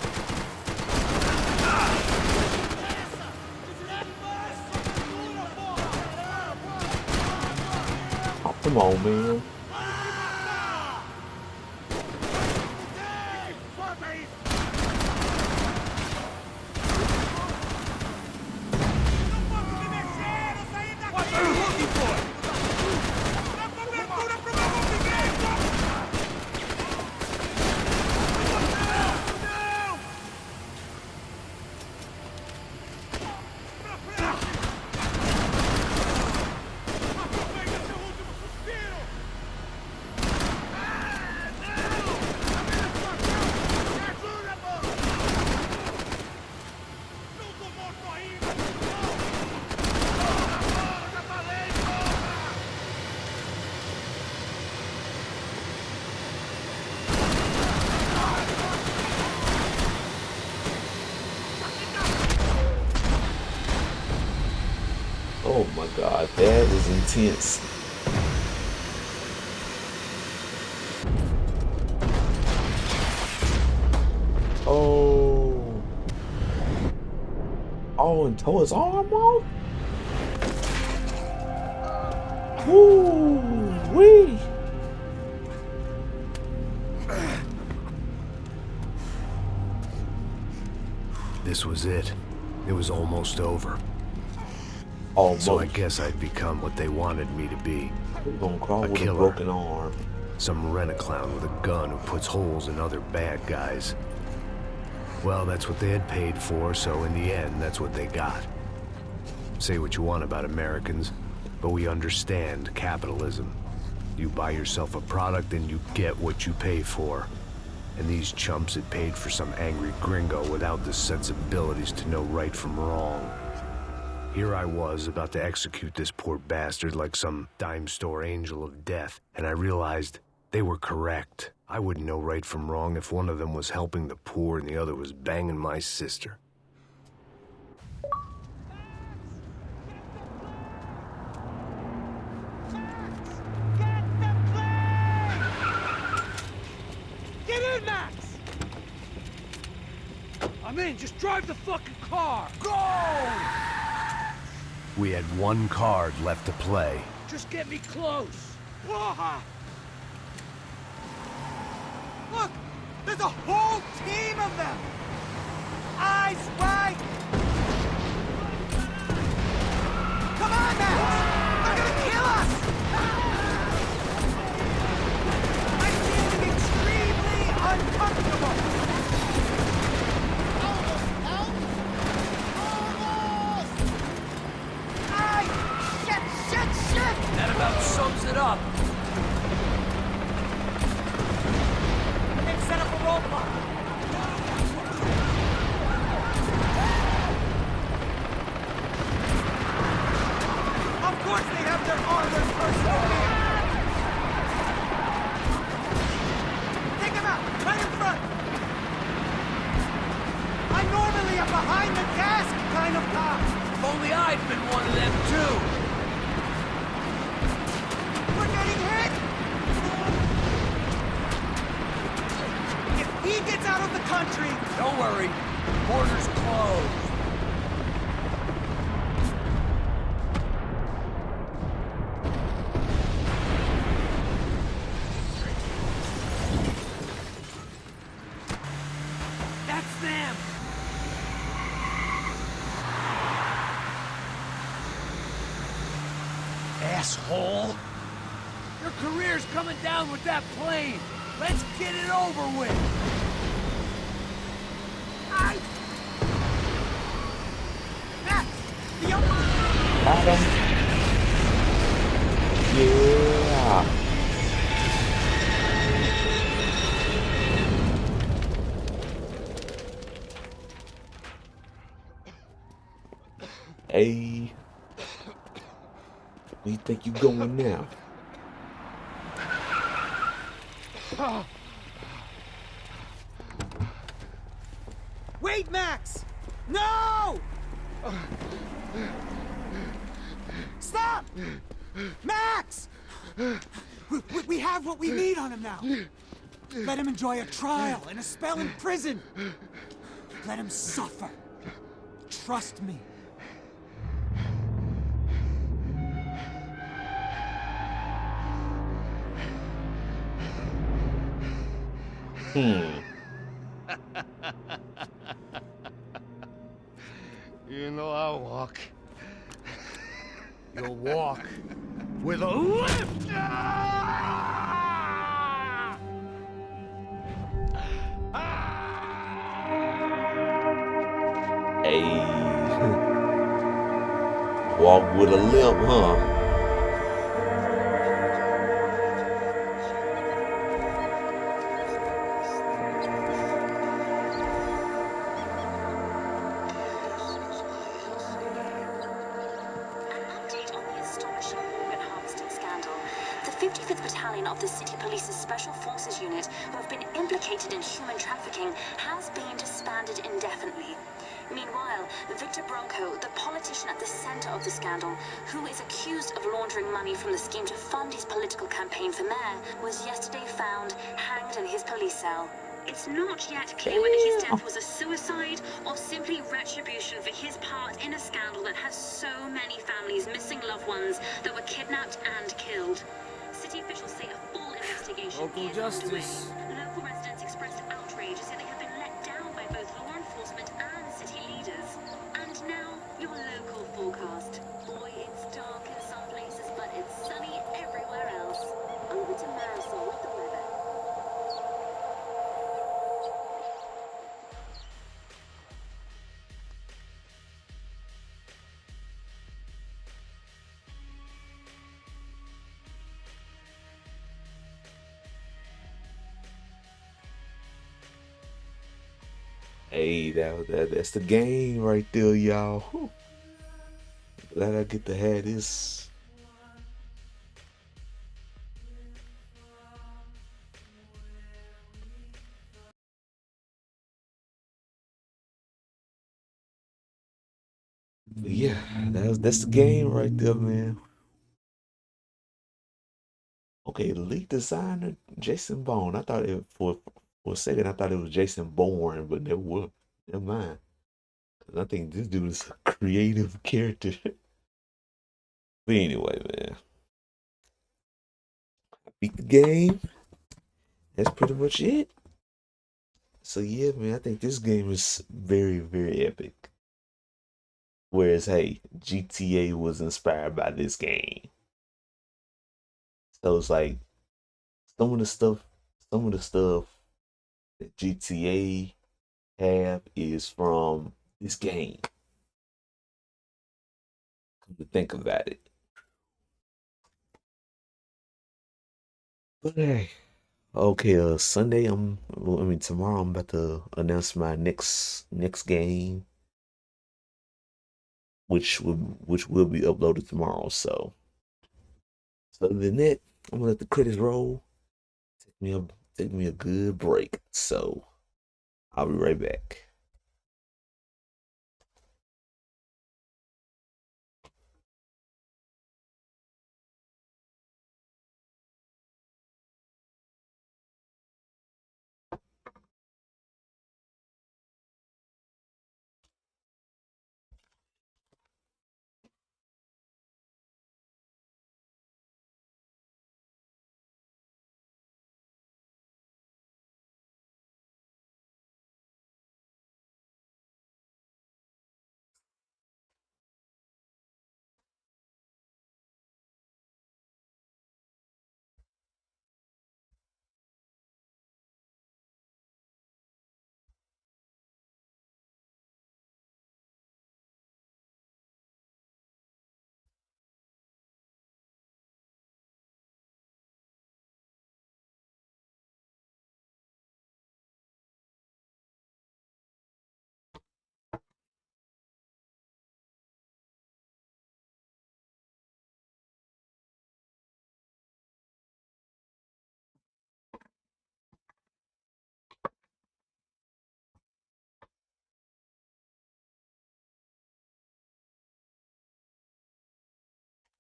Oh, come on, man. What are you looking for? Oh my god, that is intense. Oh. Oh, and tore his arm off? Woo-wee. This was it. It was almost over. Almost. So I guess I'd become what they wanted me to be. Gonna crawl A with killer. a broken arm. Some rent-a-clown with a gun who puts holes in other bad guys. Well, that's what they had paid for, so in the end, that's what they got. Say what you want about Americans, but we understand capitalism. You buy yourself a product and you get what you pay for. And these chumps had paid for some angry gringo without the sensibilities to know right from wrong. Here I was, about to execute this poor bastard like some dime store angel of death, and I realized they were correct. I wouldn't know right from wrong if one of them was helping the poor and the other was banging my sister. Get in, Max! I'm in. Just drive the fucking car. Go! We had one card left to play. Just get me close. Look! There's a whole team of them! Eyes wide! Come on, Max! They're gonna kill us! I'm feeling extremely uncomfortable! Shit! That about sums it up. Of course they have their armored personnel here! Take him out, right in front! I'm normally a behind-the-desk kind of cop! If only I'd been one of them, too! We're getting hit! If he gets out of the country... Don't worry, border's closed. That's them! Asshole! Your career's coming down with that plane! Let's get it over with! Got him. Yeah. Hey. Where you think you going now? Wait, Max! No! Stop! Max! We have what we need on him now. Let him enjoy a trial and a spell in prison. Let him suffer. Trust me. You know I'll walk. You'll walk with a lift! Hey. Walk with a limp, huh? Of the City Police's Special Forces Unit, who have been implicated in human trafficking, has been disbanded indefinitely. Meanwhile, Victor Bronco, the politician at the center of the scandal, who is accused of laundering money from the scheme to fund his political campaign for mayor, was yesterday found hanged in his police cell. It's not yet clear whether his death was a suicide or simply retribution for his part in a scandal that has so many families missing loved ones that were kidnapped and killed. City officials say a full investigation Local is justice. underway. Local residents expressed outrage, saying they have been let down by both law enforcement and city leaders. And now, your local forecast. Boy, it's dark in some places, but it's sunny everywhere else. Over to Marisol with the weather. Hey, that's the game right there, y'all. Whew. Glad I get to have this. But yeah, that's the game right there, man. Okay, lead designer Jason Bourne. I thought it for a second I thought it was Jason Bourne, but never mind. 'Cause I think this dude is a creative character. But anyway, man, I beat the game. That's pretty much it. So yeah, man, I think this game is very, very epic. Whereas, hey, GTA was inspired by this game. So it's like some of the stuff that GTA have is from this game. Come to think about it. But hey, Okay, Sunday tomorrow I'm about to announce my next game, which will be uploaded tomorrow. So other than that, I'm gonna let the credits roll. Take me a good break. So I'll be right back.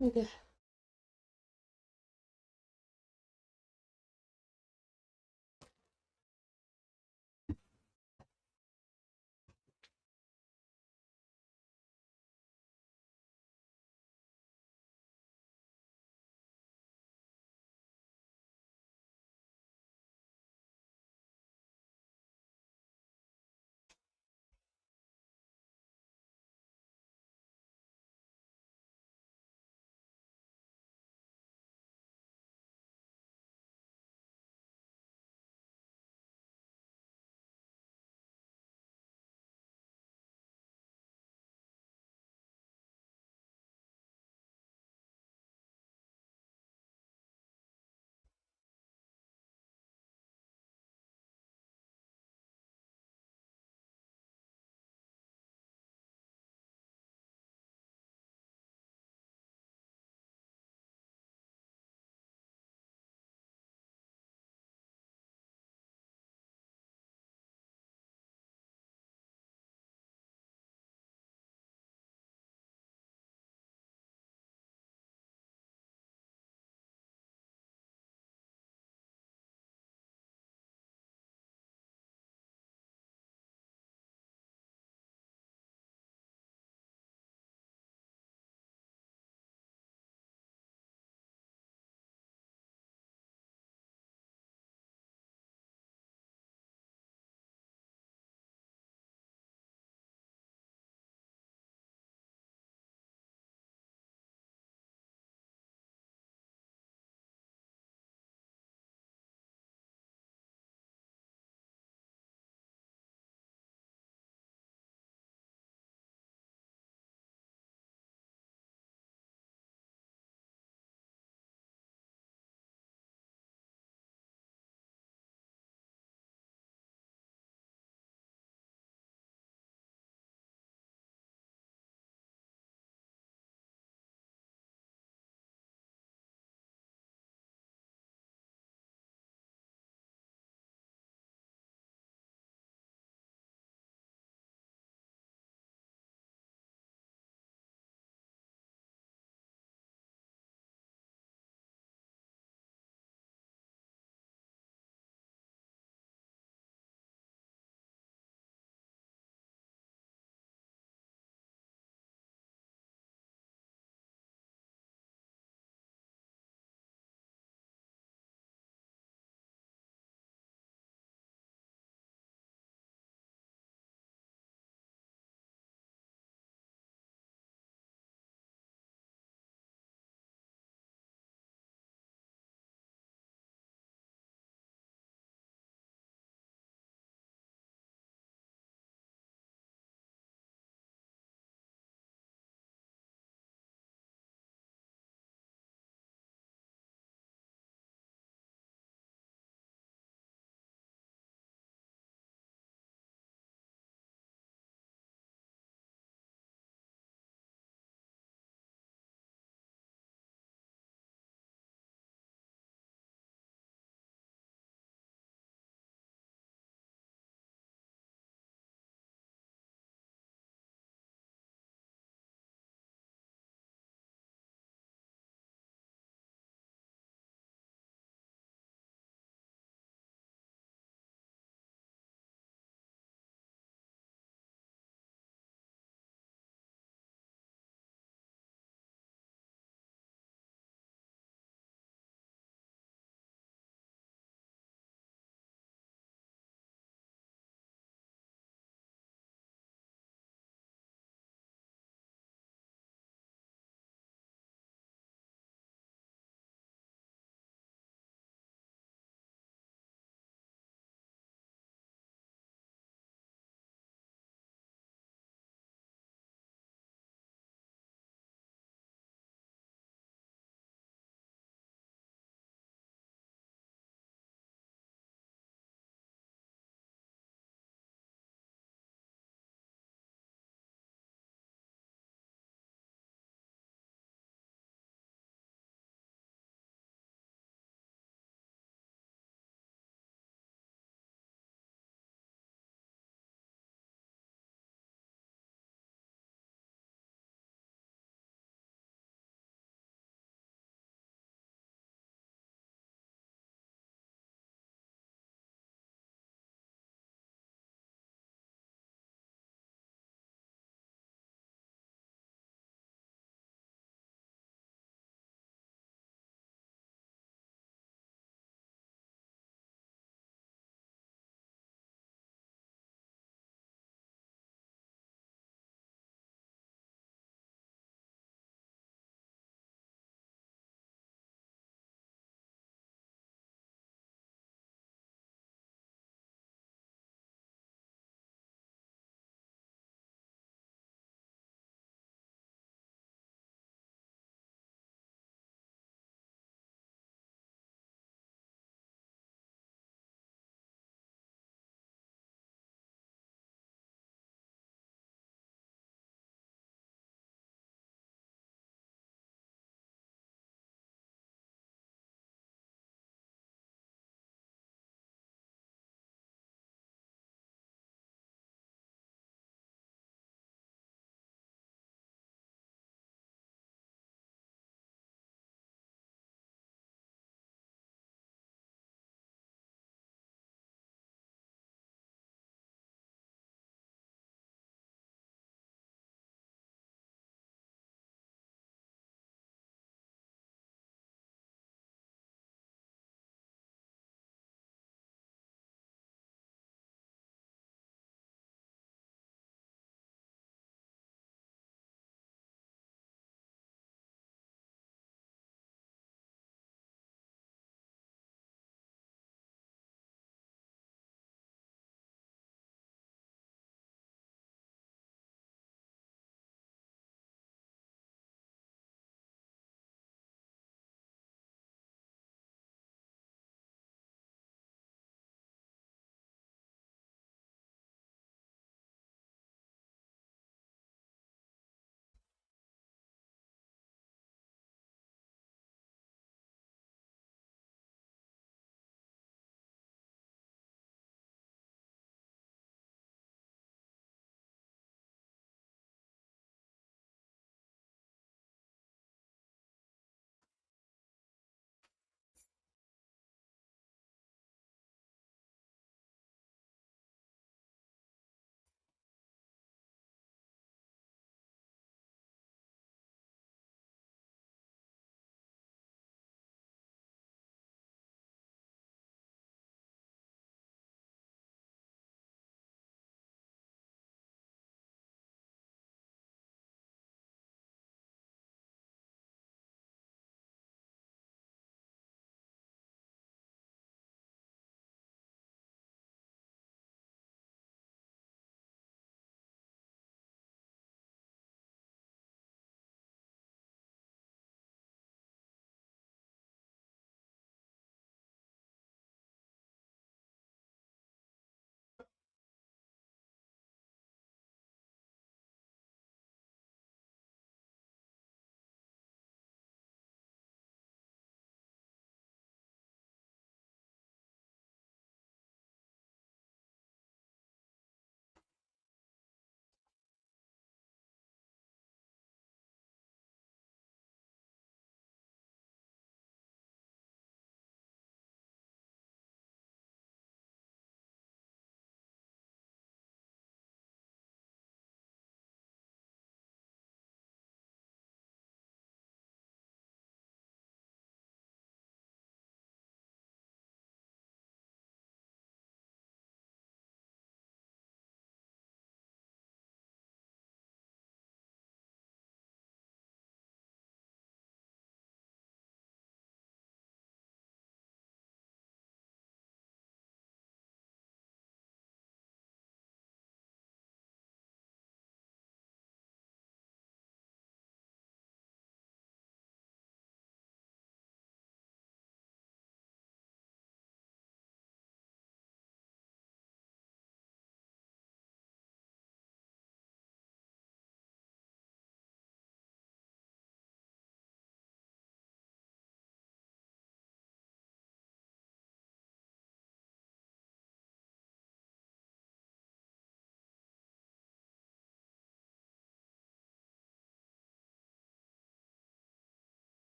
Okay.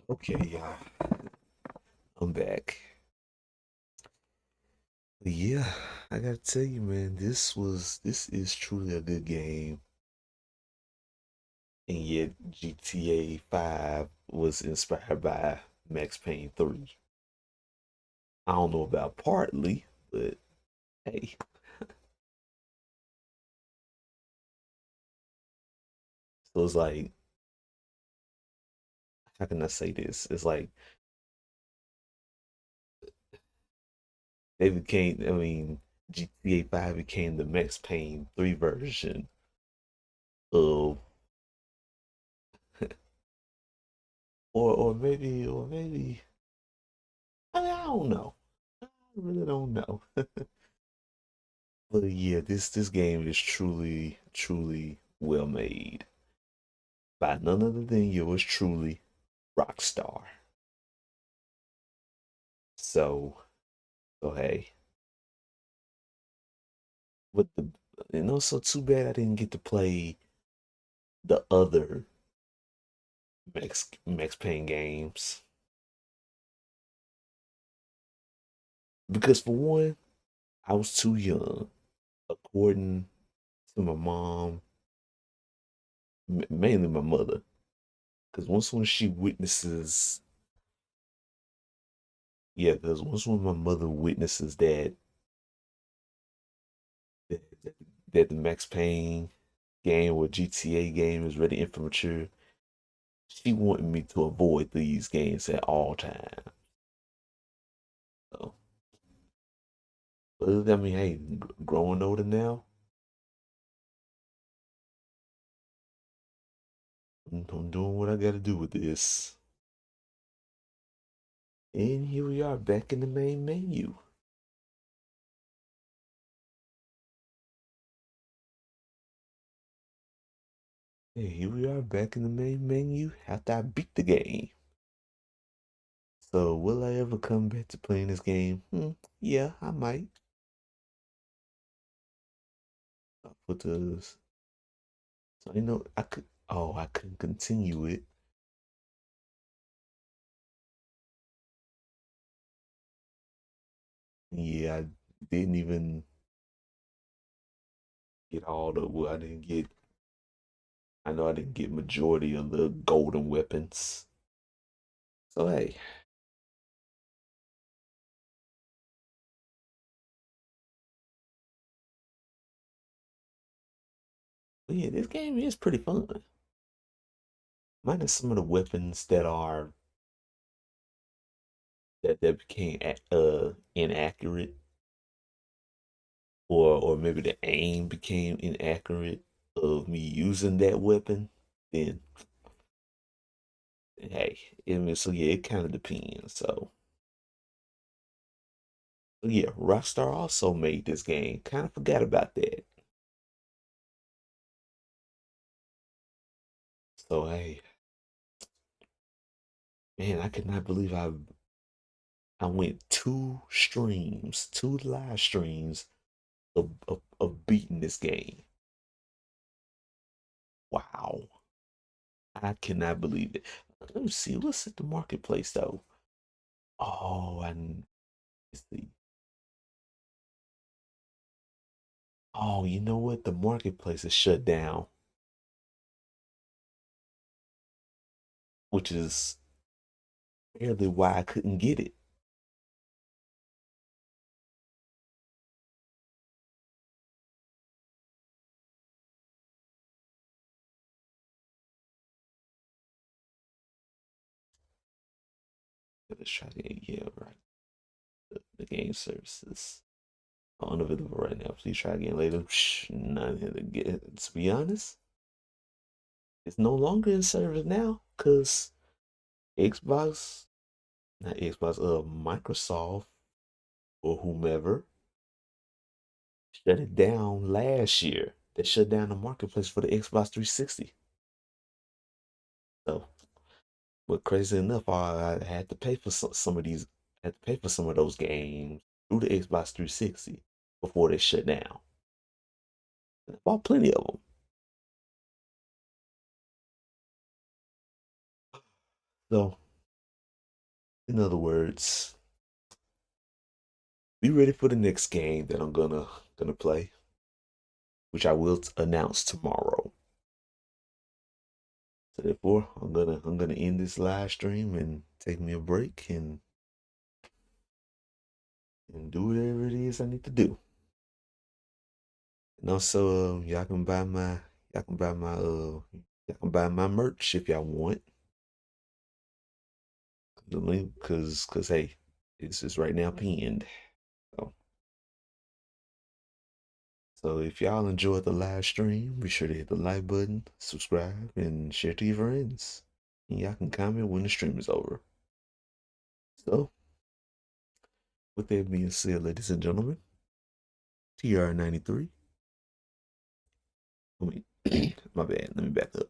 Okay, y'all. I'm back. Yeah, I gotta tell you, man, this is truly a good game. And yet GTA 5 was inspired by Max Payne 3. I don't know about partly, but hey. So it's like, how can I say this? It's like they became, I mean, GTA 5 became the Max Payne 3 version of, or maybe, I mean, I don't know. I really don't know. But yeah, this game is truly well made by none other than yours truly, Rockstar. So, so hey, but so too bad I didn't get to play the other Max Payne games because for one, I was too young, according to my mom, mainly my mother. Because once when she witnesses, yeah, because once when my mother witnesses that, that the Max Payne game or GTA game is ready for mature, she wanted me to avoid these games at all times. So, but I mean, hey, growing older now, I'm doing what I got to do with this. And here we are back in the main menu. Hey, here we are back in the main menu after I beat the game. So, will I ever come back to playing this game? Yeah, I might. I'll put this. So, I could. Oh, I couldn't continue it. Yeah, I didn't even get all the. Well, I didn't get. I know I didn't get majority of the golden weapons. So, hey. But yeah, this game is pretty fun. Minus some of the weapons that became inaccurate, or maybe the aim became inaccurate of me using that weapon. Then hey, so yeah, it kind of depends. So yeah, Rockstar also made this game. Kind of forgot about that. So hey, man, I could not believe I went two live streams of beating this game. Wow. I cannot believe it. Let me see. What's at the marketplace though? Oh, let's see. Oh, you know what? The marketplace is shut down, which is apparently why I couldn't get it. Let's try to yeah, right. The game services are unavailable right now. Please try again later. Not here to get. To be honest, it's no longer in service now because Xbox, not Xbox, Microsoft or whomever shut it down last year. They shut down the marketplace for the Xbox 360. So, but crazy enough, I had to pay for some of these. I had to pay for some of those games through the Xbox 360 before they shut down. And I bought plenty of them. So In other words, be ready for the next game that I'm gonna play, which I will announce tomorrow. So therefore, I'm gonna end this live stream and take me a break and do whatever it is I need to do. And also, y'all can buy my merch if y'all want. The link, cause hey, it's just right now pinned. So if y'all enjoyed the live stream, be sure to hit the like button, subscribe, and share to your friends. And y'all can comment when the stream is over. So, with that being said, ladies and gentlemen, TR93. I mean, my bad. Let me back up.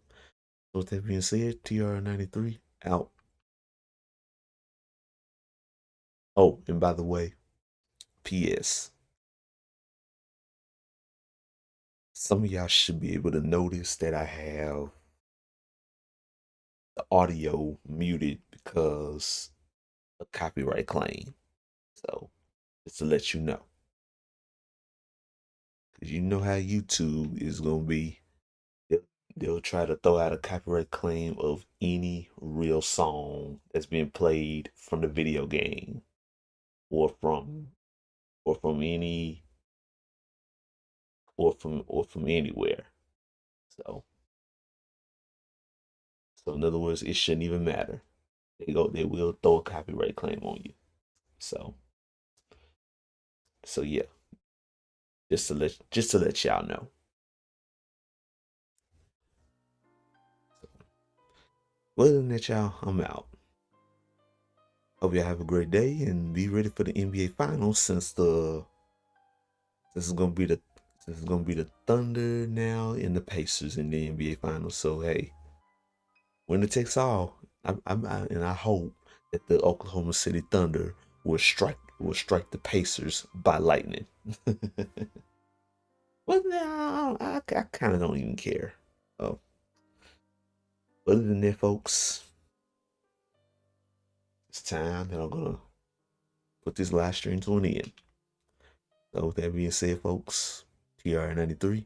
So with that being said, TR93 out. Oh, and by the way, PS. Some of y'all should be able to notice that I have the audio muted because of copyright claim. So, just to let you know. Because you know how YouTube is going to be. They'll try to throw out a copyright claim of any real song that's being played from the video game or from any or from anywhere. So in other words, it shouldn't even matter. They will throw a copyright claim on you. So yeah. Just to let y'all know. Well, other than that, y'all, I'm out. Hope y'all have a great day and be ready for the NBA Finals since it's gonna be the Thunder now and the Pacers in the NBA Finals. So hey, winner takes all. I hope that the Oklahoma City Thunder will strike the Pacers by lightning. Well, no, I kind of don't even care. Oh, other than that, folks, it's time that I'm gonna put this live stream to an end. So with that being said, folks, TR93